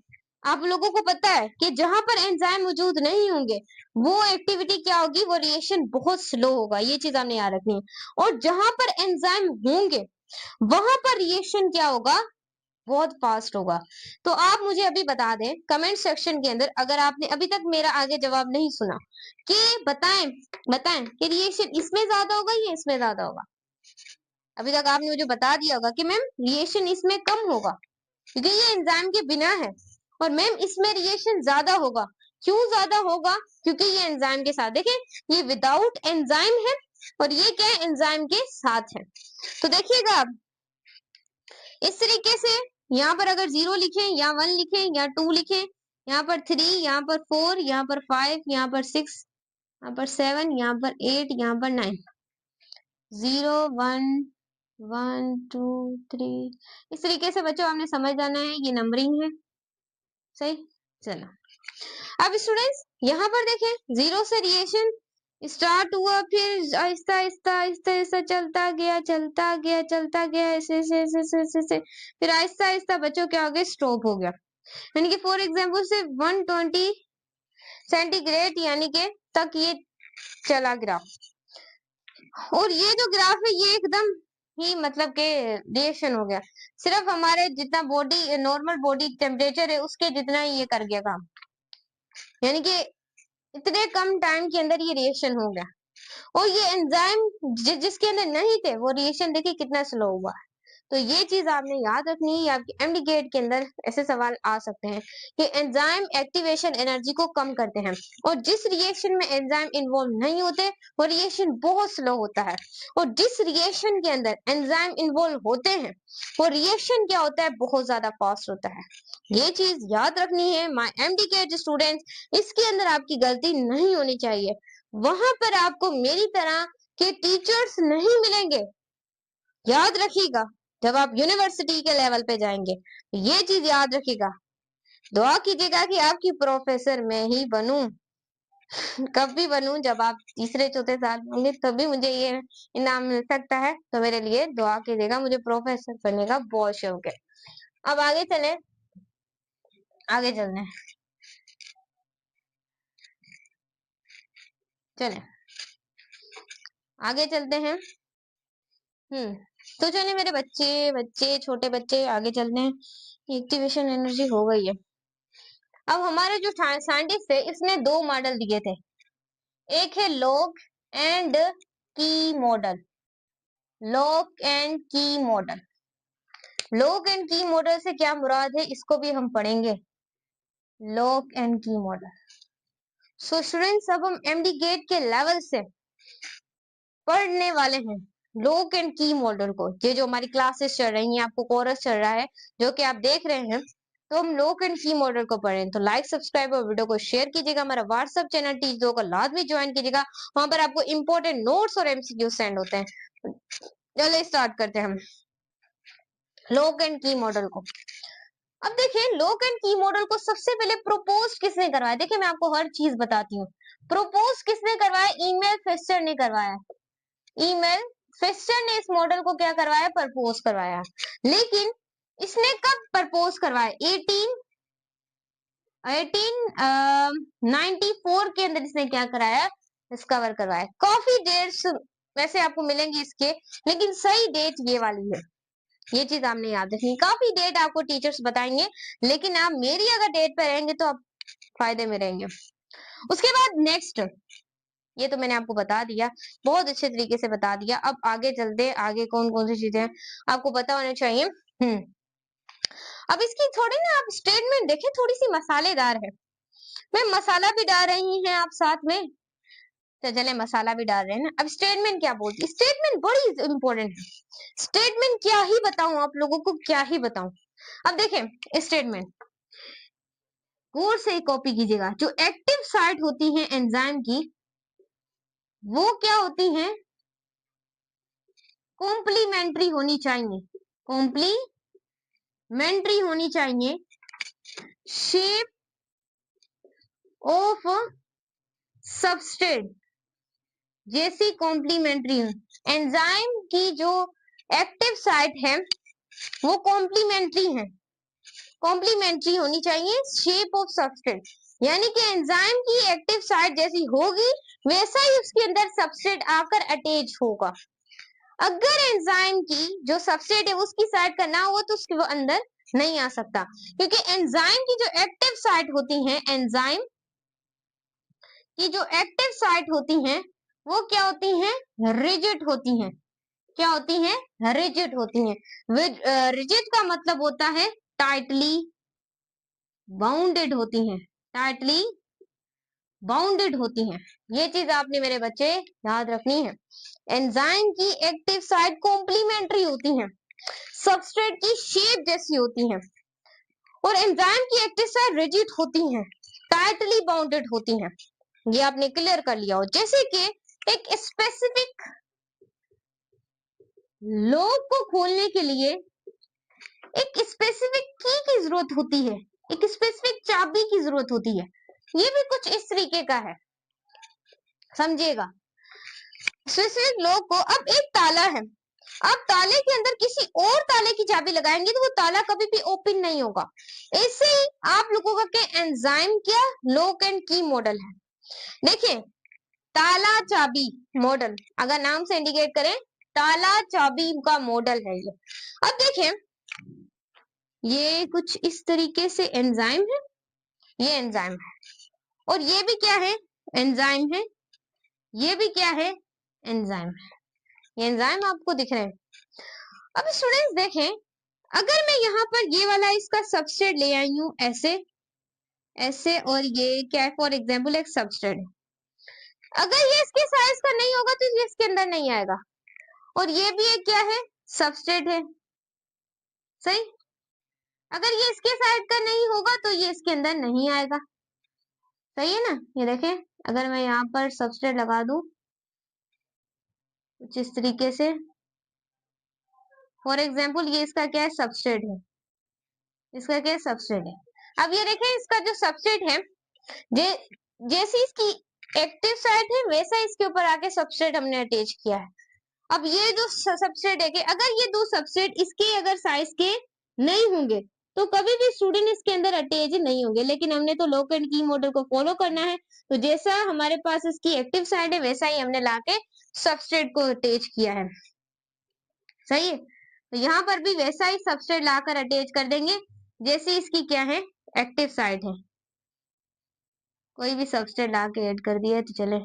आप लोगों को पता है कि जहां पर एंजाइम मौजूद नहीं होंगे वो एक्टिविटी क्या होगी, वो रिएक्शन बहुत स्लो होगा। ये चीज आपने याद रखनी है। और जहां पर एंजाइम होंगे वहां पर रिएक्शन क्या होगा, बहुत फास्ट होगा। तो आप मुझे अभी बता दें कमेंट सेक्शन के अंदर, अगर आपने अभी तक मेरा आगे जवाब नहीं सुना, कि बताएं बताएं कि रिएक्शन इसमें ज्यादा होगा या इसमें ज्यादा होगा। अभी तक आपने मुझे बता दिया होगा कि मैम रिएक्शन इसमें कम होगा क्योंकि ये एंजाइम के बिना है, और मैम इसमें रिएक्शन ज्यादा होगा। क्यों ज्यादा होगा, क्योंकि ये एंजाइम के साथ। देखिए ये विदाउट एंजाइम है और ये क्या है, एंजाइम के साथ है। तो देखिएगा आप इस तरीके से, यहाँ पर अगर 0 लिखे या 1 लिखे या 2 लिखे, यहाँ पर 3, यहाँ पर 4, यहाँ पर 5, यहाँ पर 6, यहाँ पर 7, यहाँ पर 8, यहाँ पर 9, 0 1 1 2 3। इस तरीके से बच्चों आपने समझ जाना है, ये नंबरिंग है, सही। चलो अब स्टूडेंट्स यहाँ पर देखें, 0 से रिएक्शन स्टार्ट हुआ, फिर आहिस्ता आहिस्ता आहिस्ता आहिस्ता चलता गया चलता गया चलता गया, ऐसे ऐसे ऐसे ऐसे ऐसे ऐसे, फिर आहिस्ता आहिस्ता बच्चों क्या हो गया, स्टॉप हो गया। यानी कि फॉर एग्जाम्पल से 120 सेंटीग्रेड यानी कि तक ये चला ग्राफ। और ये जो ग्राफ है ये एकदम ही मतलब के रिएक्शन हो गया, सिर्फ हमारे जितना बॉडी नॉर्मल बॉडी टेम्परेचर है उसके जितना ही ये कर गया काम। यानी कि इतने कम टाइम के अंदर ये रिएक्शन हो गया। और ये एंजाइम जिसके अंदर नहीं थे वो रिएक्शन देखिए कितना स्लो हुआ है। तो ये चीज आपने याद रखनी है। आपके एमडी गेट के अंदर ऐसे सवाल आ सकते हैं कि एंजाइम एक्टिवेशन एनर्जी को कम करते हैं, और जिस रिएक्शन में एंजाइम इन्वॉल्व नहीं होते वो रिएक्शन बहुत स्लो होता है। और जिस रिएक्शन के अंदर एंजाइम इन्वॉल्व होते हैं वो रिएक्शन क्या होता है, बहुत ज्यादा फास्ट होता है। ये चीज याद रखनी है माय एमडी गेट स्टूडेंट्स। इसके अंदर आपकी गलती नहीं होनी चाहिए। वहां पर आपको मेरी तरह के टीचर्स नहीं मिलेंगे, याद रखिएगा। जब आप यूनिवर्सिटी के लेवल पे जाएंगे ये चीज याद रखिएगा। दुआ कीजिएगा कि आपकी प्रोफेसर मैं ही बनूं। कब भी बनूं, जब आप तीसरे चौथे साल में होंगे तभी मुझे ये इनाम मिल सकता है। तो मेरे लिए दुआ कीजिएगा, मुझे प्रोफेसर बनने का बहुत शौक है। अब आगे चले, आगे चलने चले आगे चलते हैं। तो चलिए मेरे बच्चे बच्चे छोटे बच्चे आगे चलते हैं। एक्टिवेशन एनर्जी हो गई है। अब हमारे जो साइंटिस्ट थे इसने 2 मॉडल दिए थे, एक है लॉग एंड की मॉडल। लॉग एंड की मॉडल, लॉग एंड की मॉडल से क्या मुराद है इसको भी हम पढ़ेंगे। लॉग एंड की मॉडल। सो स्टूडेंट्स अब हम एमडी गेट के लेवल से पढ़ने वाले हैं लॉग एंड की मॉडल को। ये जो हमारी क्लासेस चल रही हैं, आपको कोर्स चल रहा है जो कि आप देख रहे हैं, तो हम लॉग एंड की मॉडल को पढ़ें। तो लाइक सब्सक्राइब और वीडियो को शेयर कीजिएगा। हमारा व्हाट्सएप चैनल टीचरों का लाजमी ज्वाइन कीजिएगा, वहां पर आपको इंपॉर्टेंट नोट्स और एमसीक्यू सेंड होते हैं। चलिए स्टार्ट करते हैं हम लॉग एंड की मॉडल को। अब देखिए लॉग एंड की मॉडल को सबसे पहले प्रपोज किसने करवाया। देखिए मैं आपको हर चीज बताती हूँ। प्रपोज किसने करवाया, ईमेल फेस्टर ने करवाया। ईमेल फेस्टर ने इस मॉडल को क्या करवाया, प्रपोज करवाया। लेकिन इसने कब प्रपोज करवाया, 1894 के अंदर इसने क्या कराया, डिस्कवर करवाया। काफी डेट्स वैसे आपको मिलेंगी इसके, लेकिन सही डेट ये वाली है, ये चीज आपने याद रखनी। काफी डेट आपको टीचर्स बताएंगे, लेकिन आप मेरी अगर डेट पे रहेंगे तो आप फायदे में रहेंगे। उसके बाद नेक्स्ट, ये तो मैंने आपको बता दिया, बहुत अच्छे तरीके से बता दिया। अब आगे चलते, आगे कौन कौन सी चीजें आपको पता होनी चाहिए। अब इसकी थोड़ी ना आप स्टेटमेंट देखें, थोड़ी सी मसालेदार है। मैं मसाला भी डाल रही हैं आप साथ में, तो चले मसाला भी डाल रहे हैं ना। अब स्टेटमेंट क्या बोलती है, स्टेटमेंट बड़ी इंपॉर्टेंट है। स्टेटमेंट क्या ही बताऊं आप लोगों को, क्या ही बताऊं। अब देखें स्टेटमेंट, गौर से कॉपी कीजिएगा। जो एक्टिव साइट होती है एंजाइम की, वो क्या होती हैं, कॉम्प्लीमेंट्री होनी चाहिए, कॉम्प्लीमेंट्री होनी चाहिए। शेप ऑफ सबस्ट्रेट जैसी कॉम्प्लीमेंट्री है। एंजाइम की जो एक्टिव साइट है वो कॉम्प्लीमेंट्री है, कॉम्प्लीमेंट्री होनी चाहिए शेप ऑफ सबस्ट्रेट, यानी कि एंजाइम की एक्टिव साइट जैसी होगी वैसा ही उसके अंदर सबस्ट्रेट आकर अटैच होगा। अगर एंजाइम की जो सबस्ट्रेट है उसकी साइट का ना हो तो उसके वो अंदर नहीं आ सकता, क्योंकि एंजाइम की जो एक्टिव साइट होती है, एंजाइम की जो एक्टिव साइट होती हैं वो क्या होती हैं, रिजिड होती हैं। क्या होती हैं, रिजिड होती हैं। रिजिड का मतलब होता है टाइटली बाउंडेड होती हैं, टाइटली बाउंडेड होती हैं। ये चीज आपने मेरे बच्चे याद रखनी है। एंजाइम की एक्टिव साइट कॉम्प्लीमेंट्री होती हैं, सबस्ट्रेट की शेप जैसी होती हैं, और एंजाइम की एक्टिव साइट रिजिड होती हैं, टाइटली बाउंडेड होती हैं। ये आपने क्लियर कर लिया हो। जैसे कि एक स्पेसिफिक लॉक को खोलने के लिए एक स्पेसिफिक की जरूरत होती है, एक स्पेसिफिक चाबी की जरूरत होती है। ये भी कुछ इस तरीके का है, समझिएगा। स्पेसिफिक लॉक को, अब एक ताला है, आप ताले के अंदर किसी और ताले की चाबी लगाएंगे तो वो ताला कभी भी ओपन नहीं होगा। ऐसे ही आप लोगों का क्या एंजाइम क्या लॉक एंड की मॉडल है। देखिए ताला चाबी मॉडल, अगर नाम से इंडिकेट करें, ताला चाबी का मॉडल है ये। अब देखें ये कुछ इस तरीके से एंजाइम है, ये एंजाइम है, और ये भी क्या है, एंजाइम है, ये भी क्या है, एंजाइम है। ये एंजाइम आपको दिख रहे हैं। अब स्टूडेंट्स देखें, अगर मैं यहाँ पर ये वाला इसका सबस्ट्रेट ले आई हूं ऐसे ऐसे, और ये क्या है, फॉर एग्जाम्पल एक सबस्ट्रेट है, अगर ये इसके साइज का नहीं होगा तो ये इसके अंदर नहीं आएगा, और ये भी एक क्या है, सबस्ट्रेट है, सही। अगर ये इसके साइज का नहीं होगा तो ये इसके अंदर नहीं आएगा, सही है ना। ये देखें, अगर मैं यहाँ पर सबस्ट्रेट लगा दूं कुछ इस तरीके से, फॉर एग्जाम्पल ये इसका क्या है, सबस्ट्रेट है, इसका क्या है, सबस्ट्रेट है। अब ये देखें इसका जो सबस्ट्रेट है, जैसी इसकी एक्टिव साइट है वैसा इसके ऊपर आके सबस्ट्रेट हमने अटैच किया है। अब ये जो सबस्ट्रेट है कि अगर ये दो सबस्ट्रेट इसके अगर साइज के नहीं होंगे तो कभी भी स्टूडेंट इसके अंदर अटैच नहीं होंगे, लेकिन हमने तो लॉक एंड की मॉडल को फॉलो करना है, तो जैसा हमारे पास इसकी एक्टिव साइड है वैसा ही हमने लाके सबस्ट्रेट को अटैच किया है, सही है। तो यहाँ पर भी वैसा ही सबस्ट्रेट लाकर अटैच कर देंगे जैसे इसकी क्या है, एक्टिव साइट है। कोई भी सबस्ट्रेट ला के ऐड कर दिया तो चले,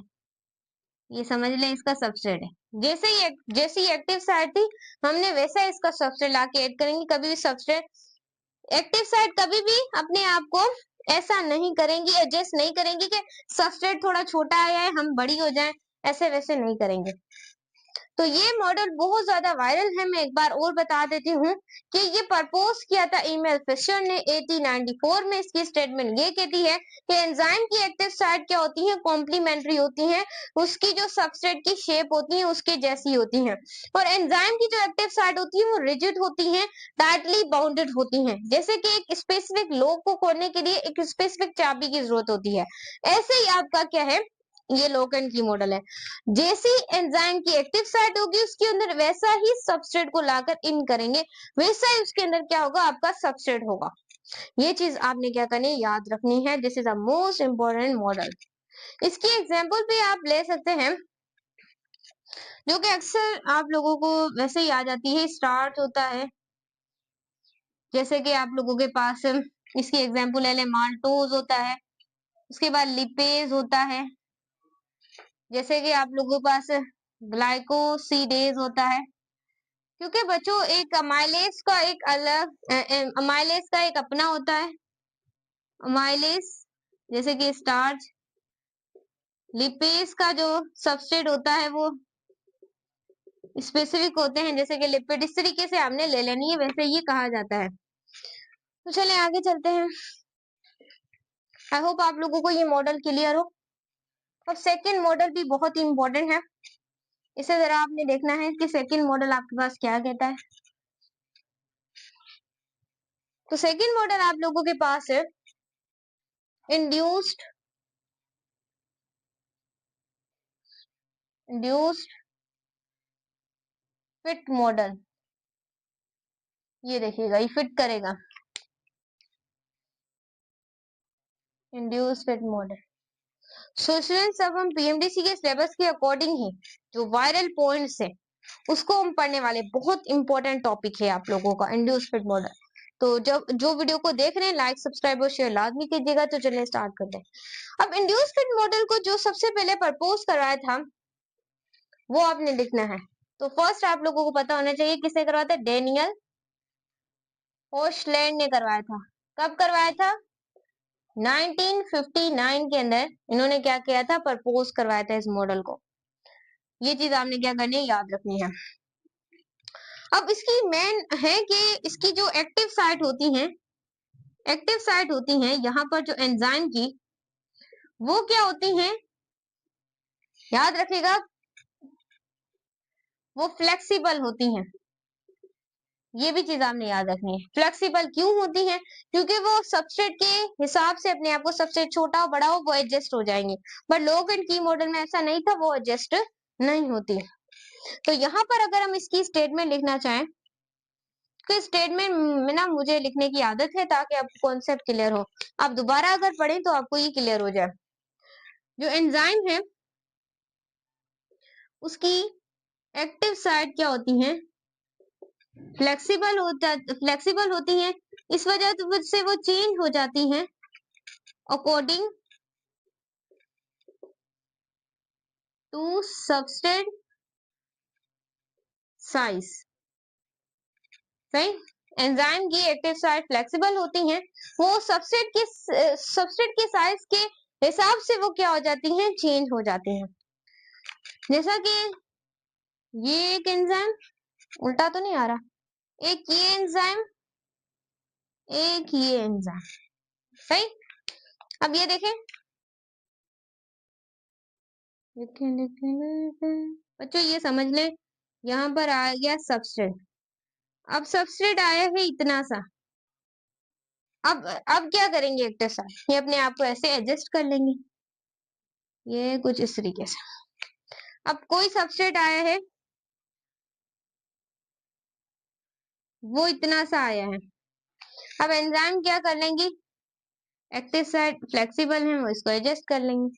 ये समझ लें इसका सबस्ट्रेट है। जैसे ही एक्टिव साइट थी हमने वैसा इसका सबस्ट्रेट ला के ऐड करेंगे। कभी भी सबस्ट्रेट एक्टिव साइट कभी भी अपने आप को ऐसा नहीं करेंगी, एडजस्ट नहीं करेंगी कि सबस्ट्रेट थोड़ा छोटा आया है हम बड़ी हो जाएं, ऐसे वैसे नहीं करेंगे। तो ये मॉडल बहुत ज्यादा वायरल है। मैं एक बार और बता देती हूँ कि ये प्रपोज किया था ईमेल फिशर ने 1894 में। इसकी स्टेटमेंट ये कहती है कि एंजाइम की एक्टिव साइट क्या होती है, कॉम्प्लीमेंट्री होती है, उसकी जो सबस्ट्रेट की शेप होती है उसके जैसी होती है, और एंजाइम की जो एक्टिव साइट होती है वो रिजिड होती है, टाइटली बाउंडेड होती है। जैसे कि एक स्पेसिफिक लॉक को खोलने के लिए एक स्पेसिफिक चाबी की जरूरत होती है, ऐसे ही आपका क्या है, ये लॉक एंड की मॉडल है। जैसी एंजाइम की एक्टिव साइट होगी उसके अंदर वैसा ही सबस्ट्रेट को लाकर इन करेंगे, वैसा ही उसके अंदर क्या होगा, आपका सबस्ट्रेट होगा। ये चीज आपने क्या करनी है, याद रखनी है। This is the most important model. इसकी एग्जाम्पल भी आप ले सकते हैं, जो कि अक्सर आप लोगों को वैसे ही आ जाती है। स्टार्ट होता है, जैसे कि आप लोगों के पास इसकी एग्जाम्पल ले लें, माल्टोज होता है, उसके बाद लिपेज होता है, जैसे कि आप लोगों के पास ग्लाइकोसिडेज होता है। क्योंकि बच्चों एक अमाइलेज का एक अलग अमाइलेज का एक अपना होता है। अमाइलेज जैसे कि स्टार्च, लिपेज का जो सबस्ट्रेट होता है वो स्पेसिफिक होते हैं, जैसे कि लिपिड। इस तरीके से हमने ले लेनी है, वैसे ये कहा जाता है। तो चलिए आगे चलते हैं। आई होप आप लोगों को ये मॉडल क्लियर हो। अब सेकंड मॉडल भी बहुत ही इंपॉर्टेंट है। इसे जरा आपने देखना है कि सेकंड मॉडल आपके पास क्या कहता है। तो सेकंड मॉडल आप लोगों के पास है इंड्यूस्ड फिट मॉडल। ये देखिएगा, ये फिट करेगा induced fit model. So students, अब हम पीएमडीसी के सिलेबस के अकॉर्डिंग ही जो वायरल पॉइंट्स है उसको हम पढ़ने वाले। बहुत इंपॉर्टेंट टॉपिक है आप लोगों का इंड्यूस्ड फिट मॉडल। तो जब जो वीडियो को देख रहे हैं, लाइक सब्सक्राइब और शेयर लाजमी कीजिएगा। तो चलिए स्टार्ट करते हैं। अब इंड्यूस्ड फिट मॉडल को जो सबसे पहले प्रपोज कराया था वो आपने लिखना है। तो फर्स्ट आप लोगों को पता होना चाहिए किसने करवाया था। डेनियल होशलैंड ने करवाया था। कब करवाया था? 1959 के अंदर इन्होंने क्या किया था, प्रपोज करवाया था इस मॉडल को। ये चीज आपने क्या करनी है, याद रखनी है। अब इसकी मेन है कि इसकी जो एक्टिव साइट होती हैं, एक्टिव साइट होती हैं यहाँ पर जो एंजाइम की, वो क्या होती हैं, याद रखिएगा, वो फ्लेक्सिबल होती हैं। ये भी चीज आपने याद रखनी है। फ्लेक्सिबल क्यों होती है? क्योंकि वो सबस्ट्रेट के हिसाब से अपने आप को, सबसे छोटा हो बड़ा हो, वो एडजस्ट हो जाएंगे। बट लोग एंड की मॉडल में ऐसा नहीं था, वो एडजस्ट नहीं होती। तो यहाँ पर अगर हम इसकी स्टेटमेंट लिखना चाहें, तो स्टेटमेंट में ना मुझे लिखने की आदत है ताकि आपको कॉन्सेप्ट क्लियर हो। आप दोबारा अगर पढ़ें तो आपको ये क्लियर हो जाए। जो एंजाइम है उसकी एक्टिव साइट क्या होती है, फ्लेक्सिबल होती हैं। इस वजह से वो चेंज हो जाती हैं अकॉर्डिंग टू सबस्ट्रेट साइज। सही। एंजाइम की एक्टिव साइट फ्लेक्सिबल होती हैं, वो सबस्ट्रेट के साइज के हिसाब से वो क्या हो जाती हैं, चेंज हो जाती हैं। जैसा कि ये एक एंजाइम, उल्टा तो नहीं आ रहा, एक ये एंजाइम, एक ये एंजाइम। सही। अब ये देखें, बच्चों ये समझ लें, यहाँ पर आ गया सबस्ट्रेट। अब सबस्ट्रेट आया है इतना सा। अब क्या करेंगे एक्टिव साइट, ये अपने आप को ऐसे एडजस्ट कर लेंगे, ये कुछ इस तरीके से। अब कोई सबस्ट्रेट आया है, वो इतना सा आया है। अब एंजाइम क्या कर लेंगी, एक्टिव साइट फ्लेक्सिबल है, वो इसको एडजस्ट कर लेंगे।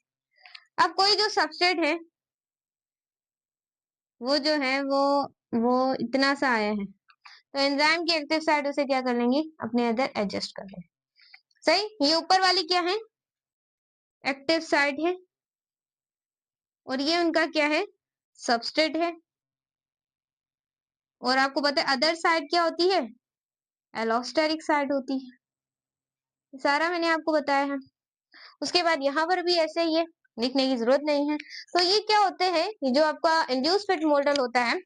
अब कोई जो सबस्ट्रेट है वो जो है वो इतना सा आया है, तो एंजाइम की एक्टिव साइट उसे क्या कर लेंगे, अपने अंदर एडजस्ट कर लेंगे। सही। ये ऊपर वाली क्या है, एक्टिव साइट है, और ये उनका क्या है, सबस्ट्रेट है। और आपको पता है अदर साइड क्या होती है, एलोस्टेरिक साइड होती है। सारा मैंने आपको बताया है। उसके बाद यहाँ पर भी ऐसे ही है, लिखने की जरूरत नहीं है। तो ये क्या होते हैं, ये जो आपका इंड्यूस फिट मॉडल होता है,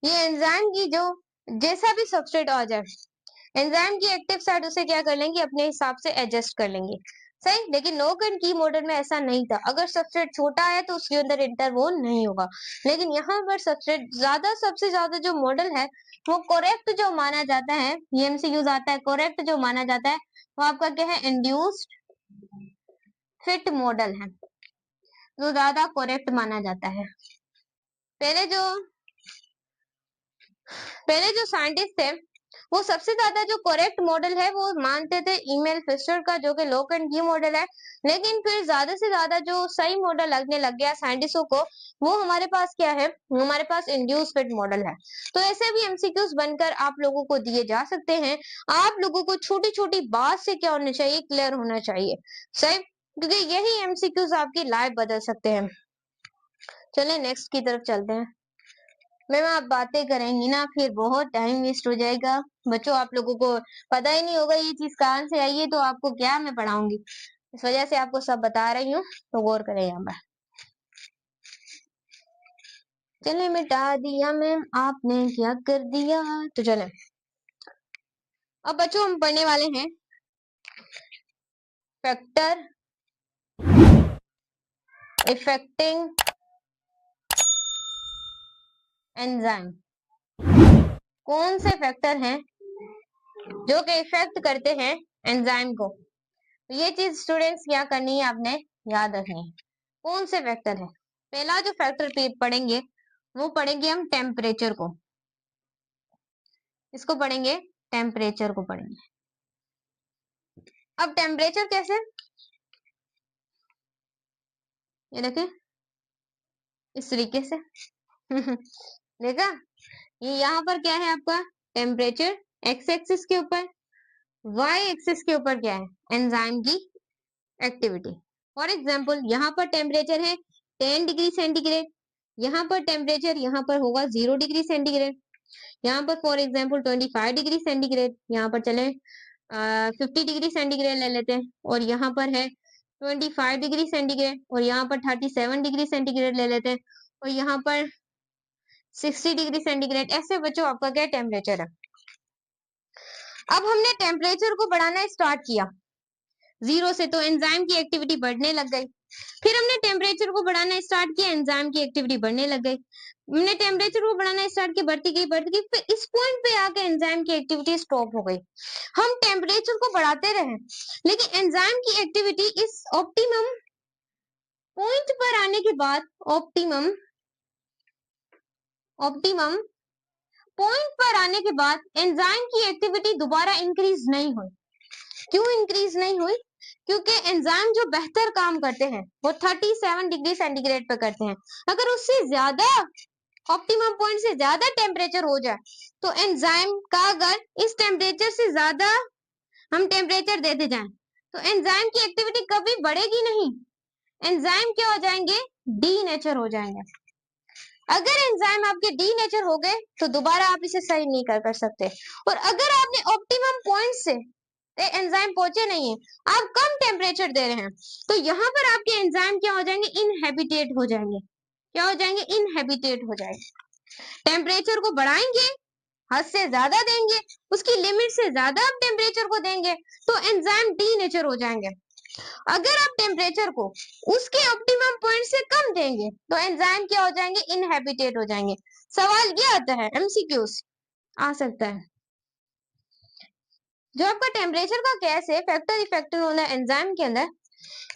ये एंजाइम की जो जैसा भी सबस्ट्रेट आ जाए, एंजाइम की एक्टिव साइट उसे क्या कर लेंगे, अपने हिसाब से एडजस्ट कर लेंगे। सही। लेकिन लॉग एंड की मॉडल में ऐसा नहीं था। अगर सबस्ट्रेट छोटा है तो उसके अंदर इंटरवोन नहीं होगा। लेकिन यहाँ पर सबस्ट्रेट ज्यादा, सबसे ज्यादा जो मॉडल है वो करेक्ट जो माना जाता है, ये एमसीक्यूज आता है, करेक्ट जो माना जाता है वो आपका क्या है, इंड्यूस्ड फिट मॉडल है, जो ज्यादा करेक्ट माना जाता है। पहले जो पहले जो साइंटिस्ट थे वो सबसे ज्यादा जो करेक्ट मॉडल है वो मानते थे ईमेल फिशर का, जो कि लॉक एंड की मॉडल है। लेकिन फिर ज्यादा से ज्यादा जो सही मॉडल लगने लग गया साइंटिस्टों को, वो हमारे पास क्या है, हमारे पास इंड्यूस फिट मॉडल है। तो ऐसे भी एमसीक्यूज बनकर आप लोगों को दिए जा सकते हैं। आप लोगों को छोटी छोटी बात से क्या होना चाहिए, क्लियर होना चाहिए, सही, क्योंकि यही एमसीक्यूज आपकी लाइफ बदल सकते हैं। चलिए नेक्स्ट की तरफ चलते हैं। मैम आप बातें करेंगी ना फिर बहुत टाइम वेस्ट हो जाएगा। बच्चों आप लोगों को पता ही नहीं होगा ये चीज कहाँ से आई है, तो आपको क्या मैं पढ़ाऊंगी, इस वजह से आपको सब बता रही हूँ, तो गौर करें यहाँ पर। चले मिटा दिया मैम आपने क्या कर दिया, तो चले अब बच्चों हम पढ़ने वाले हैं फैक्टर इफेक्टिंग एंजाइम। कौन से फैक्टर हैं जो कि इफेक्ट करते हैं एंजाइम को। तो ये चीज स्टूडेंट्स क्या करनी है, आपने याद रखनी है। कौन से फैक्टर है, पहला जो फैक्टर पढ़ेंगे वो पढ़ेंगे हम टेम्परेचर को, इसको पढ़ेंगे, टेम्परेचर को पढ़ेंगे। अब टेम्परेचर कैसे, ये देखें इस तरीके से देखा, ये यहाँ पर क्या है आपका टेम्परेचर, एक्स एक्सिस के ऊपर, वाई एक्सिस के ऊपर क्या है, एंजाइम की एक्टिविटी। फॉर एग्जाम्पल यहाँ पर टेम्परेचर है 10 डिग्री सेंटीग्रेड, यहाँ पर टेम्परेचर यहाँ पर होगा 0 डिग्री सेंटीग्रेड, यहाँ पर फॉर एग्जाम्पल 25 डिग्री सेंटीग्रेड, यहाँ पर चले 50 डिग्री सेंटीग्रेड ले लेते हैं, और यहाँ पर है 25 डिग्री सेंटीग्रेड, और यहाँ पर 37 डिग्री सेंटीग्रेड ले लेते हैं, और यहाँ पर 60 डिग्री सेंटीग्रेड। ऐसे बच्चों आपका क्या टेम्परेचर है। अब हमने टेम्परेचर को बढ़ाना स्टार्ट किया 0 से, तो एंजाइम की एक्टिविटी बढ़ने लग गई। फिर हमने टेम्परेचर को बढ़ाना स्टार्ट किया, एंजाइम की एक्टिविटी बढ़ने लग गई। हमने टेम्परेचर को बढ़ाना स्टार्ट किया, बढ़ती गई, फिर इस पॉइंट पे आके एंजाइम की एक्टिविटी स्टॉप हो गई। हम टेम्परेचर को बढ़ाते रहे, लेकिन एंजाइम की एक्टिविटी इस ऑप्टिमम पॉइंट पर आने के बाद, ऑप्टिमम पॉइंट पर आने के बाद एंजाइम की एक्टिविटी दोबारा इंक्रीज नहीं हुई। क्यों इंक्रीज नहीं हुई, क्योंकि एंजाइम जो बेहतर काम करते हैं वो 37 डिग्री सेंटीग्रेड पे करते हैं। अगर उससे ज्यादा ऑप्टिमम पॉइंट से ज्यादा टेम्परेचर हो जाए, तो एंजाइम का अगर इस टेम्परेचर से ज्यादा हम टेम्परेचर देते जाएं, तो एंजाइम की एक्टिविटी कभी बढ़ेगी नहीं। एंजाइम क्या हो जाएंगे, डी नेचर हो जाएंगे। अगर एंजाइम आपके डी नेचर हो गए, तो दोबारा आप इसे सही नहीं कर सकते। और अगर आपने ऑप्टिमम पॉइंट से एंजाइम पहुंचे नहीं है, आप कम टेम्परेचर दे रहे हैं, तो यहाँ पर आपके एंजाइम क्या हो जाएंगे, इनहेबिटेट हो जाएंगे। क्या हो जाएंगे, इनहेबिटेट हो जाएंगे। टेम्परेचर को बढ़ाएंगे, हद से ज्यादा देंगे, उसकी लिमिट से ज्यादा आप टेम्परेचर को देंगे, तो एंजाइम डी नेचर हो जाएंगे। अगर आप टेम्परेचर को उसके ऑप्टिमम पॉइंट से कम देंगे, तो एंजाइम क्या हो जाएंगे, इनहेबिटेट हो जाएंगे। सवाल ये आता है, एमसीक्यूज आ सकता है, जो आपका टेम्परेचर का केस है, फैक्टर इफेक्टिव होना एंजाइम के अंदर,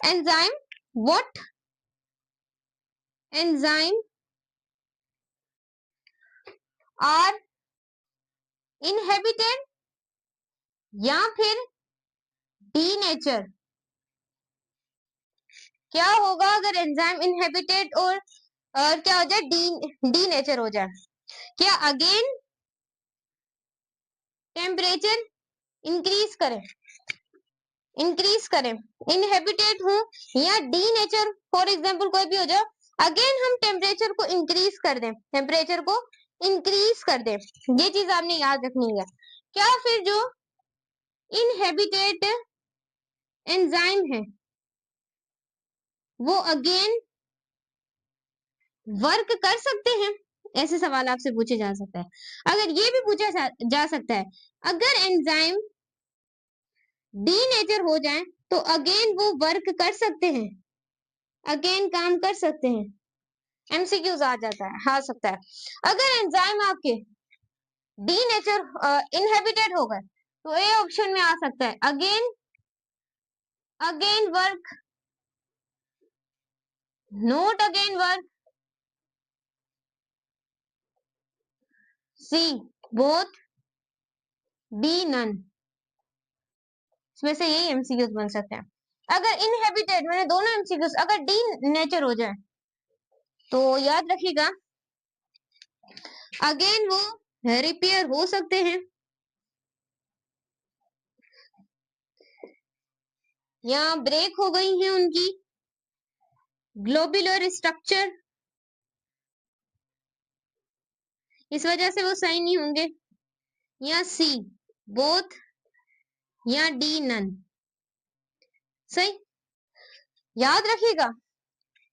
enzyme what enzyme are inhibited या फिर डी नेचर। क्या होगा अगर एंजाइम इनहेबिटेड और क्या हो जाए, डी नेचर हो जाए, क्या अगेन टेम्परेचर इंक्रीज करें, इनहेबिटेट हूं या डी नेचर फॉर एग्जाम्पल कोई भी हो जाए, अगेन हम टेम्परेचर को इंक्रीज कर दें, ये चीज आपने याद रखनी है। क्या फिर जो इनहेबिटेट एंजाइम है वो अगेन वर्क कर सकते हैं, ऐसे सवाल आपसे पूछे जा सकता है। अगर ये भी पूछा जा सकता है, अगर एंजाइम डी नेचर हो जाए, तो अगेन वो वर्क कर सकते हैं, अगेन काम कर सकते हैं। एमसीक्यूज आ जाता है, आ सकता है। अगर एंजाइम आपके डी नेचर इनहेबिटेड हो गए, तो ए ऑप्शन में आ सकता है, again work, not again work, C both D none. इसमें से यही एमसीक्यूज बन सकते हैं। अगर इनहेबिटेड, मैंने दोनों एमसीक्यूज, अगर डी नेचर हो जाए तो याद रखिएगा अगेन वो रिपेयर हो सकते हैं या ब्रेक हो गई है उनकी ग्लोबुलर स्ट्रक्चर, इस वजह से वो सही नहीं होंगे, या सी बोथ, या डी नन। सही याद रखिएगा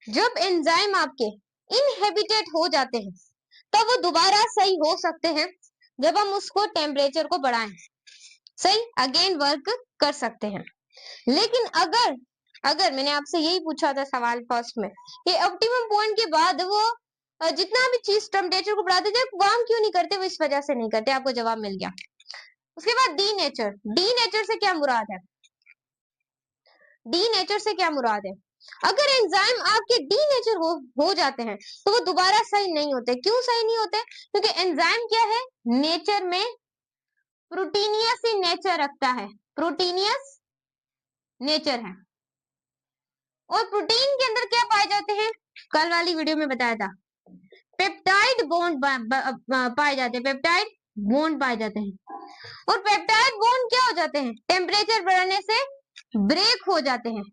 जब एंजाइम आपके इनहेबिटेट हो जाते हैं तब वो दोबारा सही हो सकते हैं जब हम उसको टेम्परेचर को बढ़ाएं, सही अगेन वर्क कर सकते हैं। लेकिन अगर अगर मैंने आपसे यही पूछा था सवाल फर्स्ट में कि ऑप्टिमम पॉइंट के बाद वो जितना भी चीज टेम्परेचर को बढ़ाते थे वार्म क्यों नहीं करते, वो इस वजह से नहीं करते, आपको जवाब मिल गया। उसके बाद डी नेचर, डी नेचर से क्या मुराद है, डी नेचर से क्या मुराद है, अगर एंजाइम आपके डी नेचर हो जाते हैं तो वो दोबारा सही नहीं होते। क्यों सही नहीं होते, क्योंकि एंजाइम क्या है, नेचर में प्रोटीनियस ही नेचर रखता है, प्रोटीनियस नेचर है। और प्रोटीन के अंदर क्या पाए जाते हैं, कल वाली वीडियो में बताया था, पेप्टाइड बॉन्ड पाए जाते हैं, पेप्टाइड बॉन्ड पाए जाते हैं। और पेप्टाइड बॉन्ड क्या हो जाते हैं, टेम्परेचर बढ़ने से ब्रेक हो जाते हैं,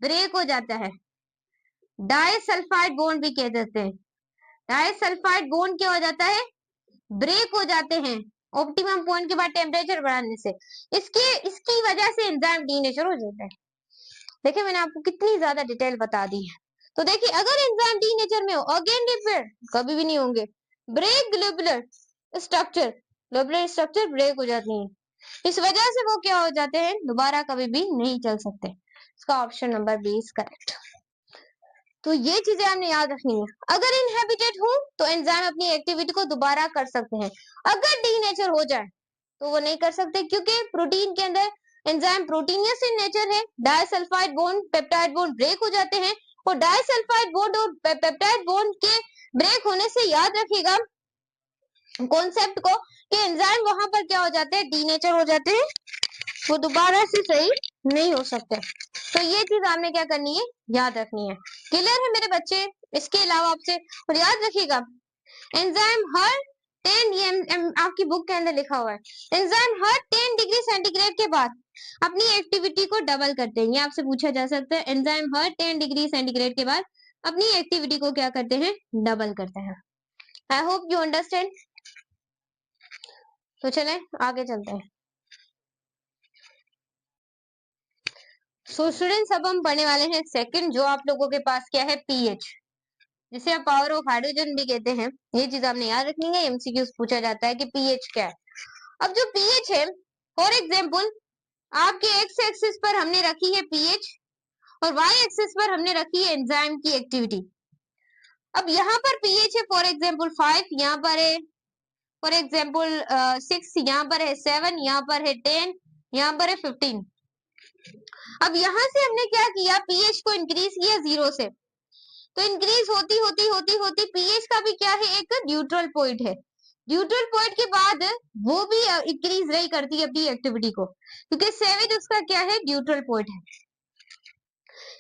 ब्रेक हो जाता है। डाइसल्फाइड बॉन्ड भी कह देते हैं, डाइसल्फाइड बॉन्ड क्या हो जाता है, ब्रेक हो जाते हैं ऑप्टिमम पॉइंट के बाद टेम्परेचर बढ़ाने से। इसकी वजह से एंजाइम डीनेचर हो जाता है। देखिए मैंने आपको कितनी ज्यादा डिटेल बता दी है। तो देखिए अगर एंजाइम डीनेचर में हो अगेन रिपेयर कभी भी नहीं होंगे। Break globular structure, globular structure break हो जाती है, इस वजह से वो क्या हो जाते हैं, दोबारा कभी भी नहीं चल सकते। इसका option number B is correct. तो ये चीजें हमने याद रखनी है। अगर इनहेबिटेड हो तो एंजाइम अपनी एक्टिविटी को दोबारा कर सकते हैं, अगर डीनेचर हो जाए तो वो नहीं कर सकते, क्योंकि प्रोटीन के अंदर एंजाइम प्रोटीनियस इन नेचर है। Disulphide bond peptide bond break हो जाते हैं, और डाइसल्फाइड बॉन्ड और पेप्टाइड बॉन्ड के ब्रेक होने से याद रखिएगा कॉन्सेप्ट को कि एंजाइम वहां पर क्या हो जाते हैं, डीनेचर हो जाते हैं, वो दोबारा से सही नहीं हो सकते। तो ये चीज आपने क्या करनी है, याद रखनी है। क्लियर है मेरे बच्चे। इसके अलावा आपसे और याद रखिएगा एंजाइम हर 10 ये आपकी बुक के अंदर लिखा हुआ है, एंजाइम हर 10 डिग्री सेंटीग्रेड के बाद अपनी एक्टिविटी को डबल करते हैं। ये आपसे पूछा जा सकता है, एंजाइम हर 10 डिग्री सेंटीग्रेड के बाद अपनी एक्टिविटी को क्या करते हैं, डबल करते हैं। I hope you understand. तो चलें आगे चलते हैं। सो स्टूडेंट्स अब हम पढ़ने वाले हैं सेकंड, जो आप लोगों के पास क्या है, पीएच, जिसे आप पावर ऑफ हाइड्रोजन भी कहते हैं। ये चीज आपने याद रखनी है, एमसीक्यूज पूछा जाता है कि पीएच क्या है। अब जो पीएच है, फॉर एग्जांपल आपके एक्स एक्सिस पर हमने रखी है पीएच और वाई एक्सिस पर हमने रखी है एंजाइम की एक्टिविटी। अब यहाँ पर पीएच है फॉर एग्जांपल 5, यहाँ पर है फॉर एग्जांपल 6, यहाँ पर है 7, यहाँ पर है 10, यहाँ पर है 15। अब यहाँ से हमने क्या किया, पीएच को इंक्रीज किया 0 से, तो इंक्रीज होती होती होती होती पीएच का भी क्या है, एक न्यूट्रल पॉइंट है। न्यूट्रल पॉइंट के बाद वो भी इंक्रीज नहीं करती है अपनी एक्टिविटी को, क्योंकि 7 उसका क्या है, न्यूट्रल पॉइंट है।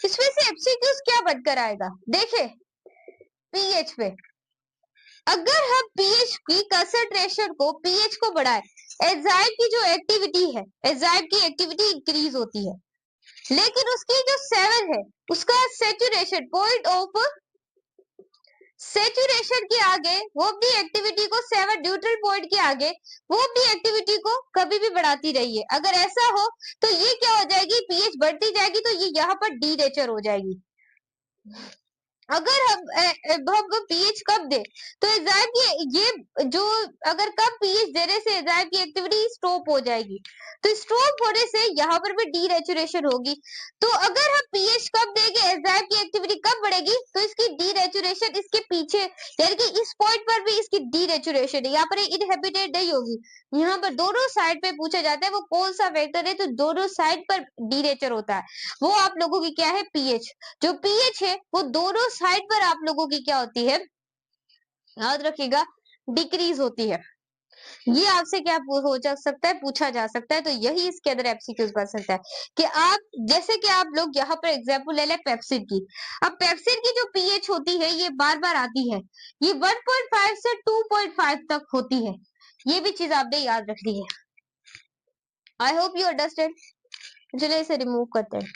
इसमें से एमसीक्यूज क्या बनकर आएगा, देखे पीएच पे, अगर हम पीएच की कंसंट्रेशन को, पीएच को बढ़ाए, एंजाइम की जो एक्टिविटी है, एंजाइम की एक्टिविटी इंक्रीज होती है, लेकिन उसकी जो 7 है उसका सेचुरेशन पॉइंट ऑफ सेचुरेशन के आगे वो अपनी एक्टिविटी को 7 न्यूट्रल पॉइंट के आगे वो अपनी एक्टिविटी को कभी भी बढ़ाती रही है। अगर ऐसा हो तो ये क्या हो जाएगी, पीएच बढ़ती जाएगी, तो ये यहाँ पर डी नेचर हो जाएगी। अगर हम पीएच कब दे तो एंजाइम की ये जो, अगर कम पीएच देने से एंजाइम की एक्टिविटी स्टॉप हो जाएगी, तो स्टॉप होने से यहाँ पर भी डीनेचुरेशन होगी। तो अगर हम पीएच कब देंगे, एंजाइम की एक्टिविटी कब बढ़ेगी, तो इसकी डीनेचुरेशन इसके पीछे, यानी कि इस पॉइंट पर भी इसकी डीनेचुरेशन है, यहाँ पर इनहेबिटेड नहीं होगी। यहाँ पर दोनों साइड पे पूछा जाता है वो कौन सा वेक्टर है, तो दोनों साइड पर डीनेचर होता है, वो आप लोगों की क्या है, पीएच। जो पीएच है वो दोनों साइड पर आप लोगों की क्या होती है, याद रखिएगा, डिक्रीज होती है। ये आपसे क्या हो जा सकता है, पूछा जा सकता है। तो यही इसके अंदर एमसीक्यूज बन सकता है कि आप जैसे कि आप लोग यहाँ पर एग्जाम्पल ले लें पेप्सिड की। अब पेप्सिड की जो पीएच होती है ये बार बार आती है, ये 1.5 से 2.5 तक होती है। ये भी चीज आपने याद रखनी है। I hope you understand. चलिए इसे रिमूव करते हैं।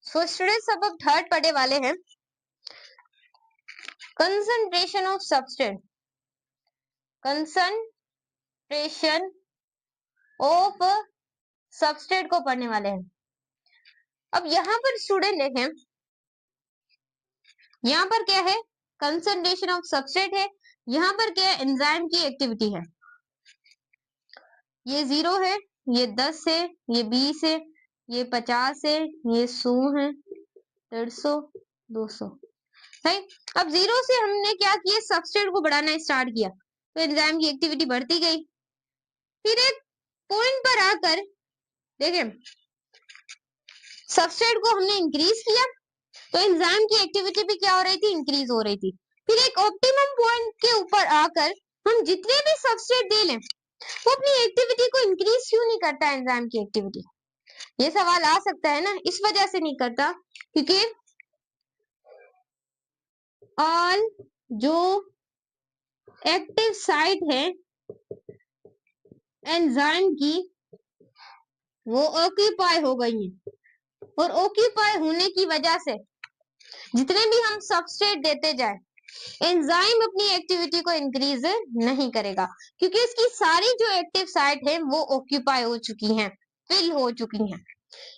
सो स्टूडेंट्स अब हम थर्ड पढ़ने वाले हैं, concentration of substance. Concentration of substance को पढ़ने वाले हैं। अब यहाँ पर स्टूडेंट देखें, यहाँ पर क्या है, कंसंट्रेशन ऑफ सब्सटेंस है, यहाँ पर क्या है, एंजाइम की एक्टिविटी है। ये 0 है, ये 10 है, ये 20 है, ये 50 है, ये 100 है, 150, 200। राइट। अब 0 से हमने क्या किया, सब्सट्रेट को बढ़ाना स्टार्ट किया, तो एंजाइम की एक्टिविटी बढ़ती गई। फिर एक पॉइंट पर आकर देखें, सब्सट्रेट को हमने इंक्रीज किया, तो एंजाइम की एक्टिविटी भी क्या हो रही थी, इंक्रीज हो रही थी। फिर एक ऑप्टिमम पॉइंट के ऊपर आकर हम जितने भी सब्सट्रेट दे लें, वो अपनी एक्टिविटी को इंक्रीज क्यों नहीं करता, एंजाइम की एक्टिविटी। ये सवाल आ सकता है ना, इस वजह से नहीं करता क्योंकि ऑल जो एक्टिव साइट है एंजाइम की वो ऑक्यूपाई हो गई है, और ऑक्यूपाई होने की वजह से जितने भी हम सबस्ट्रेट देते जाए, एंजाइम अपनी एक्टिविटी को इंक्रीज नहीं करेगा, क्योंकि इसकी सारी जो एक्टिव साइट है वो ऑक्यूपाई हो चुकी हैं, फिल हो चुकी हैं।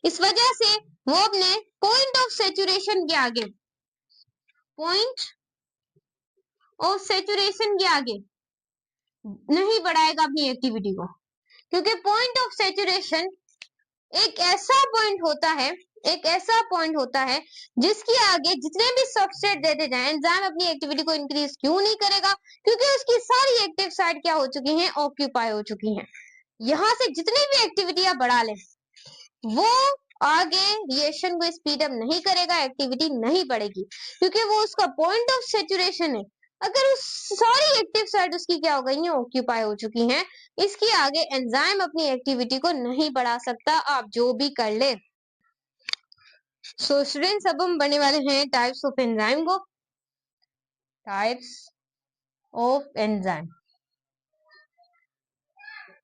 इस वजह से वो अपने पॉइंट ऑफ सेचुरेशन के आगे, पॉइंट ऑफ सेचुरेशन के आगे नहीं बढ़ाएगा अपनी एक्टिविटी को, क्योंकि पॉइंट ऑफ सेचुरेशन एक ऐसा पॉइंट होता है, एक ऐसा पॉइंट होता है जिसके आगे जितने भी सबस्ट्रेट देते जाएं, एंजाइम अपनी एक्टिविटी को इंक्रीज क्यों नहीं करेगा, क्योंकि उसकी सारी एक्टिव साइट क्या हो चुकी हैं, ऑक्यूपाई हो चुकी हैं। यहां से जितनी भी एक्टिविटी आप बढ़ा लें, वो आगे रिएक्शन को स्पीड अप नहीं करेगा, एक्टिविटी नहीं बढ़ेगी, क्योंकि वो उसका पॉइंट ऑफ सेचुरेशन है। अगर उस सारी एक्टिव साइट उसकी क्या हो गई है, ऑक्यूपाई हो चुकी हैं, इसके आगे एंजाइम अपनी एक्टिविटी को नहीं बढ़ा सकता, आप जो भी कर ले। सो स्टूडेंट्स अब हम बढ़ने वाले हैं टाइप्स ऑफ एंजाइम को, टाइप्स ऑफ एंजाइम।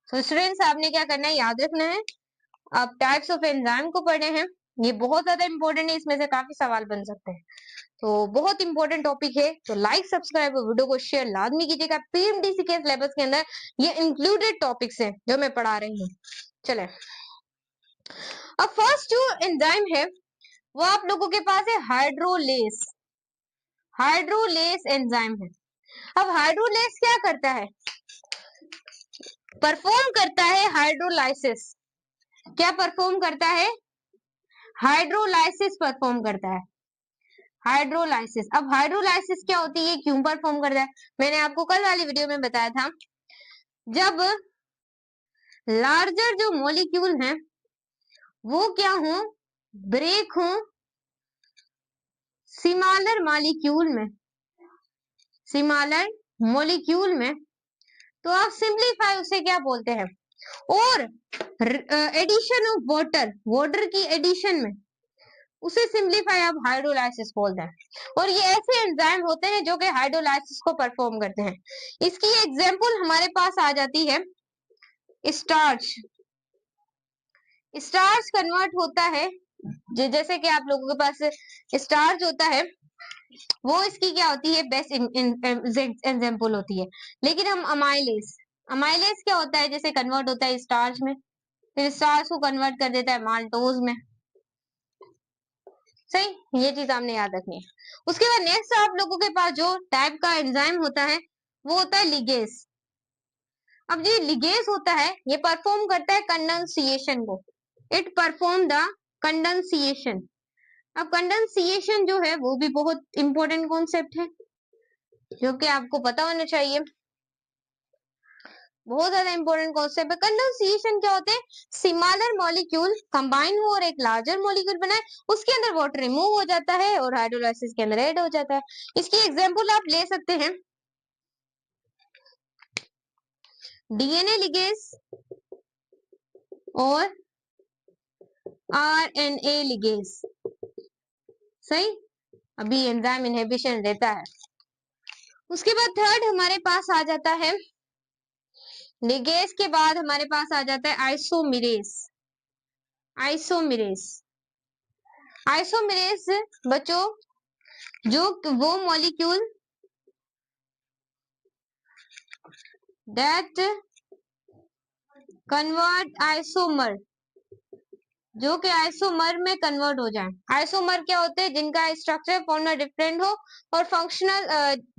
तो स्टूडेंट्स आपने क्या करना है, याद रखना है, आप टाइप्स ऑफ एंजाइम को पढ़े हैं, ये बहुत ज्यादा इंपॉर्टेंट है, इसमें से काफी सवाल बन सकते हैं, तो बहुत इंपॉर्टेंट टॉपिक है। तो लाइक सब्सक्राइब और वीडियो को शेयर लाजमी कीजिएगा। पीएमडीसी के सिलेबस के अंदर ये इंक्लूडेड टॉपिक्स हैं जो मैं पढ़ा रही हूँ। चले, अब फर्स्ट जो एंजाइम है वो आप लोगों के पास है हाइड्रोलेस। हाइड्रोलेस एंजाइम है। अब हाइड्रोलेस क्या करता है, परफॉर्म करता है हाइड्रोलाइसिस। क्या परफॉर्म करता है, हाइड्रोलाइसिस परफॉर्म करता है, हाइड्रोलाइसिस। अब हाइड्रोलाइसिस क्या होती है, क्यों परफॉर्म करता है, मैंने आपको कल वाली वीडियो में बताया था, जब लार्जर जो मॉलिक्यूल हैं वो क्या हो, ब्रेक हो स्मॉलर मॉलिक्यूल में, स्मॉलर मॉलिक्यूल में, तो आप सिंपलीफाई उसे क्या बोलते हैं, और एडिशन ऑफ वाटर, वाटर की एडिशन में उसे सिंपलीफाई आप हाइड्रोलाइसिस बोलते हैं। और ये ऐसे एंजाइम होते हैं जो कि हाइड्रोलाइसिस को परफॉर्म करते हैं। इसकी एग्जांपल हमारे पास आ जाती है स्टार्च। स्टार्च कन्वर्ट होता है, जैसे कि आप लोगों के पास स्टार्च होता है, वो इसकी क्या होती है, बेस्ट एग्जांपल होती है। लेकिन हम अमाइलेज, अमाइलेज क्या होता है, जैसे कन्वर्ट होता है स्टार्च में, फिर स्टार्च को कन्वर्ट कर देता है माल्टोज में। सही, ये चीज आपने याद रखनी है। उसके बाद नेक्स्ट आप लोगों के पास जो टाइप का एंजाइम होता है वो होता है लिगेस। अब जो लिगेस होता है ये परफॉर्म करता है कंडेंसिएशन को, इट परफॉर्म द कंडेंसिएशन। अब कंडेंसिएशन जो है वो भी बहुत इंपॉर्टेंट कॉन्सेप्ट है जो कि आपको पता होना चाहिए। बहुत ज्यादा इंपॉर्टेंट कॉन्सेप्ट है। कंडेंसेशन क्या होते हैं? स्मॉलर मॉलिक्यूल कंबाइन हो और एक लार्जर मॉलिक्यूल बनाए, उसके अंदर वाटर रिमूव हो जाता है और हाइड्रोलाइसिस के अंदर ऐड हो जाता है। इसकी एग्जांपल आप ले सकते हैं डीएनए लिगेज और आरएनए लिगेज। सही, अभी एंजाइम इनहिबिशन रहता है। उसके बाद थर्ड हमारे पास आ जाता है लिगेज के बाद हमारे पास आ जाता है आइसोमेरेज। आइसोमेरेज, आइसोमेरेज बच्चों जो वो मॉलिक्यूल दैट कन्वर्ट आइसोमर, जो कि आइसोमर में कन्वर्ट हो जाए। आइसोमर क्या होते हैं? जिनका स्ट्रक्चर फॉर्मूला डिफरेंट हो और फंक्शनल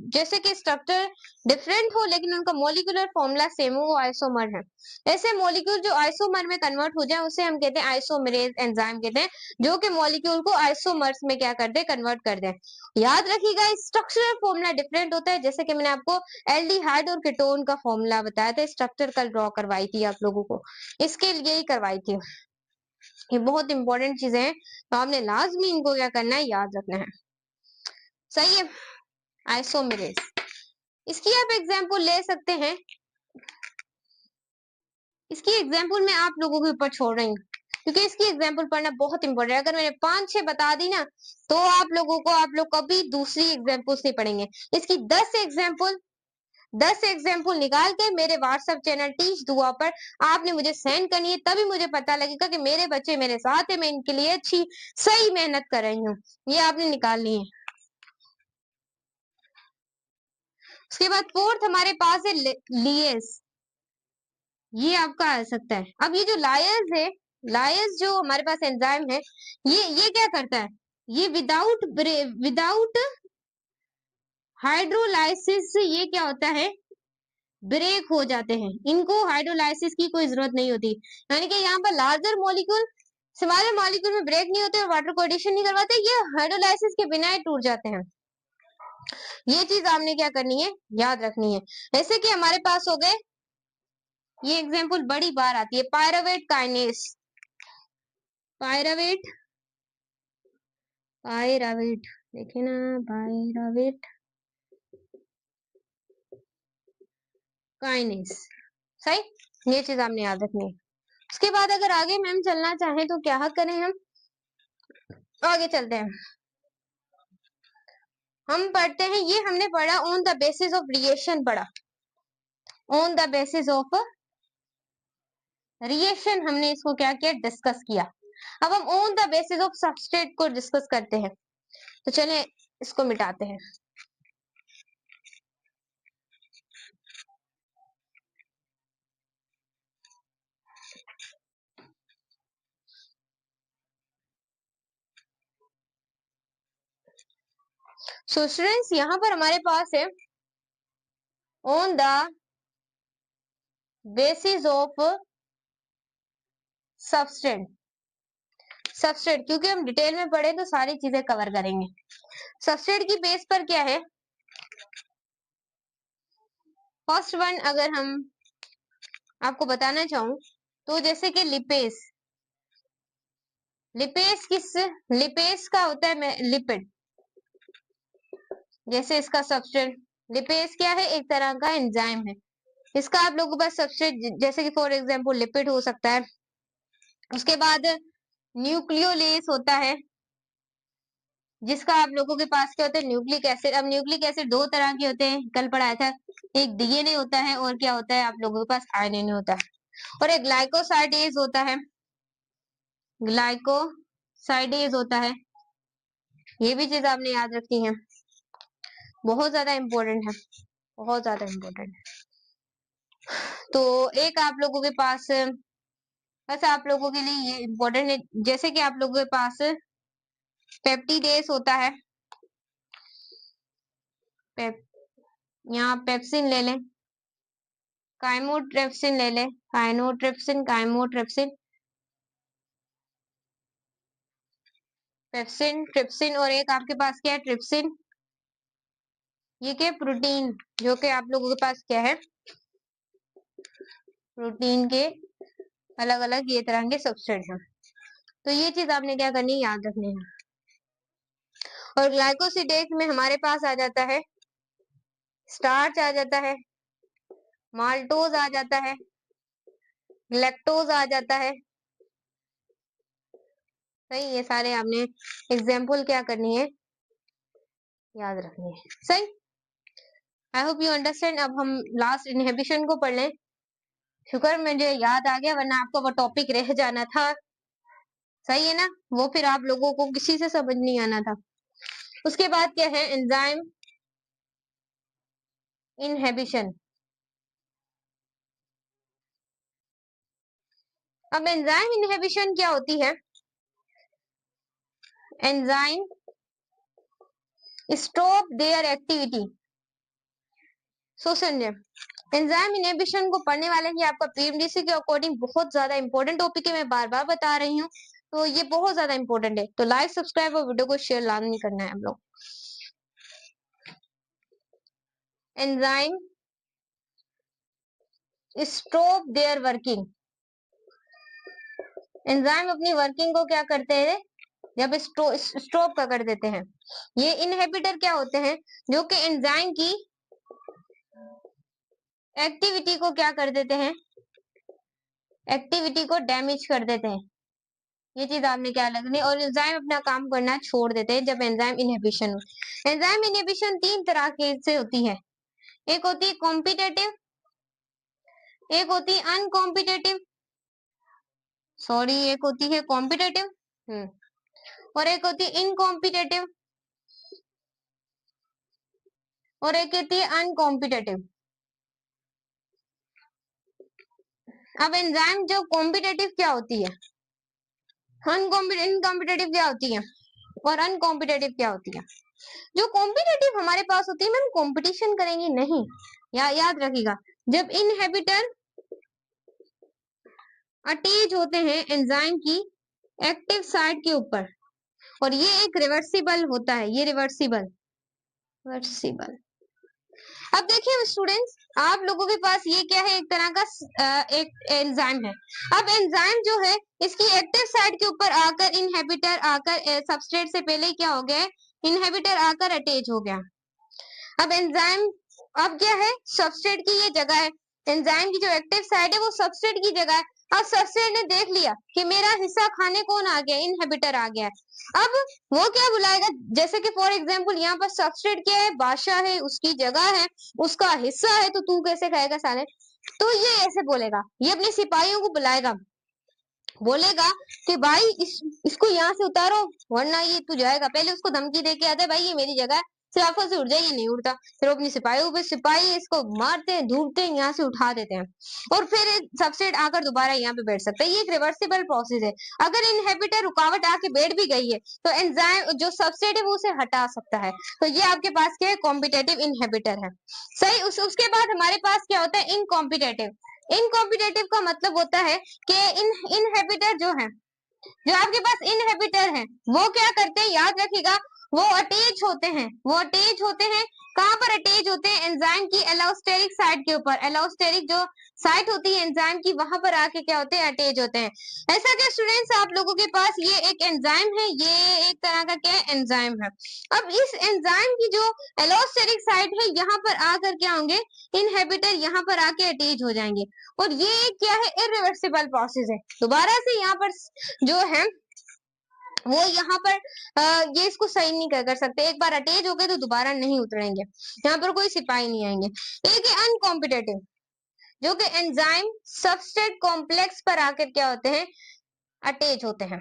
जैसे कि स्ट्रक्चर डिफरेंट हो लेकिन उनका मॉलिक्यूलर फॉर्मूला सेम हो, वो आइसोमर है। ऐसे मॉलिक्यूल जो आइसोमर में कन्वर्ट हो जाए उसे हम कहते हैं आइसोमेरेज एंजाइम कहते हैं, जो कि मॉलिक्यूल को आइसोमर्स में क्या कर दे? कन्वर्ट कर दे। याद रखिएगा स्ट्रक्चरल फॉर्मूला डिफरेंट होता है, जैसे कि मैंने आपको एल्डिहाइड और कीटोन का फॉर्मूला बताया था, स्ट्रक्चर कल ड्रॉ करवाई थी आप लोगों को, इसके लिए ही करवाई थी। ये बहुत इंपॉर्टेंट चीजें हैं, तो आपने लाजमी इनको क्या करना है? याद रखना है। सही है, आइसोमेरेज। इसकी आप एग्जांपल ले सकते हैं, इसकी एग्जांपल मैं आप लोगों के ऊपर छोड़ रही हूँ क्योंकि इसकी एग्जांपल पढ़ना बहुत इंपॉर्टेंट है। अगर मैंने 5-6 बता दी ना तो आप लोग कभी दूसरी एग्जाम्पल्स नहीं पढ़ेंगे। इसकी 10 एग्जाम्पल निकाल के मेरे व्हाट्सएप चैनल टीच दुआ पर आपने मुझे सेंड करनी है, तभी मुझे पता लगेगा कि मेरे बच्चे मेरे साथ है, मैं इनके लिए अच्छी सही मेहनत कर रही हूँ। ये आपने निकालनी है। उसके बाद फोर्थ हमारे पास है लिएस। ये आपका आ सकता है। अब ये जो लायस है, लायस जो हमारे पास एंजाइम है, ये क्या करता है? ये विदाउट हाइड्रोलाइसिस ये क्या होता है? ब्रेक हो जाते हैं। इनको हाइड्रोलाइसिस की कोई जरूरत नहीं होती, यानी कि यहाँ पर लार्जर मॉलिक्यूल स्मॉलर मॉलिक्यूल में ब्रेक नहीं होते और वाटर को एडिशन नहीं करवाते, ये हाइड्रोलाइसिस के बिना ही टूट जाते हैं। ये चीज आपने क्या करनी है? याद रखनी है। जैसे कि हमारे पास हो गए, ये एग्जांपल बड़ी बार आती है, पायरावेट काइनेस। पायरावेट, पायरावेट देखे ना, पायरावेट काइनेस। सही, ये चीज आपने याद रखनी है। उसके बाद अगर आगे मैम चलना चाहें तो क्या करें? हम आगे चलते हैं, हम पढ़ते हैं। ये हमने पढ़ा on the basis of reaction, पढ़ा on the basis of reaction, हमने इसको क्या किया? डिस्कस किया। अब हम on the basis of substrate को डिस्कस करते हैं, तो चलिए इसको मिटाते हैं। सो स्टूडेंट्स यहाँ पर हमारे पास है on the basis of substrate. Substrate क्योंकि हम डिटेल में पढ़े तो सारी चीजें कवर करेंगे। सबस्ट्रेट की बेस पर क्या है? फर्स्ट वन अगर हम आपको बताना चाहूं तो जैसे कि लिपेस, लिपेस किस, लिपेस का होता है लिपिड, जैसे इसका सबस्ट्रेट लिपेस क्या है? एक तरह का एंजाइम है। इसका आप लोगों के पास सबस्ट्रेट जैसे कि फॉर एग्जांपल लिपिड हो सकता है। उसके बाद न्यूक्लियोलेस होता है, जिसका आप लोगों के पास क्या होता है? Nucleic acid. अब न्यूक्लिक एसिड दो तरह के होते हैं, कल पढ़ाया था, एक डीएनए होता है और क्या होता है आप लोगों के पास? आरएनए होता है। और एक ग्लाइकोसाइडेज होता है, ग्लाइकोसाइडेज होता है। ये भी चीज आपने याद रखनी है, बहुत ज्यादा इंपॉर्टेंट है, बहुत ज्यादा इंपॉर्टेंट है। तो एक आप लोगों के पास बस आप लोगों के लिए ये इंपॉर्टेंट है, जैसे कि आप लोगों के पास पेप्टिडेस होता है, पेप, यहाँ पेप्सिन ले लें, काइमोट्रिप्सिन ले लें, काइनोट्रिप्सिन, काइमोट्रिप्सिन, पेप्सिन, ट्रिप्सिन, और एक आपके पास क्या है? ट्रिप्सिन। ये क्या? प्रोटीन, जो कि आप लोगों के पास क्या है? प्रोटीन के अलग अलग ये तरह के सबस्ट्रेट हैं। तो ये चीज आपने क्या करनी है, याद रखनी है। और ग्लाइकोसिडेज में हमारे पास आ जाता है स्टार्च, आ जाता है माल्टोज, आ जाता है लैक्टोज, आ जाता है। सही, ये सारे आपने एग्जाम्पल क्या करनी है, याद रखनी है। सही, आई होप यू अंडरस्टैंड। अब हम लास्ट इनहिबिशन को पढ़ लें। शुक्र मुझे याद आ गया, वरना आपको वो टॉपिक रह जाना था। सही है ना, वो फिर आप लोगों को किसी से समझ नहीं आना था। उसके बाद क्या है, एंजाइम इनहिबिशन। अब एंजाइम इनहिबिशन क्या होती है, एंजाइम स्टॉप देयर एक्टिविटी। सो समझे, एंजाइम इनहिबिशन को पढ़ने वाले ही आपका पीएमडीसी के अकॉर्डिंग बहुत ज्यादा इंपॉर्टेंट टॉपिक है। मैं बार बार बता रही हूँ, तो ये बहुत ज्यादा इंपॉर्टेंट है। तो लाइक, सब्सक्राइब और वीडियो को शेयर लाजमी करना है हम लोग। Enzyme stop their working. Enzyme अपनी वर्किंग को क्या करते हैं, जब स्टॉप का कर देते हैं। ये इनहिबिटर क्या होते हैं, जो कि एंजाइम की एक्टिविटी को क्या कर देते हैं, एक्टिविटी को डैमेज कर देते हैं। ये चीज आपने क्या लगनी, और एंजाइम अपना काम करना छोड़ देते हैं जब एंजाइम इनहिबिशन हो। एंजाइम इनहिबिशन तीन तरह के से होती है, एक होती है कॉम्पिटेटिव, एक होती है अनकॉम्पिटेटिव, सॉरी एक होती है कॉम्पिटेटिव और एक होती है इनकॉम्पिटेटिव, और एक होती है अनकॉम्पिटेटिव। अब एंजाइम जो कॉम्पिटेटिव क्या होती है, इनकॉम्पिटेटिव क्या होती है, और अनकॉम्पिटेटिव क्या होती है। जो कॉम्पिटेटिव हमारे पास होती है, मैम कंपटीशन करेंगी नहीं, याद रखिएगा। जब इनहिबिटर अटैच होते हैं एंजाइम की एक्टिव साइट के ऊपर, और ये एक रिवर्सिबल होता है, ये रिवर्सिबल। अब देखिए स्टूडेंट्स, आप लोगों के पास ये क्या है, एक तरह का एक एंजाइम है। अब एंजाइम जो है, इसकी एक्टिव साइट के ऊपर आकर इनहिबिटर आकर सबस्ट्रेट से पहले ही क्या हो गया, इनहिबिटर आकर अटैच हो गया। अब एंजाइम, अब क्या है, सबस्ट्रेट की ये जगह है, एंजाइम की जो एक्टिव साइट है वो सबस्ट्रेट की जगह है। अब सबस्ट्रेट ने देख लिया कि मेरा हिस्सा खाने कौन आ गया, इनहिबिटर आ गया है। अब वो क्या बुलाएगा, जैसे कि फॉर एग्जांपल यहाँ पर सबस्ट्रेट क्या है, बादशाह है, उसकी जगह है, उसका हिस्सा है, तो तू कैसे खाएगा साले। तो ये ऐसे बोलेगा, ये अपने सिपाहियों को बुलाएगा, बोलेगा कि भाई इसको यहाँ से उतारो वरना ये तू जाएगा। पहले उसको धमकी दे के आता है, भाई ये मेरी जगह है, सिर्फ आंखों से उठ जाए, ये नहीं उड़ता। फिर अपनी सिपाहियों पे सिपाही इसको मारते हैं, ढूंढते हैं, यहाँ से उठा देते हैं, और फिर सबस्ट्रेट आकर दोबारा यहाँ पे बैठ सकता है। ये एक रिवर्सिबल प्रोसेस है। अगर इनहिबिटर रुकावट आके बैठ भी गई है, तो एंजाइम जो सबस्ट्रेट है वो उसे हटा सकता है। तो ये आपके पास क्या है, कॉम्पिटेटिव इनहिबिटर है। सही, उसके बाद हमारे पास क्या होता है, इनकॉम्पिटेटिव। इनकॉम्पिटेटिव का मतलब होता है कि इनहिबिटर जो है, जो आपके पास इनहिबिटर है, वो क्या करते हैं, याद रखिएगा, वो अटैच होते हैं। वो अटैच होते हैं कहां पर, अटैच होते हैं एंजाइम की एलोस्टेरिक साइट के ऊपर। एलोस्टेरिक जो साइट होती है एंजाइम की, वहां पर आके क्या होते हैं, अटैच होते हैं। ऐसा क्या स्टूडेंट्स, आप लोगों के पास ये एक एंजाइम है, ये एक तरह का क्या है, एंजाइम है। अब इस एंजाइम की जो एलोस्टेरिक साइट है, यहाँ पर आकर क्या होंगे, इनहिबिटर यहाँ पर आके अटैच हो जाएंगे, और ये क्या है, इरिवर्सिबल प्रोसेस है। दोबारा से यहाँ पर जो है वो यहाँ पर ये इसको सही नहीं कर सकते। एक बार अटैच हो गए तो दोबारा नहीं उतरेंगे, यहाँ पर कोई सिपाही नहीं आएंगे। एक है अनकॉम्पिटेटिव, जो कि एंजाइम सबस्ट्रेट कॉम्प्लेक्स पर आकर क्या होते हैं, अटैच होते हैं।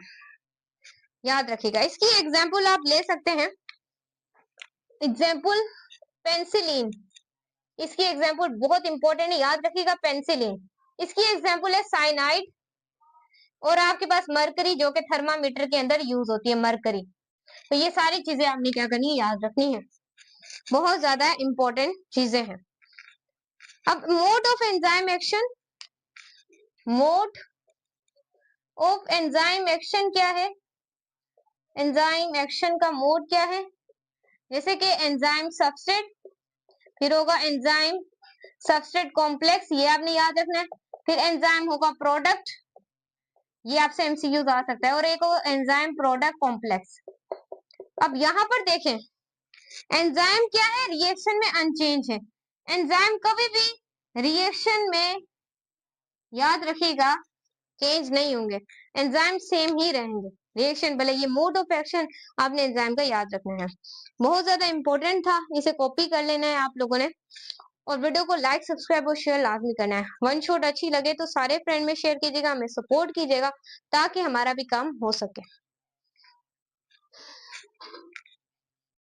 याद रखिएगा, इसकी एग्जाम्पल आप ले सकते हैं, एग्जाम्पल पेंसिलिन। इसकी एग्जाम्पल बहुत इंपॉर्टेंट है, याद रखिएगा, पेंसिलिन। इसकी एग्जाम्पल है साइनाइड, और आपके पास मरकरी, जो कि थर्मामीटर के अंदर यूज होती है, मरकरी। तो ये सारी चीजें आपने क्या करनी है, याद रखनी है, बहुत ज्यादा इंपॉर्टेंट चीजें हैं। अब mode of enzyme action, mode of enzyme action क्या है, एंजाइम एक्शन का मोड क्या है, जैसे कि एंजाइम सबस्ट्रेट, फिर होगा एंजाइम सबस्ट्रेट कॉम्प्लेक्स, ये आपने याद रखना है। फिर एंजाइम होगा प्रोडक्ट, ये आपसे एमसीक्यूज आ सकता है, और एक हो एंजाइम प्रोडक्ट कॉम्प्लेक्स। अब यहाँ पर देखें, एंजाइम क्या है, रिएक्शन में अनचेंज है। एंजाइम कभी भी रिएक्शन में, याद रखिएगा, चेंज नहीं होंगे, एंजाइम सेम ही रहेंगे। रिएक्शन भले, ये मोड ऑफ एक्शन आपने एंजाइम का याद रखना है, बहुत ज्यादा इंपॉर्टेंट था, इसे कॉपी कर लेना है आप लोगों ने। और वीडियो को लाइक सब्सक्राइब और शेयर लाजमी करना है। वन शॉट अच्छी लगे तो सारे फ्रेंड में शेयर कीजिएगा, हमें सपोर्ट कीजिएगा ताकि हमारा भी काम हो सके।